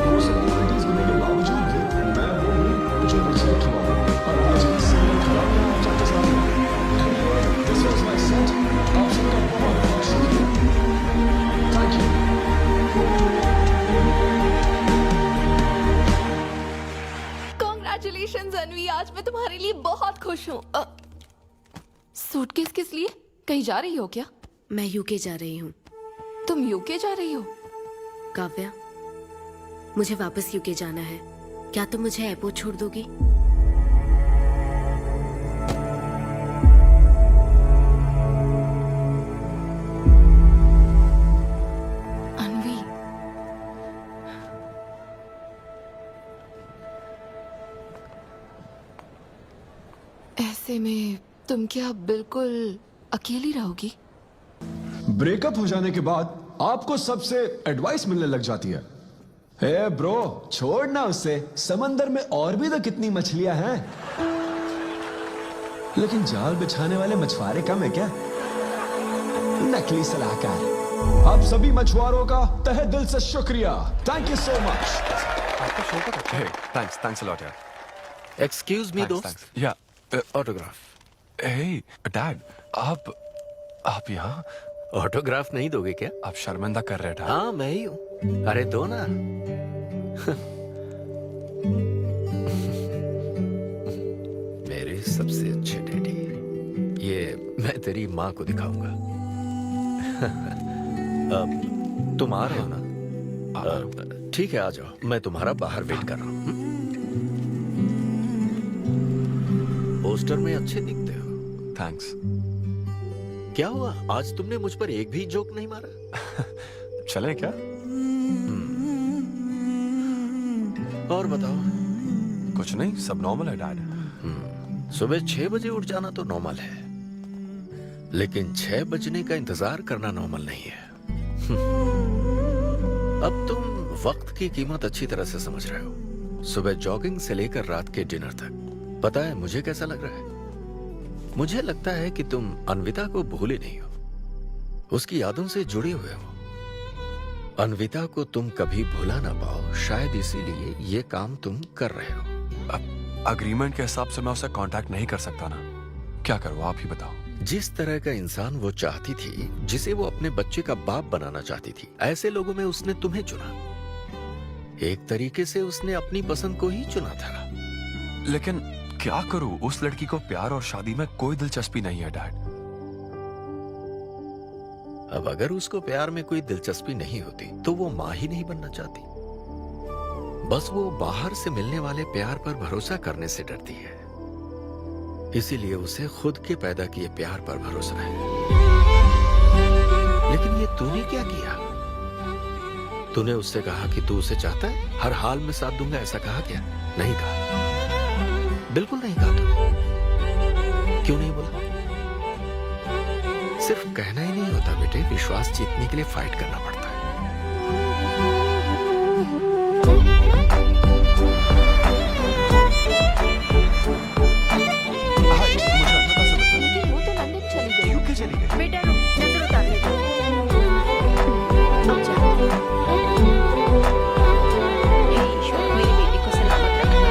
वो सब क्वालिटीज होने के बावजूद भी मैं वो हूँ जो रिजेक्ट हुआ और मुझे सिंगल खड़ा चाहते सामने। This was my set. आप सबका बहुत बहुत शुक्रिया। Thank you. Congratulations अन्वी, आज मैं तुम्हारे लिए बहुत खुश हूँ। सूटकेस किस लिए? कहीं जा रही हो क्या? मैं यूके जा रही हूँ। तुम यूके जा रही हो? काव्या, मुझे वापस यूके जाना है। क्या तुम मुझे एयरपोर्ट छोड़ दोगी? अन्वी, ऐसे में तुम क्या बिल्कुल अकेली रहोगी? ब्रेकअप हो जाने के बाद आपको सबसे एडवाइस मिलने लग जाती है। हे ब्रो, छोड़ना उसे, समंदर में और भी तो कितनी मछलियां हैं। लेकिन जाल बिछाने वाले मछुआरे कम है क्या? नकली सलाहकार। आप सभी मछुआरों का तहे दिल से शुक्रिया। Thank you so much. आपका शो का अच्छा है। थैंक्स अ लॉट यार। एक्सक्यूज मी दोस्त। या ऑटोग्राफ। हे डैड, आप यहाँ? ऑटोग्राफ नहीं दोगे क्या? आप शर्मिंदा कर रहे थे। हाँ, मैं ही हूँ। अरे दो ना। मेरे सबसे अच्छे डैडी, ये मैं तेरी माँ को दिखाऊंगा। तुम आ रहे हो ना? ठीक है, आ जाओ। मैं तुम्हारा बाहर वेट कर रहा हूँ। पोस्टर में अच्छे दिखते हो। थैंक्स। क्या हुआ, आज तुमने मुझ पर एक भी जोक नहीं मारा? चले क्या? और बताओ, कुछ नहीं, सब नॉर्मल है डैड। सुबह 6 बजे उठ जाना तो नॉर्मल है, लेकिन 6 बजने का इंतजार करना नॉर्मल नहीं है। अब तुम वक्त की कीमत अच्छी तरह से समझ रहे हो। सुबह जॉगिंग से लेकर रात के डिनर तक। पता है मुझे कैसा लग रहा है? मुझे लगता है कि तुम अन्विता को भूले नहीं हो, उसकी यादों से जुड़े हुए हो। अन्विता को तुम कभी भुला ना पाओ, शायद इसीलिए ये काम तुम कर रहे हो। अब अग्रीमेंट के हिसाब से मैं उसे कांटेक्ट नहीं कर सकता ना, क्या करूं आप ही बताओ। जिस तरह का इंसान वो चाहती थी, जिसे वो अपने बच्चे का बाप बनाना चाहती थी, ऐसे लोगों में उसने तुम्हें चुना। एक तरीके से उसने अपनी पसंद को ही चुना था। लेकिन क्या करूं, उस लड़की को प्यार और शादी में कोई दिलचस्पी नहीं है डैड। अब अगर उसको प्यार में कोई दिलचस्पी नहीं होती तो वो माँ ही नहीं बनना चाहती। बस वो बाहर से मिलने वाले प्यार पर भरोसा करने से डरती है, इसीलिए उसे खुद के पैदा किए प्यार पर भरोसा है। लेकिन ये तूने क्या किया? तूने उससे कहा कि तू उसे चाहता है, हर हाल में साथ दूंगा, ऐसा कहा क्या? नहीं कहा, बिल्कुल नहीं कहा। तू क्यों नहीं बोला? सिर्फ कहना ही नहीं होता बेटे, विश्वास जीतने के लिए फाइट करना पड़ता है। लेकिन वो तो लंदन चली गई। यूके चली गई। बेटा रुक, नजर उतारने दो। हे ईश्वर, मेरी बेटी को सलामत रखना।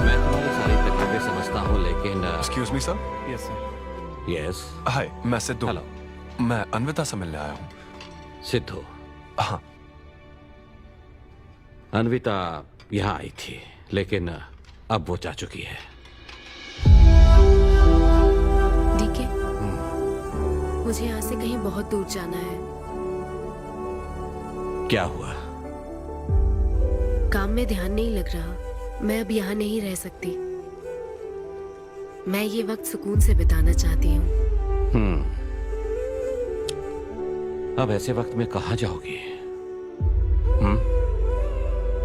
मैं तुम्हारी सारी तकलीफें समझता हूँ, लेकिन excuse me sir. Yes sir. Yes. Hi, मैं सिद्धू। हेलो। मैं अन्विता से मिलने आया हूँ। सिद्धू? हाँ। अन्विता यहाँ आई थी, लेकिन अब वो जा चुकी है। डीके, मुझे यहाँ से कहीं बहुत दूर जाना है। क्या हुआ? काम में ध्यान नहीं लग रहा, मैं अब यहाँ नहीं रह सकती। मैं ये वक्त सुकून से बिताना चाहती हूँ। अब ऐसे वक्त में कहाँ जाओगी?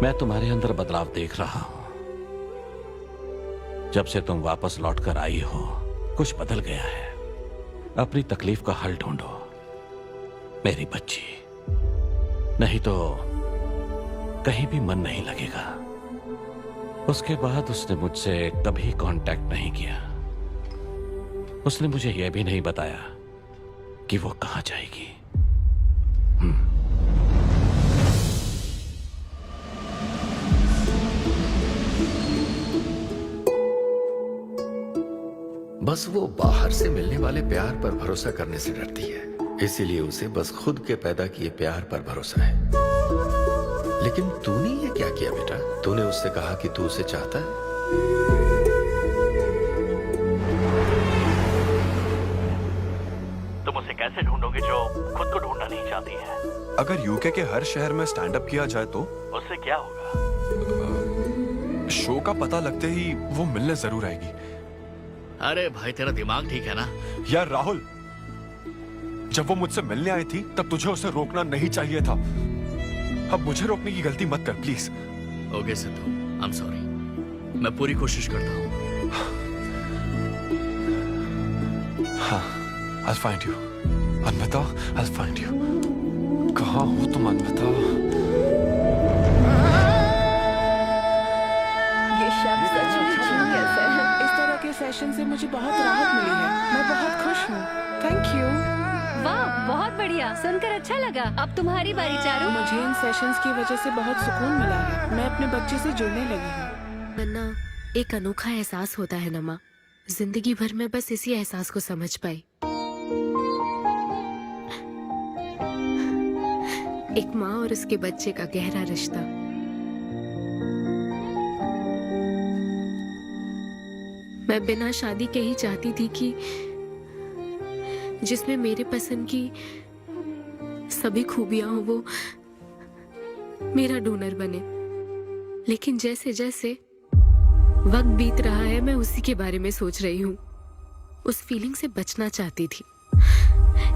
मैं तुम्हारे अंदर बदलाव देख रहा हूं। जब से तुम वापस लौट कर आई हो, कुछ बदल गया है। अपनी तकलीफ का हल ढूंढो मेरी बच्ची, नहीं तो कहीं भी मन नहीं लगेगा। उसके बाद उसने मुझसे कभी कांटेक्ट नहीं किया। उसने मुझे यह भी नहीं बताया कि वो कहां जाएगी। बस वो बाहर से मिलने वाले प्यार पर भरोसा करने से डरती है, इसीलिए उसे बस खुद के पैदा किए प्यार पर भरोसा है। लेकिन तूने ये क्या किया बेटा? तूने उससे कहा कि तू उसे चाहता है। तुम उसे कैसे ढूंढोगे जो खुद को ढूंढना नहीं चाहती है? अगर यूके के हर शहर में स्टैंड अप किया जाए तो उससे क्या होगा? शो का पता लगते ही वो मिलने जरूर आएगी। अरे भाई, तेरा दिमाग ठीक है ना? यार राहुल, जब वो मुझसे मिलने आई थी तब तुझे उसे रोकना नहीं चाहिए था। अब मुझे रोकने की गलती मत कर please. Okay Sidhu, I am sorry. मैं पूरी कोशिश करता हूँ। हाँ, I'll find you. Anvita, I'll find you. कहाँ हो तुम अन्विता? ये शब्द सचमुच जीनियस है। इस तरह के सेशन से मुझे बहुत राहत मिली है। मैं बहुत खुश हूँ। Thank you. वाह, बहुत बढ़िया, सुनकर अच्छा लगा। अब तुम्हारी बारी चारू। मुझे इन सेशंस की वजह से बहुत सुकून मिला है। मैं अपने बच्चे से जुड़ने लगी हूँ। वरना एक अनोखा एहसास होता है ना माँ। जिंदगी भर में बस इसी एहसास को समझ पाई। एक माँ और उसके बच्चे का गहरा रिश्ता। मैं बिना शादी के ही चाहती थी कि जिसमें मेरे पसंद की सभी खूबियां हो वो मेरा डोनर बने। लेकिन जैसे जैसे वक्त बीत रहा है मैं उसी के बारे में सोच रही हूँ। उस फीलिंग से बचना चाहती थी,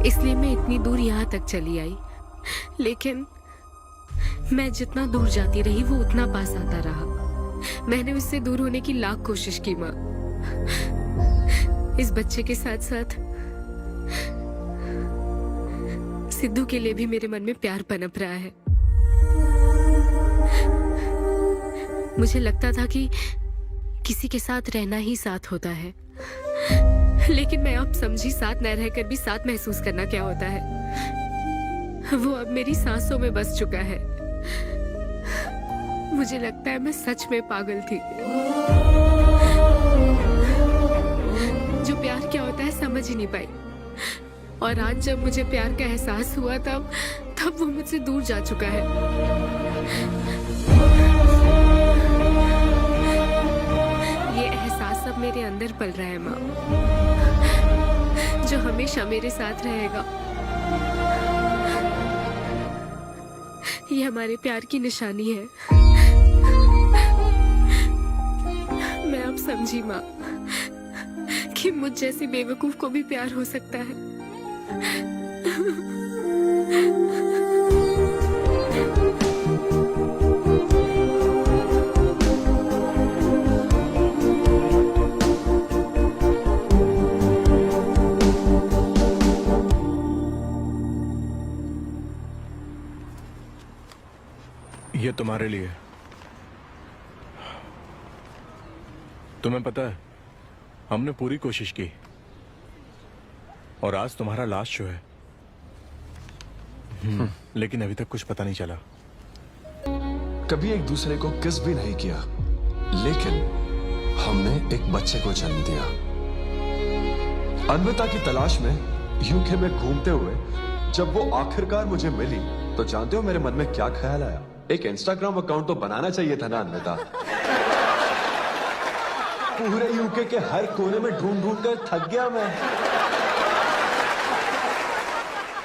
इसलिए मैं इतनी दूर यहाँ तक चली आई। लेकिन मैं जितना दूर जाती रही वो उतना पास आता रहा। मैंने उससे दूर होने की लाख कोशिश की माँ। इस बच्चे के साथ साथ सिद्धू के लिए भी मेरे मन में प्यार पनप रहा है। मुझे लगता था कि किसी के साथ रहना ही साथ होता है, लेकिन मैं अब समझी साथ न रहकर भी साथ महसूस करना क्या होता है। वो अब मेरी सांसों में बस चुका है। मुझे लगता है मैं सच में पागल थी। जो प्यार क्या होता है समझ ही नहीं पाई, और आज जब मुझे प्यार का एहसास हुआ तब वो मुझसे दूर जा चुका है। ये एहसास अब मेरे अंदर पल रहा है माँ, जो हमेशा मेरे साथ रहेगा। ये हमारे प्यार की निशानी है। मैं अब समझी माँ कि मुझ जैसी बेवकूफ को भी प्यार हो सकता है। ये तुम्हारे लिए। तुम्हें पता है हमने पूरी कोशिश की और आज तुम्हारा लास्ट शो है, लेकिन अभी तक कुछ पता नहीं चला। कभी एक दूसरे को किस भी नहीं किया, लेकिन हमने एक बच्चे को जन्म दिया। अन्विता की तलाश में यूके में घूमते हुए जब वो आखिरकार मुझे मिली तो जानते हो मेरे मन में क्या ख्याल आया? एक इंस्टाग्राम अकाउंट तो बनाना चाहिए था ना अन्विता। पूरे यूके के हर कोने में ढूंढ ढूंढ कर थक गया मैं।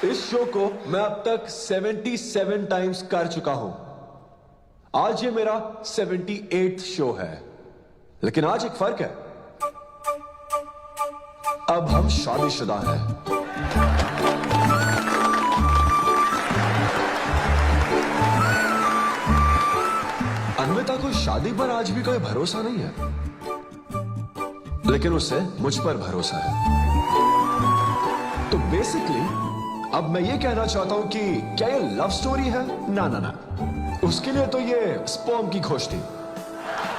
इस शो को मैं अब तक 77 टाइम्स कर चुका हूं। आज ये मेरा 78th शो है, लेकिन आज एक फर्क है, अब हम शादीशुदा हैं। अन्विता को शादी पर आज भी कोई भरोसा नहीं है, लेकिन उसे मुझ पर भरोसा है। तो बेसिकली अब मैं ये कहना चाहता हूं कि क्या ये लव स्टोरी है? ना ना ना, उसके लिए तो ये स्पर्म की खोज थी,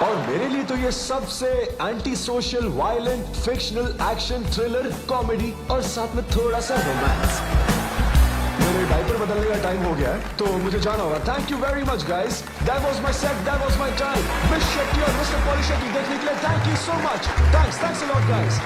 और मेरे लिए तो ये सबसे anti social, violent, fictional, action, thriller, comedy और साथ में थोड़ा सा रोमांस। मेरे डायपर बदलने का टाइम हो गया है, तो मुझे जाना होगा। Thank you very much guys, that was my set, that was my time. Miss Shetty और मिस्टर पॉली शेट्टी देखने के लिए thank you so much. Thanks a lot guys.